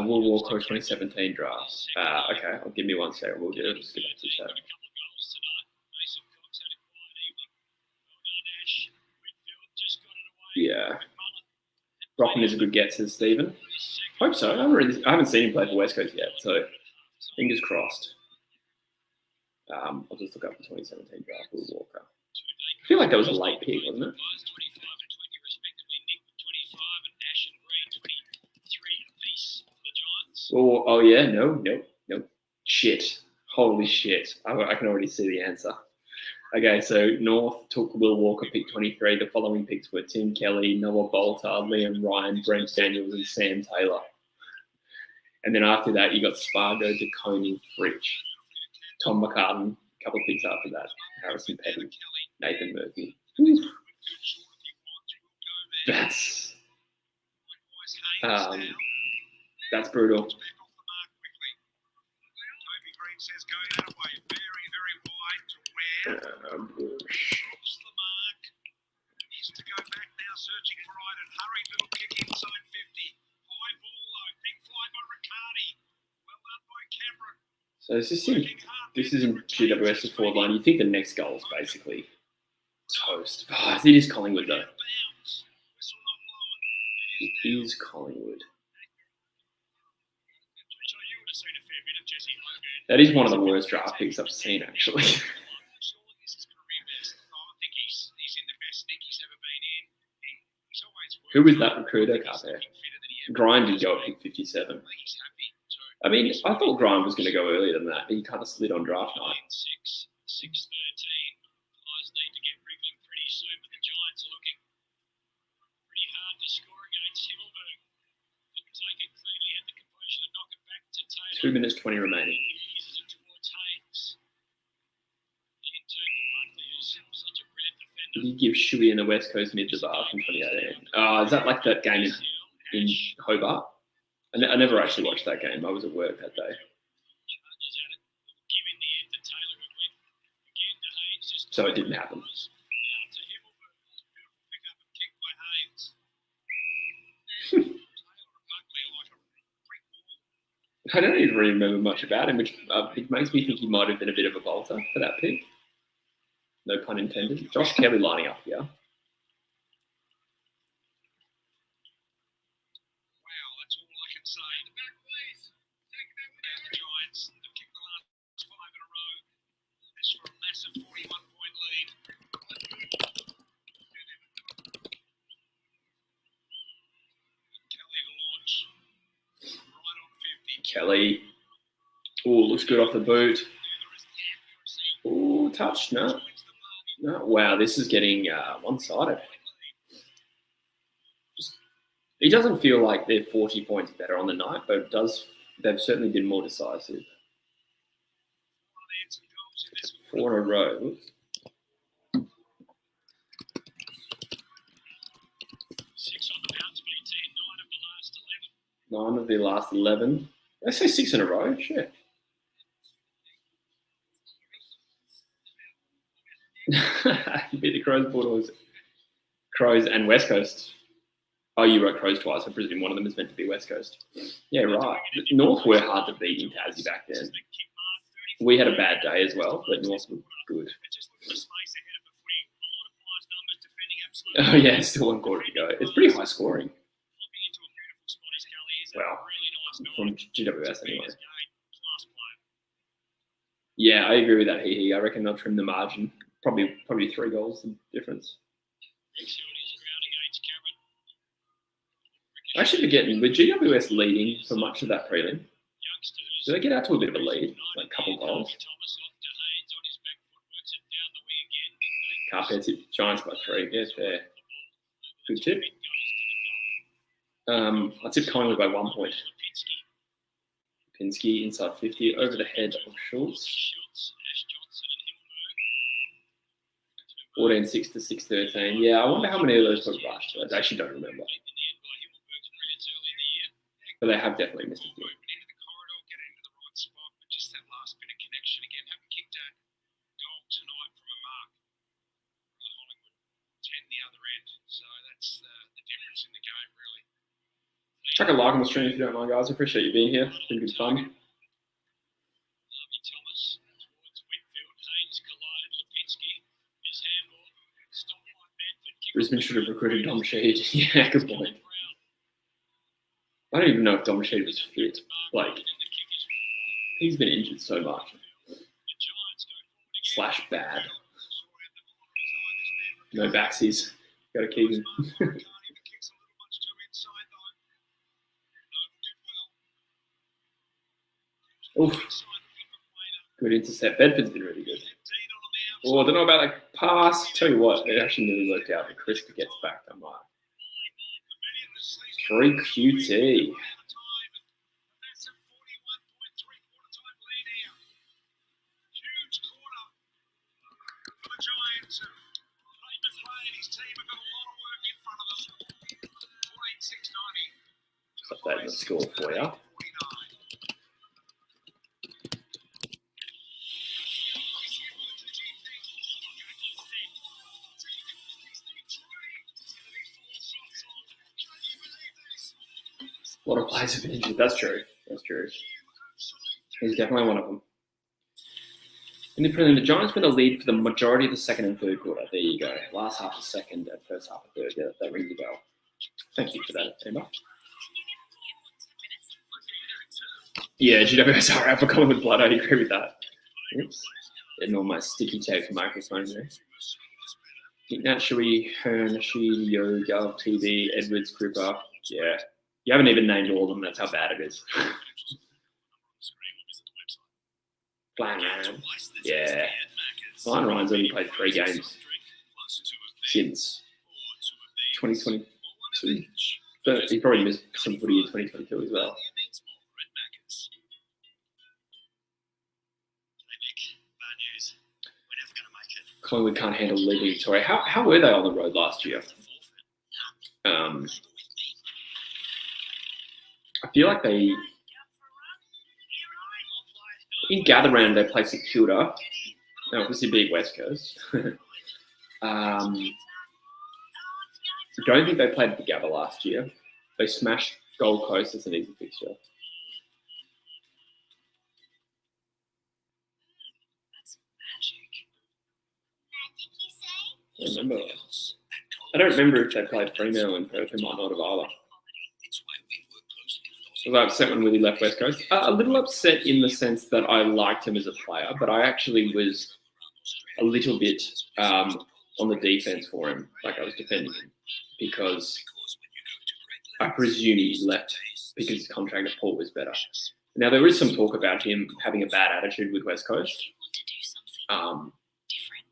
Speaker 1: Will Walker 2017 draft. Okay, I'll give me 1 second. We'll do it. Just get back to the chat. Yeah. Brockman is a good get, says Stephen. Hope so. I haven't seen him play for West Coast yet, so fingers crossed. I'll just look up the 2017 draft. Will Walker. I feel like that was a late pick, wasn't it? Oh yeah, no. Shit. Holy shit. I can already see the answer. Okay, so North took Will Walker, pick 23. The following picks were Tim Kelly, Noah Bolter, Liam Ryan, Brent Daniels, and Sam Taylor. And then after that, you got Spargo, DeConey, Fritsch, Tom McCartan, a couple of picks after that, Harrison Petty, Nathan Murphy. That's brutal. So this is in GWS's forward line. You think the next goal is basically toast. Oh, it is Collingwood though. It is Collingwood. That is one of the worst draft picks I've seen, actually. Who was that recruiter cut there? Grind did go at pick 57. I mean, I thought Grind was going to go earlier than that, but he kind of slid on draft night. Two minutes 20 remaining. Did he give Shuey and the West Coast mid the bar from 2018? Is that like that game in Hobart? I never actually watched that game. I was at work that day. So it didn't happen.
Speaker 2: Now to Himmelberg. Beautiful pick up and kick by Haynes. Taylor ugly like a brick wall.
Speaker 1: I don't even really remember much about him, which it makes me think he might have been a bit of a bolter for that pick. No pun intended. Josh Kelly lining up here.
Speaker 2: Wow, that's all I can say. Back, please. Take that one out. The Giants have kicked the last 5 in a row. This for a massive 41-point lead. Kelly to launch. Right on 50.
Speaker 1: Kelly. Oh, looks good off the boot. Oh, touch. No. No. Wow, this is getting one-sided. It doesn't feel like they're 40 points better on the night, but it does. They've certainly been more decisive. 4 in a row.
Speaker 2: 6 on the bounce, BT.
Speaker 1: 9 of the last 11. Let's say 6 in a row. Shit. You beat the Crows, Bulldogs, Crows, and West Coast. Oh, you wrote Crows twice. I presume one of them is meant to be West Coast. Yeah, right. North were hard to beat in Tassie back then. We had a bad day as well, but North were good. Oh yeah, still 1 quarter to go. It's pretty high scoring. Well, from GWS anyway. Yeah, I agree with that. I reckon they'll trim the margin. Probably 3 goals in difference. I actually forgetting, with GWS leading for much of that prelim, do they get out to a bit of a lead, like a couple goals? Carpets hit Giants by 3. Yeah, fair. Good tip. I tipped Collingwood by 1 point. Pinsky inside 50 over the head of Schultz. 14-6 to 6-13. Yeah, I wonder how many of those got rushed. I actually don't remember. But they have definitely missed a few. Chuck a like on the stream if you don't mind, guys. I appreciate you being here. It's been good fun. Brisbane should have recruited Dom Sheed. Yeah, good point. I don't even know if Dom Sheed was fit. Like, he's been injured so much. / bad. No backsies. Got to keep him. Oof. Good intercept. Bedford's been really good. Oh, I don't know about that pass. Tell you what, it actually nearly worked out. But Chris gets back. I'm like, 3 QT. Just updating the score for you. A lot of players have been injured. That's true. That's true. He's definitely one of them. In the prelim, the Giants were the lead for the majority of the second and third quarter. There you go. Last half of second and first half of third. Yeah, that rings a bell. Thank you for that, Emma. Yeah, GWS are out for Collingwood blood. I agree with that. Oops. Getting all my sticky tape for microphones there. Nat, Shui, Hearn, Yo, Gal, TV, Edwards, Gripper. Yeah. You haven't even named all of them. That's how bad it is. Flangan. Yeah. Ryan Ryan's only played 3 games since 2022. But he probably missed some footy in 2022 as well. Collingwood can't handle leaving Victoria. How were they on the road last year? I feel like they, in Gather Round, they played St Kilda. They obviously beat West Coast. Don't think they played the Gabba last year. They smashed Gold Coast as an easy fixture.
Speaker 2: That's magic.
Speaker 1: I don't remember if they played Fremantle in Perth. They might not have either. I was upset when Willie left West Coast. A little upset in the sense that I liked him as a player, but I actually was a little bit on the defense for him. Like I was defending him because I presume he left because his contract at Port was better. Now, there is some talk about him having a bad attitude with West Coast.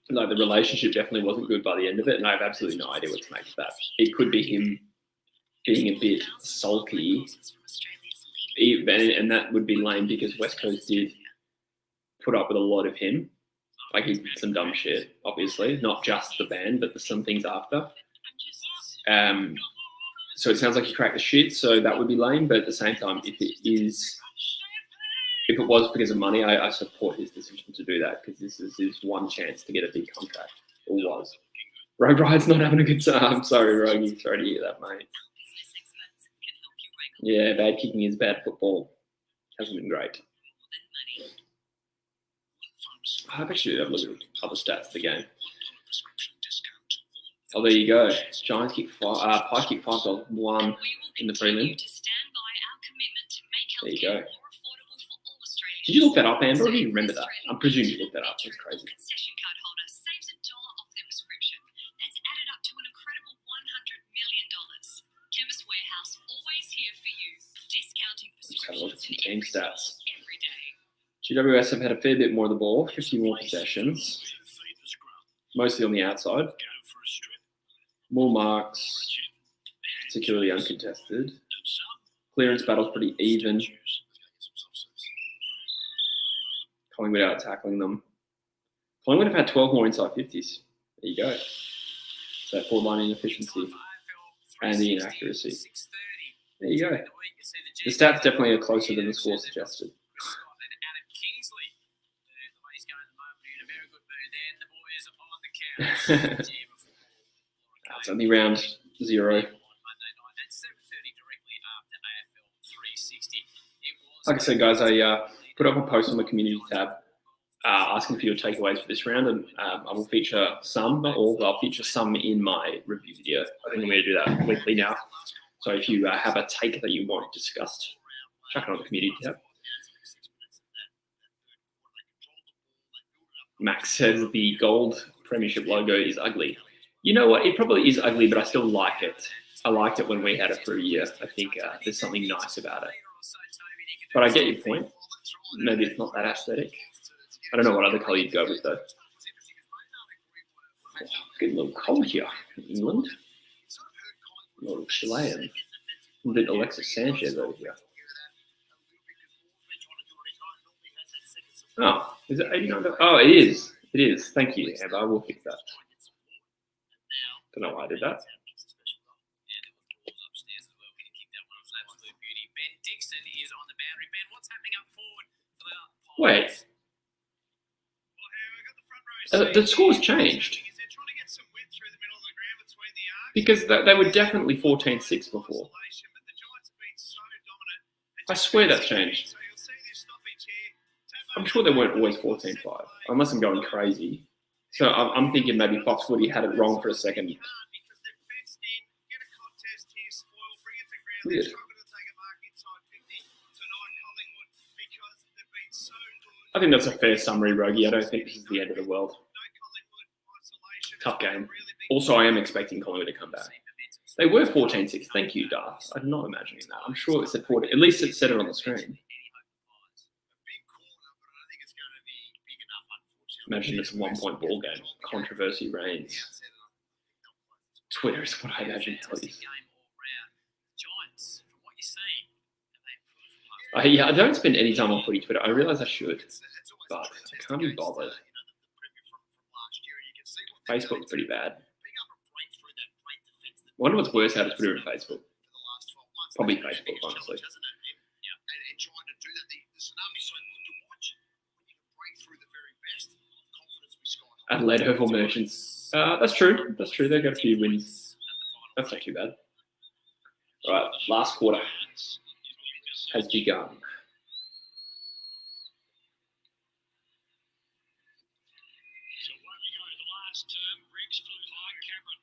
Speaker 1: Like the relationship definitely wasn't good by the end of it, and I have absolutely no idea what to make of that. It could be him being a bit sulky, and that would be lame because West Coast did put up with a lot of him. Like he did some dumb shit, obviously, not just the ban, but some things after. So it sounds like he cracked the shit, so that would be lame. But at the same time, if it was because of money, I support his decision to do that because this is his one chance to get a big contract. Or was. Rogue Ride's not having a good time. Sorry, Rogie. Sorry to hear that, mate. Yeah, bad kicking is bad football. Hasn't been great. I've actually have a look at other stats of the game. Oh, there you go. Giants kick 5. Pie kick 5 goals, 1 in the prelim. There you go. Did you look that up, Amber? Or do you remember that? I'm presuming you looked that up. That's crazy. Let's have a look at some team stats. GWS have had a fair bit more of the ball, 50 more possessions, mostly on the outside. More marks, particularly uncontested. Clearance battle's pretty even. Collingwood out tackling them. Collingwood have had 12 more inside 50s. There you go. So that forward line inefficiency and the inaccuracy. There you go. The stats definitely are closer than the score suggested. It's only round 0. Like I said, guys, I put up a post on the community tab asking for your takeaways for this round, and I will feature some, not all, but I'll feature some in my review video. I think I'm going to do that weekly now. So if you have a take that you want discussed, chuck it on the community tab. Max says the gold premiership logo is ugly. You know what? It probably is ugly, but I still like it. I liked it when we had it for a year. I think there's something nice about it. But I get your point. Maybe it's not that aesthetic. I don't know what other colour you'd go with, though. Oh, getting a little cold here in England. A little Chilean. A bit Alexis Sanchez over here. Oh, is it 89? Oh, it is. It is. Thank you, Amber. I will fix that. Don't know why I did that. Wait. The score's changed. Because they were definitely 14-6 before. I swear that's changed. I'm sure they weren't always 14-5, unless I'm going crazy. So I'm thinking maybe Fox Footy had it wrong for a second. Weird. I think that's a fair summary, Rogie. I don't think this is the end of the world. Tough game. Also, I am expecting Collingwood to come back. They were 14-6. Thank you, Darth. I'm not imagining that. I'm sure it said 14. At least it said it on the screen. Imagine it's a 1-point ball game. Controversy reigns. Twitter is what I imagine, please. I don't spend any time on footy Twitter. I realise I should, but I can't be bothered. Facebook's pretty bad. I wonder what's worse out of Twitter and Facebook. Probably Facebook, honestly. Adelaide Oval Merchants. That's true. That's true. They've got a few wins. That's not too bad. All right, last quarter has begun.
Speaker 2: So away we go. The last term, Briggs flew high. Cameron,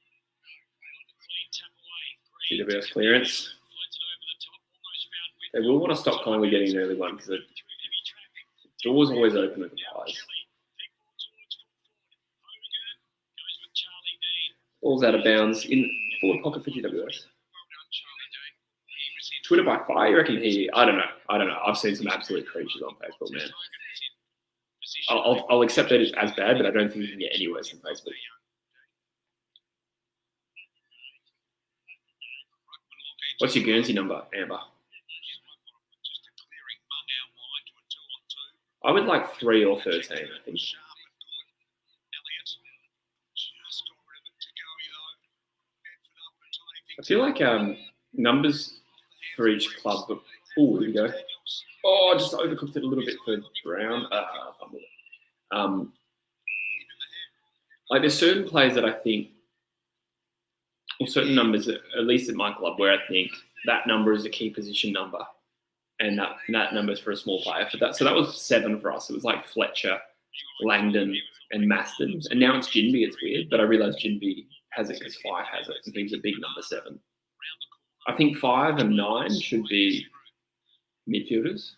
Speaker 2: the clean tap away.
Speaker 1: GWS clearance.
Speaker 2: Floats it over the top, almost found with
Speaker 1: They will want to stop Collingwood getting an early one because the door's always open at the pies. Ball's out of bounds in forward pocket for GWS. Twitter by fire, you reckon he? I don't know. I've seen some absolute creatures on Facebook, man. I'll accept that it's as bad, but I don't think you can get any worse than Facebook. What's your Guernsey number, Amber? I would like 3 or 13, I think. I feel like numbers for each club. Oh, here we go. Oh, just overcooked it a little bit for Brown. Like there's certain players that I think, or certain numbers, at least at my club, where I think that number is a key position number, and that number is for a small player. So that was 7 for us. It was like Fletcher, Langdon, and Maston, and now it's Jinby. It's weird, but I realise Jinby has it because 5 has it, and he's a big number 7. I think 5 and 9 should be midfielders.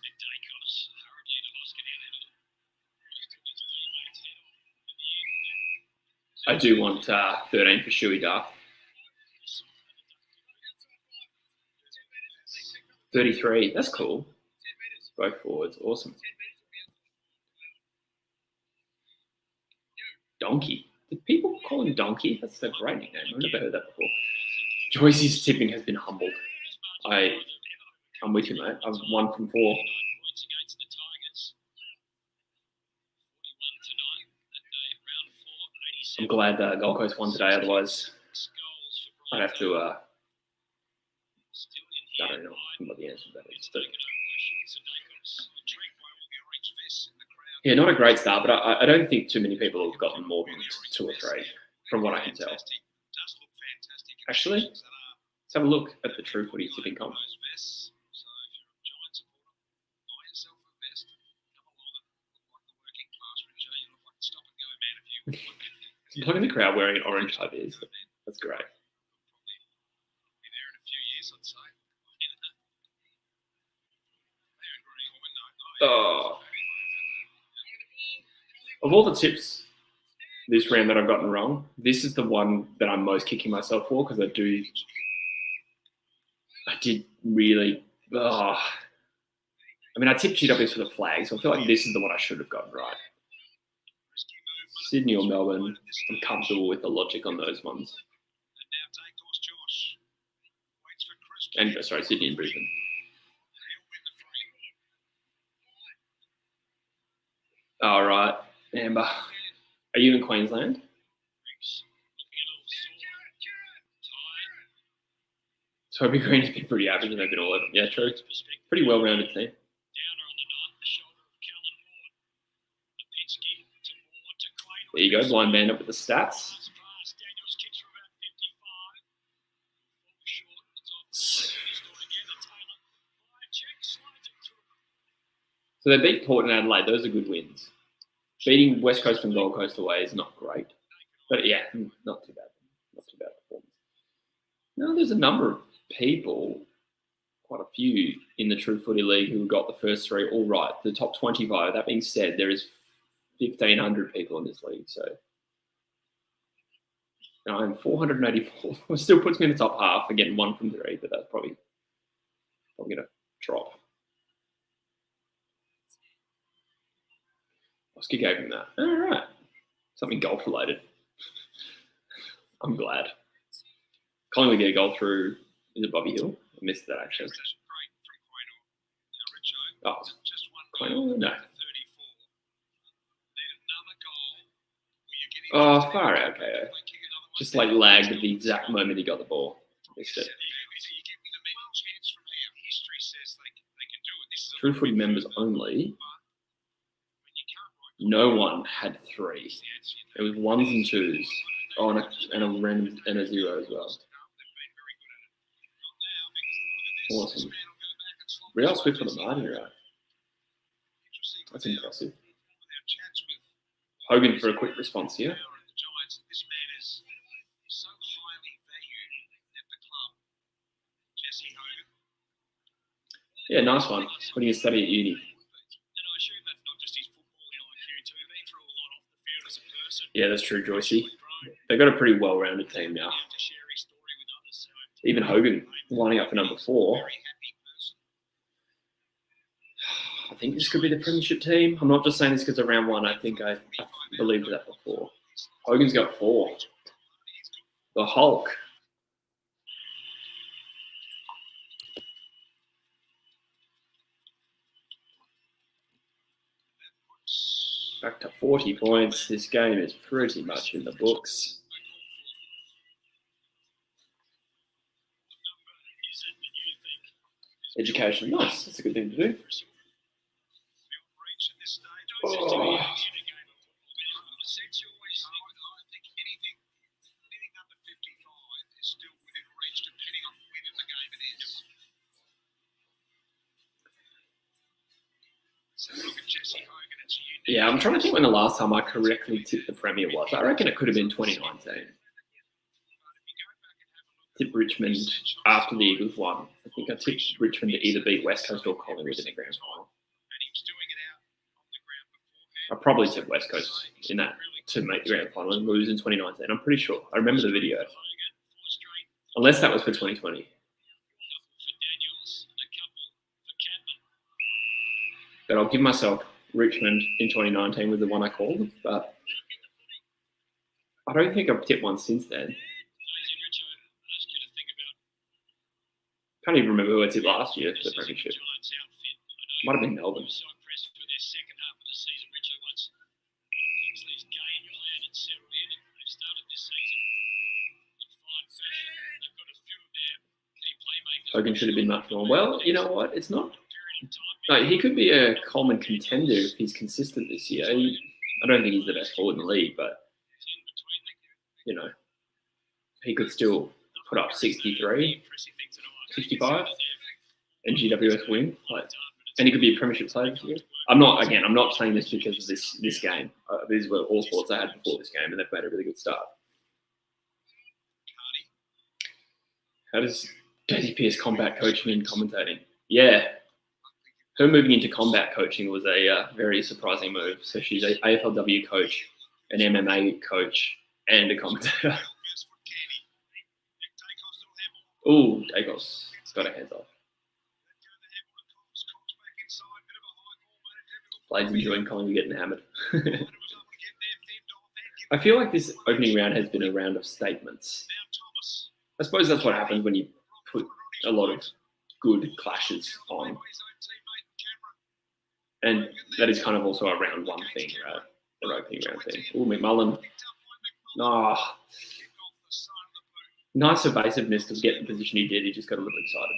Speaker 1: I do want 13 for Shuey Dark. 33, that's cool. Both forwards, awesome. Donkey. Did people call him Donkey? That's a great nickname. I've never heard that before. Joyce's tipping has been humbled. I'm with you, mate. I've 1 from 4. I'm glad Gold Coast won today. Otherwise, I'd have to. I don't know what the answer to that is. But yeah, not a great start, but I don't think too many people have gotten more than 2 or 3, from what I can tell. Actually, let's have a look at the True Footy tipping comp. Look at the crowd wearing orange high beers. That's great. Oh. Of all the tips this round that I've gotten wrong, this is the one that I'm most kicking myself for because I did really. I mean, I tipped GWS for the flag, so I feel like this is the one I should have gotten right. Sydney or Melbourne, I'm comfortable with the logic on those ones. And sorry, Sydney and Brisbane. All right, Amber. Are you in Queensland? Toby Green has been pretty average and they've been all over. Yeah, true. Pretty well-rounded team. There you go, blind man up with the stats. So they beat Port and Adelaide. Those are good wins. Beating West Coast and Gold Coast away is not great. But yeah, not too bad. Not too bad performance. Now there's a number of people, quite a few in the True Footy League who got the first 3 all right. The top 25. That being said, there is 1,500 people in this league. So now I'm 484. It still puts me in the top half for getting 1 from 3, but that's probably going to drop. Oscar gave him that. All right. Something golf related. I'm glad. Collingwood get a goal through, is it Bobby Hill? I missed that actually. Oh, Quaynor? No. Oh, far out, KO. Just like lagged at the exact moment he got the ball. Missed it. True Footy members only. No one had 3. It was 1s and 2s. Oh, and a random and a 0 as well. Awesome. Real Swift on the margin, right? That's impressive. Hogan for a quick response here. Yeah, nice one. When you study at uni. Yeah, that's true, Joycey. They've got a pretty well-rounded team now. Even Hogan lining up for number 4. I think this could be the premiership team. I'm not just saying this because of round 1. I think I believed that before. Hogan's got 4. The Hulk. Back to 40 points. This game is pretty much in the books. Education. Nice. That's a good thing to do. Oh. Yeah, I'm trying to think when the last time I correctly tipped the Premier was. I reckon it could have been 2019. Tipped Richmond after the Eagles won. I think I tipped Richmond to either beat West Coast or Collingwood in the grand final. I probably tipped West Coast in that to make the grand final and lose in 2019. I'm pretty sure. I remember the video. Unless that was for 2020. But I'll give myself Richmond in 2019 was the one I called, but I don't think I've tipped one since then. Can't even remember who I tipped last year for the premiership. Might have been Melbourne. Hogan should have been much more. Well, you know what? It's not. No, he could be a Coleman contender if he's consistent this year. I don't think he's the best forward in the league, but, you know, he could still put up 63, 65, and GWS win. And he could be a premiership player this year. I'm not saying this because of this game. These were all sports I had before this game, and they've made a really good start. How does Daisy Pearce combat coaching and commentating? Yeah. Her moving into combat coaching was a very surprising move. So she's an AFLW coach, an MMA coach, and a commentator. Ooh, Dacos got her hands off. Players enjoying Collingwood getting hammered. I feel like this opening round has been a round of statements. I suppose that's what happens when you put a lot of good clashes on. And that is kind of also a round 1 thing, right? An opening round thing. Ooh, McMullen. Nice evasiveness to get the position he did. He just got a little excited.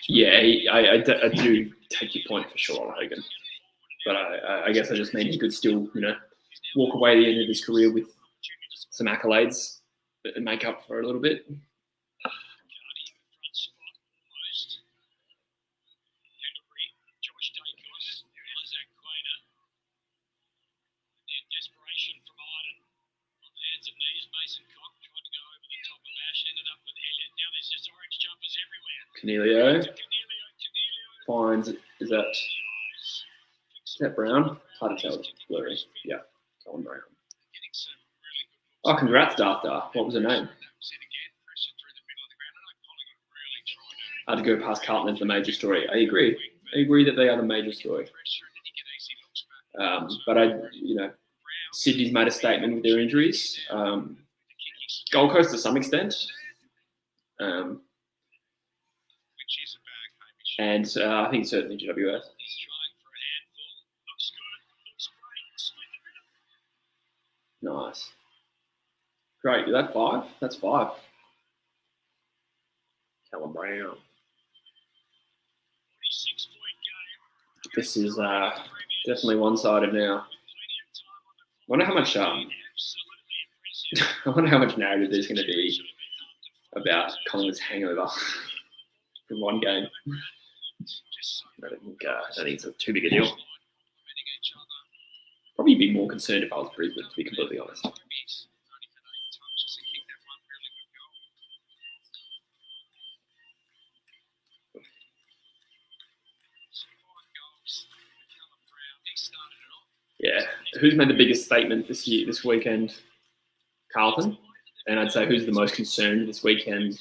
Speaker 1: Yeah, I do take your point for sure, Hogan. But I guess I just mean he could still, walk away at the end of his career with some accolades and make up for a little bit. Cornelio finds, is that Brown? Hard to tell, it's blurry. Yeah, Colin Brown. Oh, congrats, Daftar. What was her name? Hard to go past Carlton as the major story. I agree. I agree that they are the major story. But Sydney's made a statement with their injuries. Gold Coast to some extent. And I think certainly GWS. Nice. Great. Is that 5? That's 5. Callum Brown. This is definitely one-sided now. I wonder how much narrative there's going to be about Collingwood's hangover from one game. I don't think it's too big a deal. Probably be more concerned if I was Brisbane, to be completely honest. Yeah, who's made the biggest statement this weekend? Carlton. And I'd say who's the most concerned this weekend?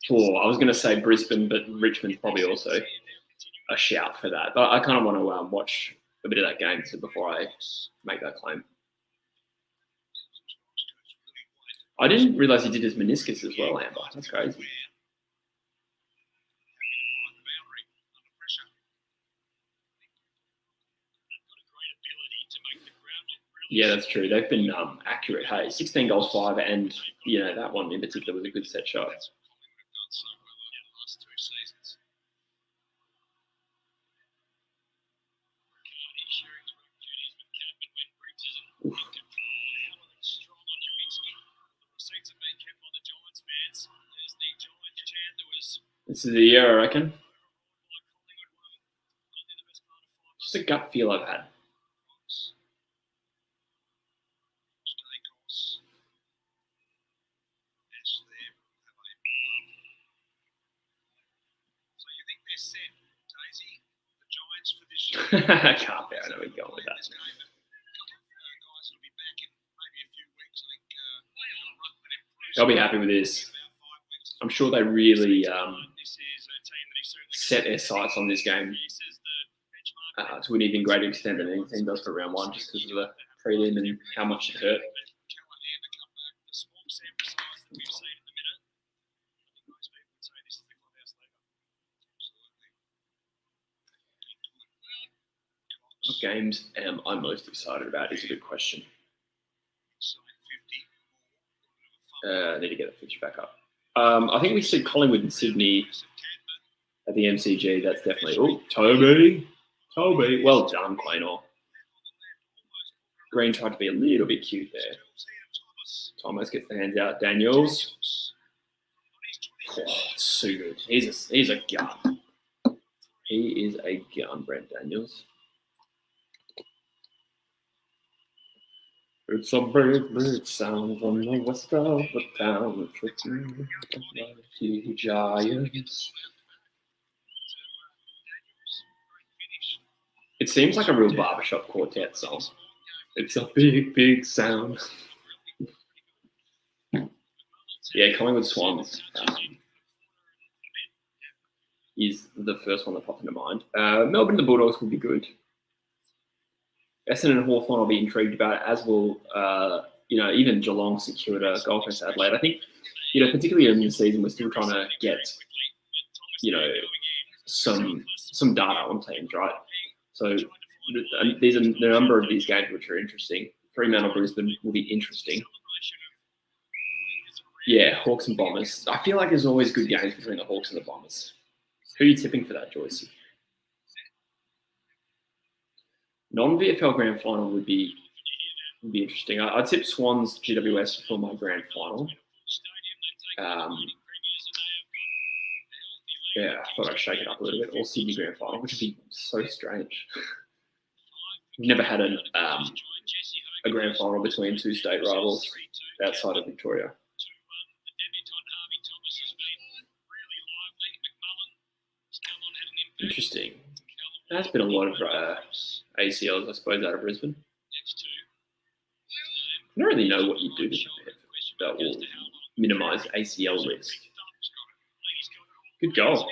Speaker 1: I was going to say Brisbane, but Richmond's probably also a shout for that. But I kind of want to watch a bit of that game before I make that claim. I didn't realise he did his meniscus as well, Amber. That's crazy. Yeah, that's true. They've been accurate. Hey, 16 goals, 5, and that one in particular was a good set shot. Oof. This is the year, I reckon. Just a gut feel I've had. I can't bear. I know we're going with that. They'll be happy with this. I'm sure they really set their sights on this game to an even greater extent than anything does for round one, just because of the prelim and how much it hurt. What games am I most excited about is a good question. I need to get the fixture back up. I think we see Collingwood and Sydney at the MCG. That's definitely... Oh, Toby. Well done, Quaynor. Green tried to be a little bit cute there. Thomas gets the hands out. Daniels. Oh, so good. He's a gun. He is a gun, Brent Daniels. It's a big sound from the west of the town. Giants. It seems like a real barbershop quartet song. It's a big sound. Yeah, Collingwood Swans is the first one that popped into mind. Melbourne the Bulldogs will be good. Essendon and Hawthorn I'll be intrigued about, as will even Geelong secured a Gold Coast Adelaide. I think particularly in the season we're still trying to get some data on teams, right? So there's a number of these games which are interesting. Fremantle Brisbane will be interesting. Yeah, Hawks and Bombers. I feel like there's always good games between the Hawks and the Bombers. Who are you tipping for that, Joyce? Non-VFL grand final would be interesting. I'd tip Swans GWS for my grand final. Yeah, I thought I'd shake it up a little bit. Or Sydney grand final, which would be so strange. We've never had a grand final between two state rivals outside of Victoria. Interesting. There's been a lot of ACLs, I suppose, out of Brisbane. I don't really know what you do to prepare that will minimise ACL risk. Good goal.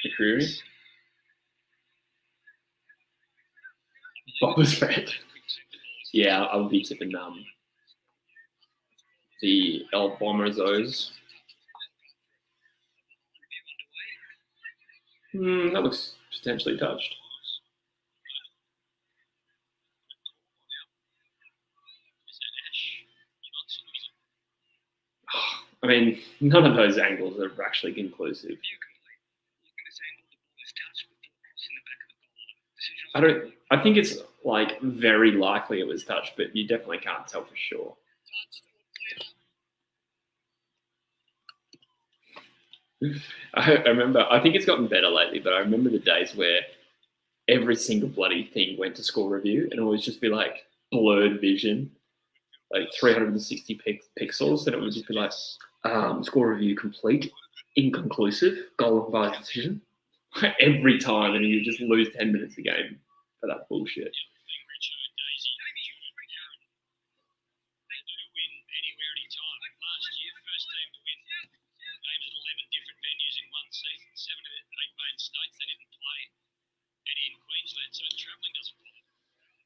Speaker 1: McCreary. Bob was fed. Yeah, I would be tipping the El Bombers. That looks potentially touched. I mean, none of those angles are actually conclusive. I think it's like very likely it was touched, but you definitely can't tell for sure. I remember, I think it's gotten better lately, but I remember the days where every single bloody thing went to score review and it would just be like blurred vision, like 360 pixels, and it would just be like score review complete, inconclusive, goal by decision. Every time, and you just lose 10 minutes a game for that bullshit.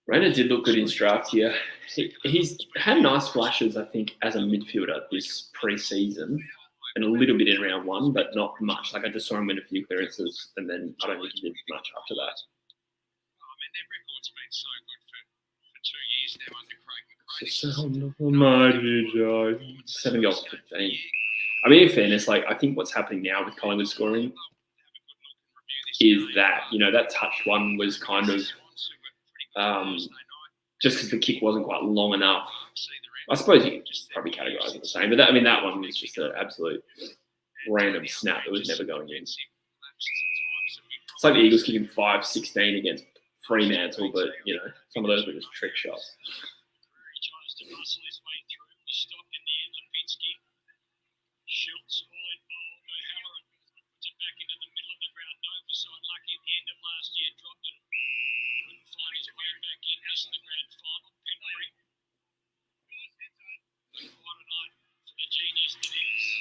Speaker 1: Rayner did look good in draft here. He's had nice flashes, I think, as a midfielder this pre-season, and a little bit in round one, but not much. Like I just saw him win a few clearances, and then I don't think he did much after that.
Speaker 2: Their record's been so good for 2 years now under Craig McRae.
Speaker 1: 7 goals, 15. I mean, in fairness, like I think what's happening now with Collingwood scoring is that, you know, that touch one was kind of just because the kick wasn't quite long enough. I suppose you could just probably categorise it the same, but that one was just an absolute random snap that was never going in. It's like the Eagles kicking 5-16 against Fremantle, but you know, some of those were just trick shots.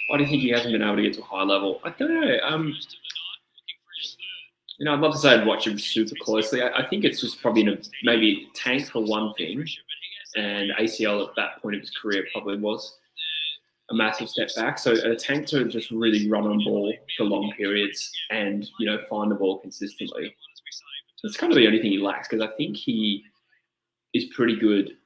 Speaker 1: Why do you think he hasn't been able to get to a high level? I don't know. You know, I'd love to say I'd watch him super closely. I think it's just probably maybe tank for one thing, and ACL at that point of his career probably was a massive step back. So a tank to just really run on ball for long periods and, you know, find the ball consistently. That's kind of the only thing he lacks, because I think he is pretty good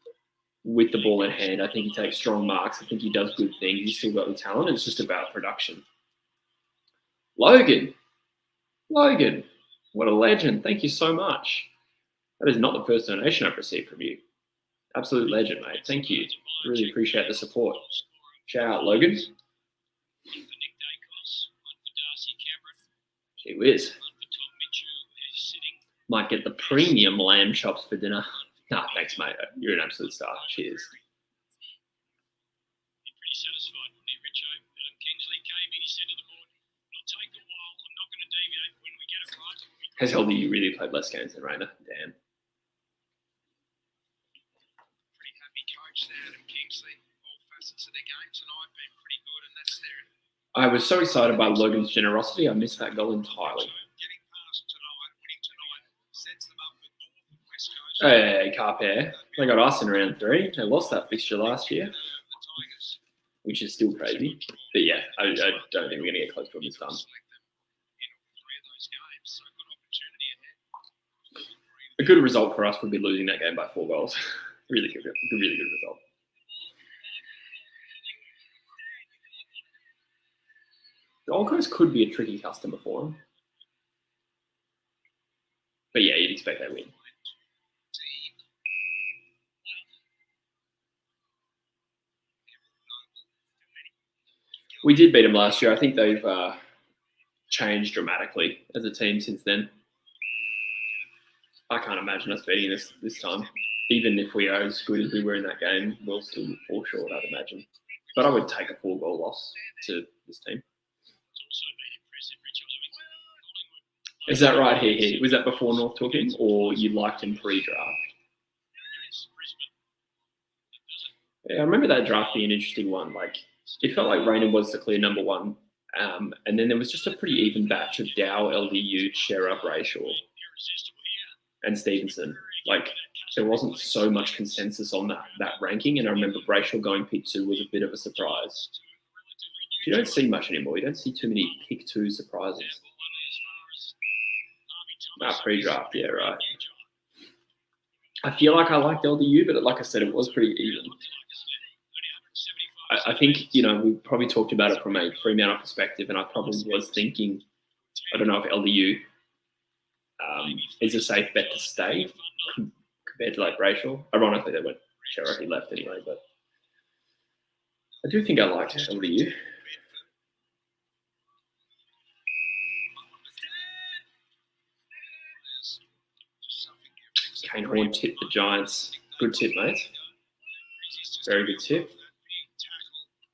Speaker 1: with the ball in hand. I think he takes strong marks. I think he does good things. He's still got the talent. It's just about production. Logan, what a legend. Thank you so much. That is not the first donation I've received from you. Absolute legend, mate. Thank you. Really appreciate the support. Shout out, Logan. Gee whiz. Might get the premium lamb chops for dinner. Nah, thanks, mate. You're an absolute star. Cheers. Has LDU really played less games than Rayner? Damn.
Speaker 2: Pretty happy coach there, Adam Kingsley. All facets of their game tonight been pretty good, and that's their.
Speaker 1: I was so excited by Logan's generosity. I missed that goal entirely.
Speaker 2: Getting past tonight, winning tonight, sets them up with North and West Coast.
Speaker 1: Hey, Carpair. They got us in round 3. They lost that fixture last year, which is still crazy. But yeah, I don't think we're going to get close to them this time. A good result for us would be losing that game by 4 goals. Really good result. Gold Coast could be a tricky customer for them. But yeah, you'd expect they win. We did beat them last year. I think they've changed dramatically as a team since then. I can't imagine us beating this time. Even if we are as good as we were in that game, we'll still fall short, I'd imagine. But I would take a 4-goal loss to this team. Is that right, he? Was that before North took him, or you liked him pre-draft? Yeah, I remember that draft being an interesting one. Like, it felt like Rayner was the clear number 1. And then there was just a pretty even batch of Dow, LDU, Sherrod, Brayshaw, and Stevenson. Like, there wasn't so much consensus on that ranking, and I remember Brayshaw going pick 2 was a bit of a surprise. You don't see much anymore. You don't see too many pick 2 surprises. Pre-draft, yeah, right. I feel like I liked LDU, but like I said, it was pretty even. I think, you know, we probably talked about it from a Fremantle perspective, and I probably was thinking, I don't know if LDU is a safe bet to stay compared to like Brayshaw. Ironically, they went Cherokee left anyway, but I do think I liked LDU. Kane Horn tipped the Giants. Good tip, mate. Very good tip.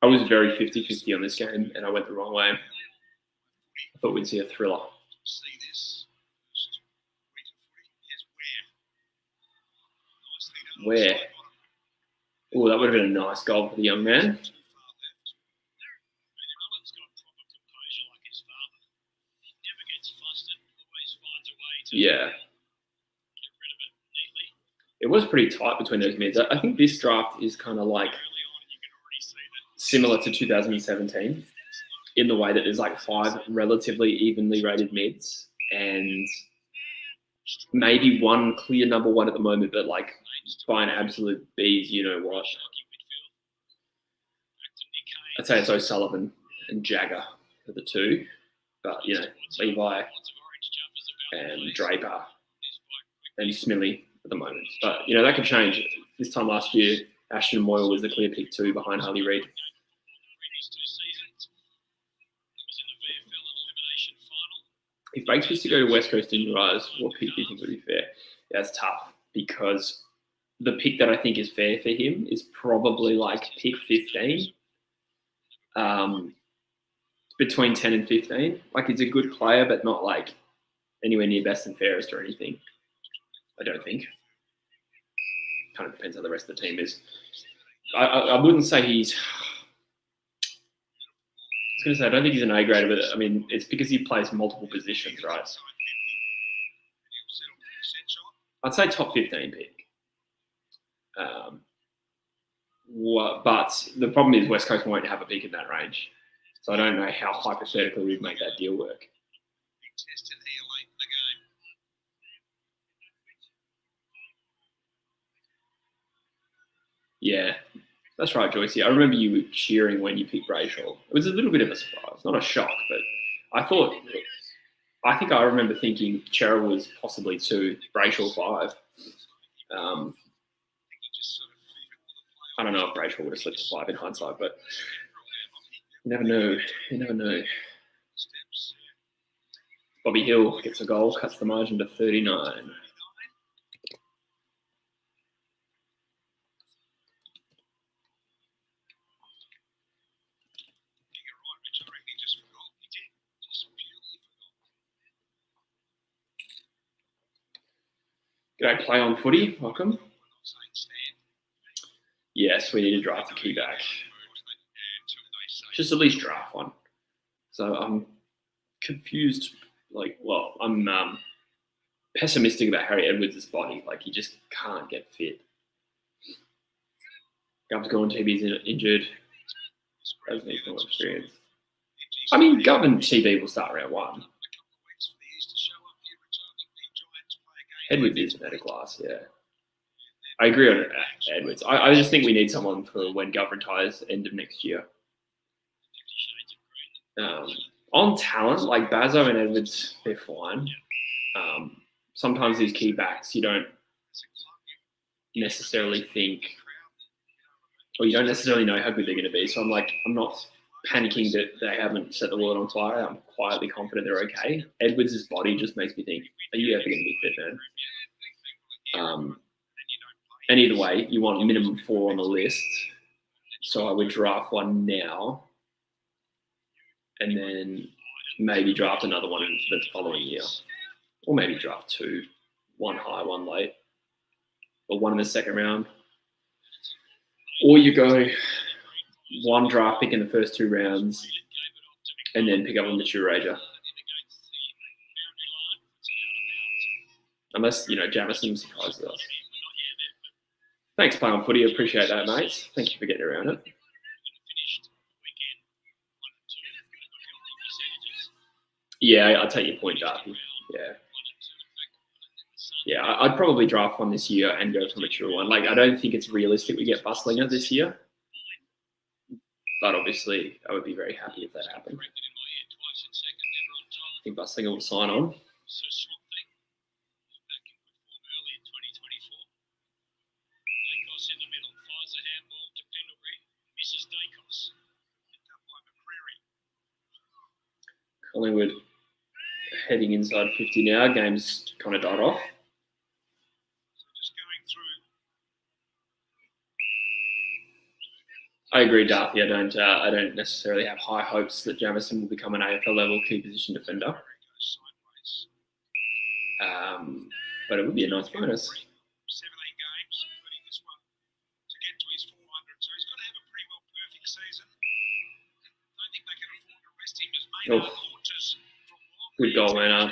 Speaker 1: I was very 50-50 on this game, and I went the wrong way. I thought we'd see a thriller. Where? Oh, that would have been a nice goal for the young man. Yeah. It was pretty tight between those mids. I think this draft is kind of like similar to 2017 in the way that there's like 5 relatively evenly rated mids and maybe one clear number 1 at the moment, but like by an absolute bees, you know what. I'd say it's O'Sullivan and Jagger are the 2, but you know, Levi and Draper and Smilly at the moment. But you know, that could change. This time last year, Ashton Moyle was the clear pick 2 behind Harley Reid. If Bakes was to go to West Coast in your eyes, what pick do you think would be fair? That's tough because the pick that I think is fair for him is probably like pick 15, between 10 and 15. Like he's a good player, but not like anywhere near best and fairest or anything. I don't think. Kind of depends how the rest of the team is. I wouldn't say he's. I was going to say, I don't think he's an A grader, but I mean, it's because he plays multiple positions, right? I'd say top 15 pick. But the problem is West Coast won't have a pick in that range. So I don't know how hypothetically we'd make that deal work. Yeah, that's right, Joycey. I remember you were cheering when you picked Brayshaw. It was a little bit of a surprise, not a shock, but I think I remember thinking Chera was possibly 2, Brayshaw 5. I don't know if Brayshaw would have slipped to 5 in hindsight, but you never know. You never know. Bobby Hill gets a goal, cuts the margin to 39. G'day, Play on Footy. Welcome. Yes, we need to draft a key back. Just at least draft one. So I'm confused. I'm pessimistic about Harry Edwards' body. Like, he just can't get fit. Gov's gone, TB's injured. Doesn't need more experience. I mean, Gov and TB will start round 1. Edwards is better class, yeah. I agree on Edwards. I just think we need someone for when Gov retires end of next year. On talent, like Bazzo and Edwards, they're fine. Sometimes these key backs, you don't necessarily think, or you don't necessarily know how good they're going to be. So I'm not panicking that they haven't set the world on fire. I'm quietly confident they're okay. Edwards' body just makes me think, are you ever going to be fit, man? And either way, you want minimum 4 on the list. So I would draft one now and then maybe draft another one in the following year. Or maybe draft 2, 1 high, 1 late. Or 1 in the second round. Or you go 1 draft pick in the first 2 rounds and then pick up a mature rager. Unless, Jamison surprises us. Thanks, Play on Footy. I appreciate that, mate. Thank you for getting around it. Yeah, I'll take your point, Darby. Yeah, I'd probably draft one this year and go for a mature one. Like, I don't think it's realistic we get Buslinger this year. But obviously, I would be very happy if that happened. I think Buslinger will sign on. Collingwood heading inside 50 now. Game's kind of died off.
Speaker 2: Just going through.
Speaker 1: I agree, Darcy. I don't necessarily have high hopes that Jamison will become an AFL level key position defender. But it would be a nice bonus.
Speaker 2: 17 games, including this one, to get to his 400. So he's got to have a pretty well perfect season. I don't think they can afford to rest him as Maynard launches from long.
Speaker 1: Good goal, Maynard.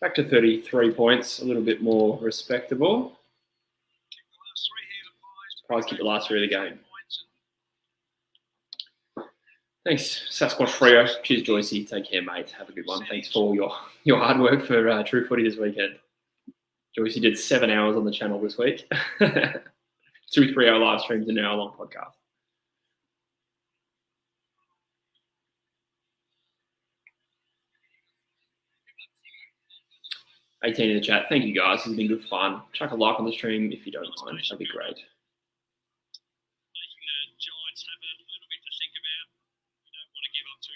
Speaker 1: Back to 33 points, a little bit more respectable. Surprised keep the last three of the game. Thanks, Sasquatch Freo. Cheers, Joycey. Take care, mate. Have a good one. Thanks for your hard work for True Footy this weekend. Joycey did 7 hours on the channel this week. 2 3-hour live streams and an hour-long podcast. $18 in the chat. Thank you, guys. This has been good fun. Chuck a like on the stream if you don't mind. That'd be great.
Speaker 2: Making the Giants have a little bit to think about. You don't want to give up too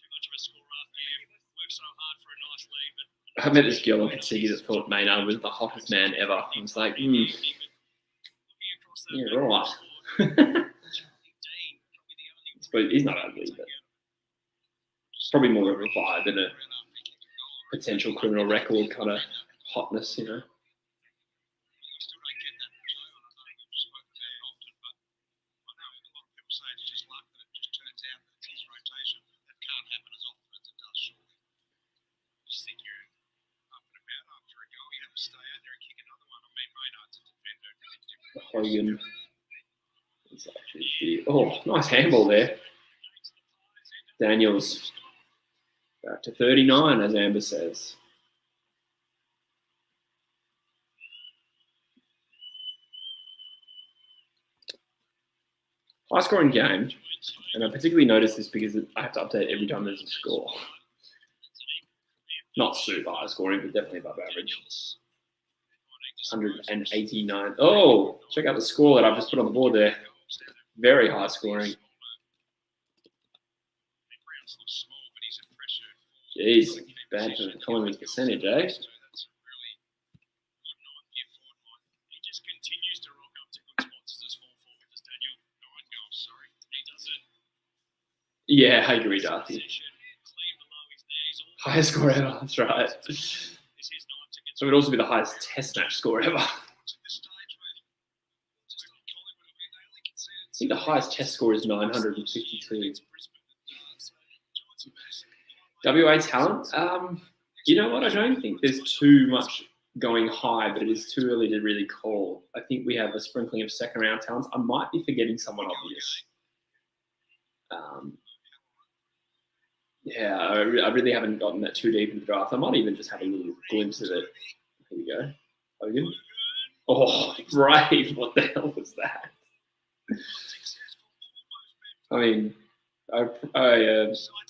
Speaker 2: much of a score after you work so hard for a nice lead. But
Speaker 1: I met this girl in Kitsigi that thought Maynard was the hottest man ever. I was like, yeah, right. But he's not ugly, but it's probably more of a vibe than a potential criminal record kind of hotness, you know.
Speaker 2: I still don't get that. I know we've spoken about it often, but I know a lot of people say it's just luck that it just turns out that it's his rotation. That can't happen as often as it does, surely. Just think you're up and about after a goal. You have to stay out there and kick another one. I mean, Maynard's a defender. It's different.
Speaker 1: Hogan. It's actually, oh, nice handball there. Daniels back to 39, as Amber says. High scoring game, and I particularly notice this because I have to update every time there's a score. Not super high scoring, but definitely above average. 189. Oh, check out the score that I've just put on the board there. Very high scoring. Jeez, bad for Collingwood's percentage, eh? Yeah, I agree, Darcy. Highest score ever, that's right. So it would also be the highest test match score ever. I think the highest test score is 952. WA talent? You know what? I don't think there's too much going high, but it is too early to really call. I think we have a sprinkling of second round talents. I might be forgetting someone obvious. Yeah, I really haven't gotten that too deep in the draft. I might even just have a little glimpse of it. Here we go. Hogan. Oh, brave. What the hell was that? I mean, I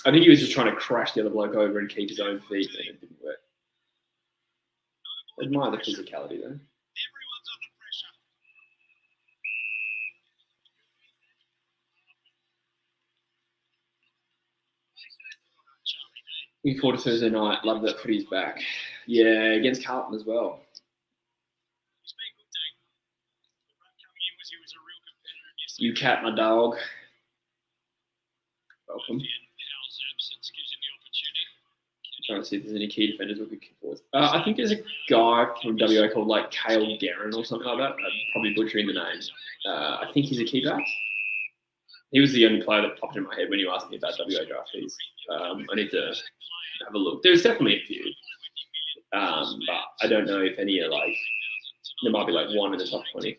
Speaker 1: think he was just trying to crash the other bloke over and keep his own feet, and it didn't work. Admire the physicality, though. Looking forward to Thursday night. Love that footy's back. Yeah, against Carlton as well. You cat, my dog. Welcome. I'm trying to see if there's any key defenders we could kick forward. I think there's a guy from WA called like Cale Guerin or something like that. I'm probably butchering the name. I think he's a key back. He was the only player that popped in my head when you asked me about WA draftees. I need to have a look. There's definitely a few. But I don't know if any are like, there might be like one in the top 20.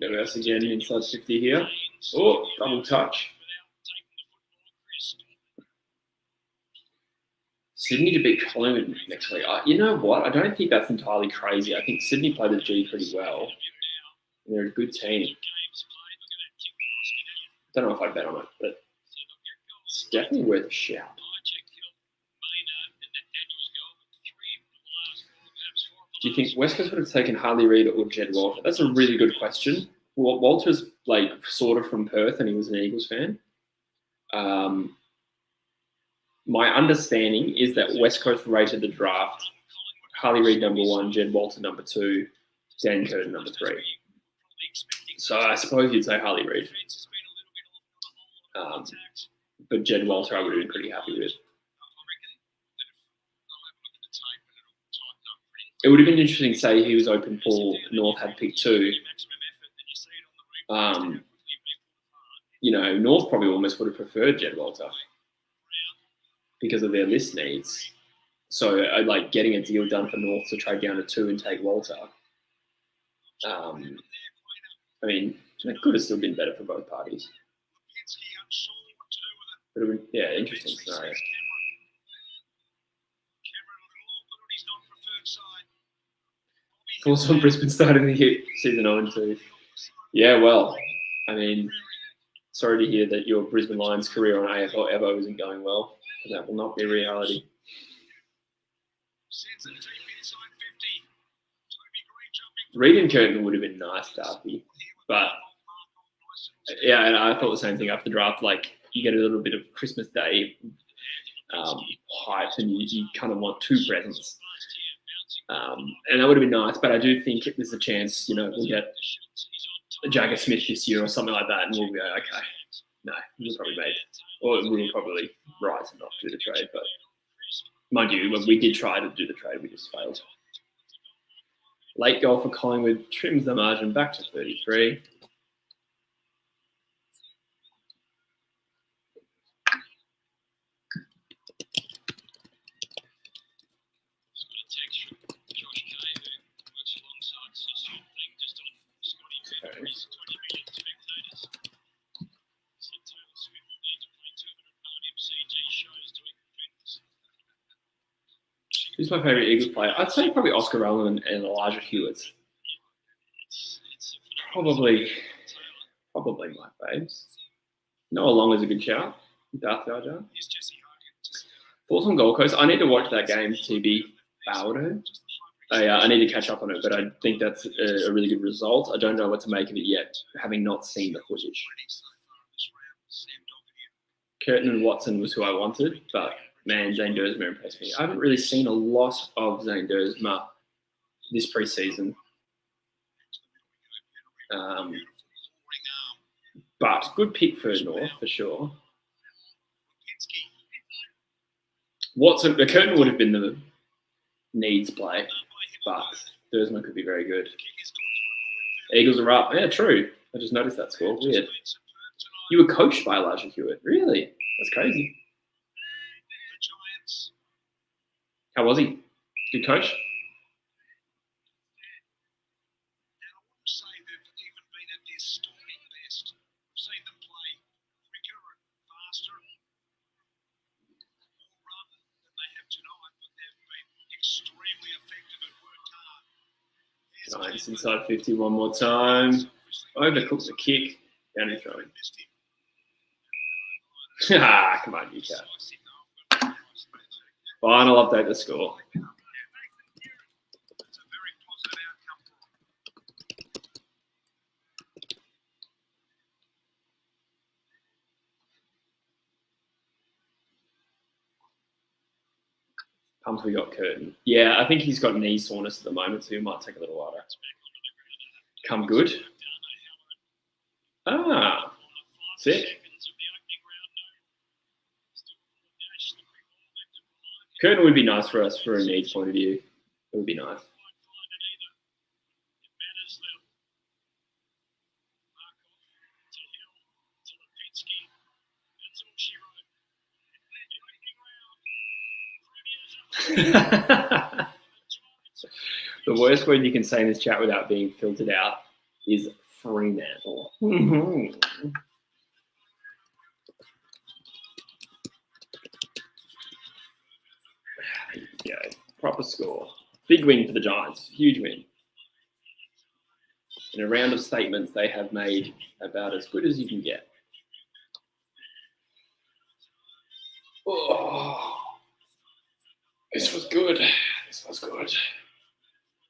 Speaker 1: GWS again inside 50 here. Oh, double touch. Sydney to beat Collingwood next week. You know what? I don't think that's entirely crazy. I think Sydney played the G pretty well. They're a good team. Don't know if I'd bet on it, but it's definitely worth a shout. Do you think West Coast would have taken Harley Reid or Jed Walter? That's a really good question. Walter's like sort of from Perth, and he was an Eagles fan. My understanding is that West Coast rated the draft Harley Reid number 1, Jed Walter number 2, Dan Curtin number 3. So I suppose you'd say Harley Reid. But Jed Walter I would have been pretty happy with. It would have been interesting to say he was open for North had picked 2. North probably almost would have preferred Jed Walter because of their list needs. So like getting a deal done for North to trade down to 2 and take Walter. It could have still been better for both parties. But it would, interesting scenario. Thoughts on Brisbane starting the season 0-2? Yeah, well, sorry to hear that your Brisbane Lions career on AFL Evo isn't going well. That will not be reality. Reid and Curtin would have been nice, Darby. But, yeah, and I thought the same thing after the draft. Like, you get a little bit of Christmas Day hype, and you kind of want 2 presents. And that would have been nice, but I do think there's a chance, we'll get a Jagger Smith this year or something like that, and we'll go, okay, no, we'll probably make, or we'll probably rise and not do the trade. But mind you, when we did try to do the trade, we just failed. Late goal for Collingwood trims the margin back to 33. Who's my favourite Eagles player? I'd say probably Oscar Rowan and Elijah Hewitt. Probably my faves. Noah Long is a good shout. Darth Jar Jar. Thoughts on Gold Coast? I need to watch that game, TB Bowder. I need to catch up on it, but I think that's a really good result. I don't know what to make of it yet, having not seen the footage. Curtin and Watson was who I wanted, but man, Zane Dersma impressed me. I haven't really seen a lot of Zane Dersma this preseason. But good pick for North, for sure. Watson, the Curtin would have been the needs play, but Dersma could be very good. Eagles are up. Yeah, true. I just noticed that score. Weird. You were coached by Elijah Hewitt. Really? That's crazy. How was he? Good coach? Nice, inside 50 one more time. Overcooked the kick. Down and throwing. Come on, you cat. Final update the score. Pumped we got Curtin. Yeah, I think he's got knee soreness at the moment, so he might take a little while to come good. Sick. Curtin would be nice for us for a needs point of view. It would be nice. The worst word you can say in this chat without being filtered out is Fremantle. Yeah, proper score. Big win for the Giants. Huge win. In a round of statements they have made about as good as you can get. Oh, this was good. This was good.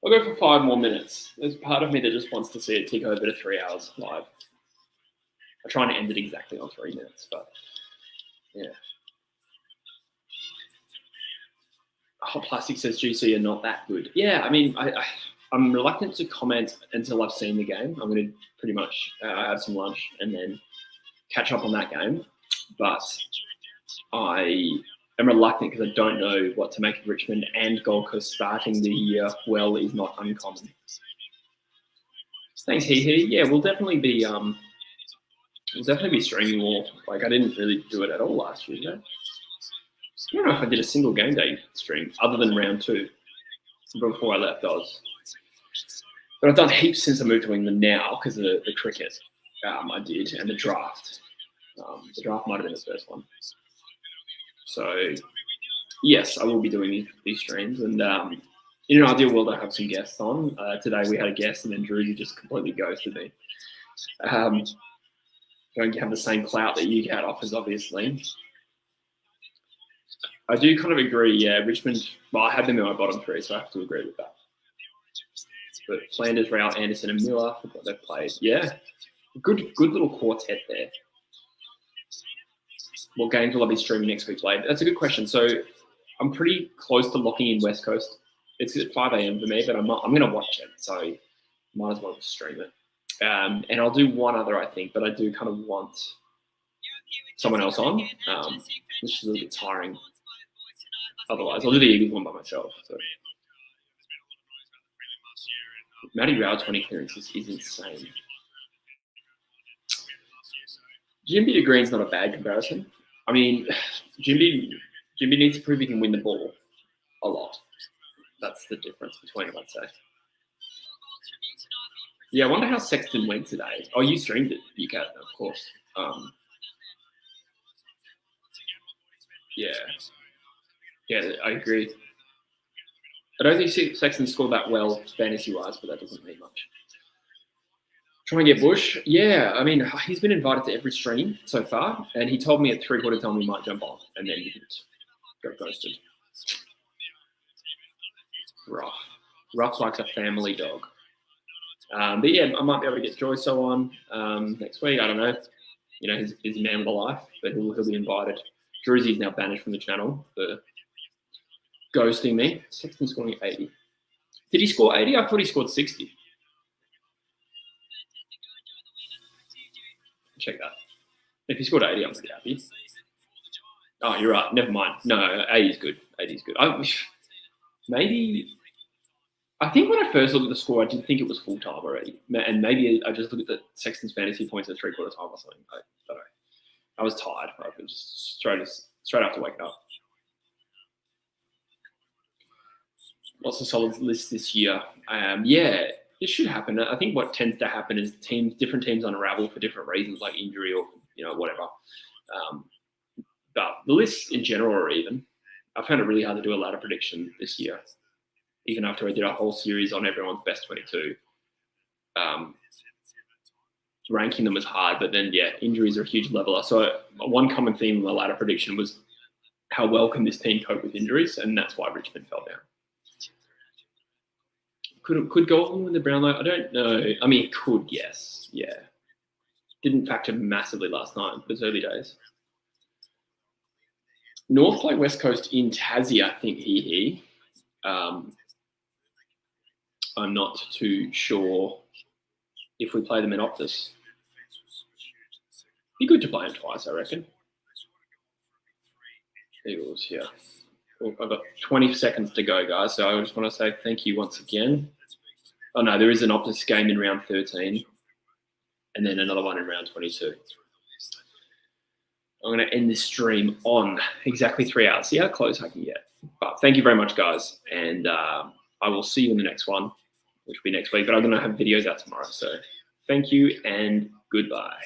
Speaker 1: I'll go for 5 more minutes. There's part of me that just wants to see it tick over to 3 hours live. I'm trying to end it exactly on 3 minutes, but yeah. Hot Plastic says GC are not that good. Yeah, I mean, I'm reluctant to comment until I've seen the game. I'm going to pretty much have some lunch and then catch up on that game. But I am reluctant because I don't know what to make of Richmond, and Gold Coast starting the year well is not uncommon. Thanks, Hee. Yeah, we'll definitely be streaming more. Like, I didn't really do it at all last year, you know? I don't know if I did a single game day stream other than round 2 before I left Oz. But I've done heaps since I moved to England now because of the cricket. I did, and the draft. The draft might have been the first one. So, yes, I will be doing these streams. And in an ideal world, I have some guests on. Today we had a guest, and then Drew just completely ghosted me. Don't have the same clout that you get offers, obviously. I do kind of agree, yeah. Richmond, well, I had them in my bottom 3, so I have to agree with that. But Flanders, Rowell, Anderson, and Miller, what they've played, yeah. Good little quartet there. What games will I be streaming next week, Blade? That's a good question. So I'm pretty close to locking in West Coast. It's at 5 a.m. for me, but I'm going to watch it, so might as well just stream it. And I'll do one other, I think, but I do kind of want someone else on, which is a little bit tiring. Otherwise, I'll do the Eagles one by myself. So. Matty Rao 20 clearances is insane. Jimby to Green's not a bad comparison. I mean, Jimby needs to prove he can win the ball a lot. That's the difference between them, I'd say. Yeah, I wonder how Sexton went today. Oh, you streamed it, you can, of course. Yeah, I agree. I don't think Sexton scored that well fantasy-wise, but that doesn't mean much. Try and get Bush. Yeah, I mean, he's been invited to every stream so far, and he told me at 3/4 time he might jump on, and then he didn't. Got ghosted. Rough like a family dog. But yeah, I might be able to get Joyso on next week. I don't know. You know, he's a man with a life, but he'll be invited. Drewsy's now banished from the channel for ghosting me. Sexton scoring 80. Did he score 80? I thought he scored 60. Check that. If he scored 80, I'm pretty happy. Oh, you're right. Never mind. No, 80 is good. 80 is good. I think when I first looked at the score, I did think it was full time already. And maybe I just looked at the Sexton's fantasy points at 3/4 time or something. I don't know. I was tired. I was just straight after waking up. Lots of solid lists this year. Yeah, it should happen. I think what tends to happen is different teams unravel for different reasons, like injury or whatever. But the lists in general are even. I found it really hard to do a ladder prediction this year, even after I did a whole series on everyone's best 22. Ranking them was hard, but then, yeah, injuries are a huge leveler. So one common theme in the ladder prediction was how well can this team cope with injuries, and that's why Richmond fell down. Could Golden win the Brownlow? I don't know. I mean, it could, yes. Yeah. Didn't factor massively last night. It was early days. North play West Coast in Tassie, I think, I'm not too sure if we play them in Optus. Be good to play them twice, I reckon. Eagles, yeah. Well, I've got 20 seconds to go, guys, so I just want to say thank you once again. Oh, no, there is an Optus game in round 13 and then another one in round 22. I'm going to end this stream on exactly 3 hours. See how close I can get. But thank you very much, guys, and I will see you in the next one, which will be next week, but I'm going to have videos out tomorrow. So thank you and goodbye.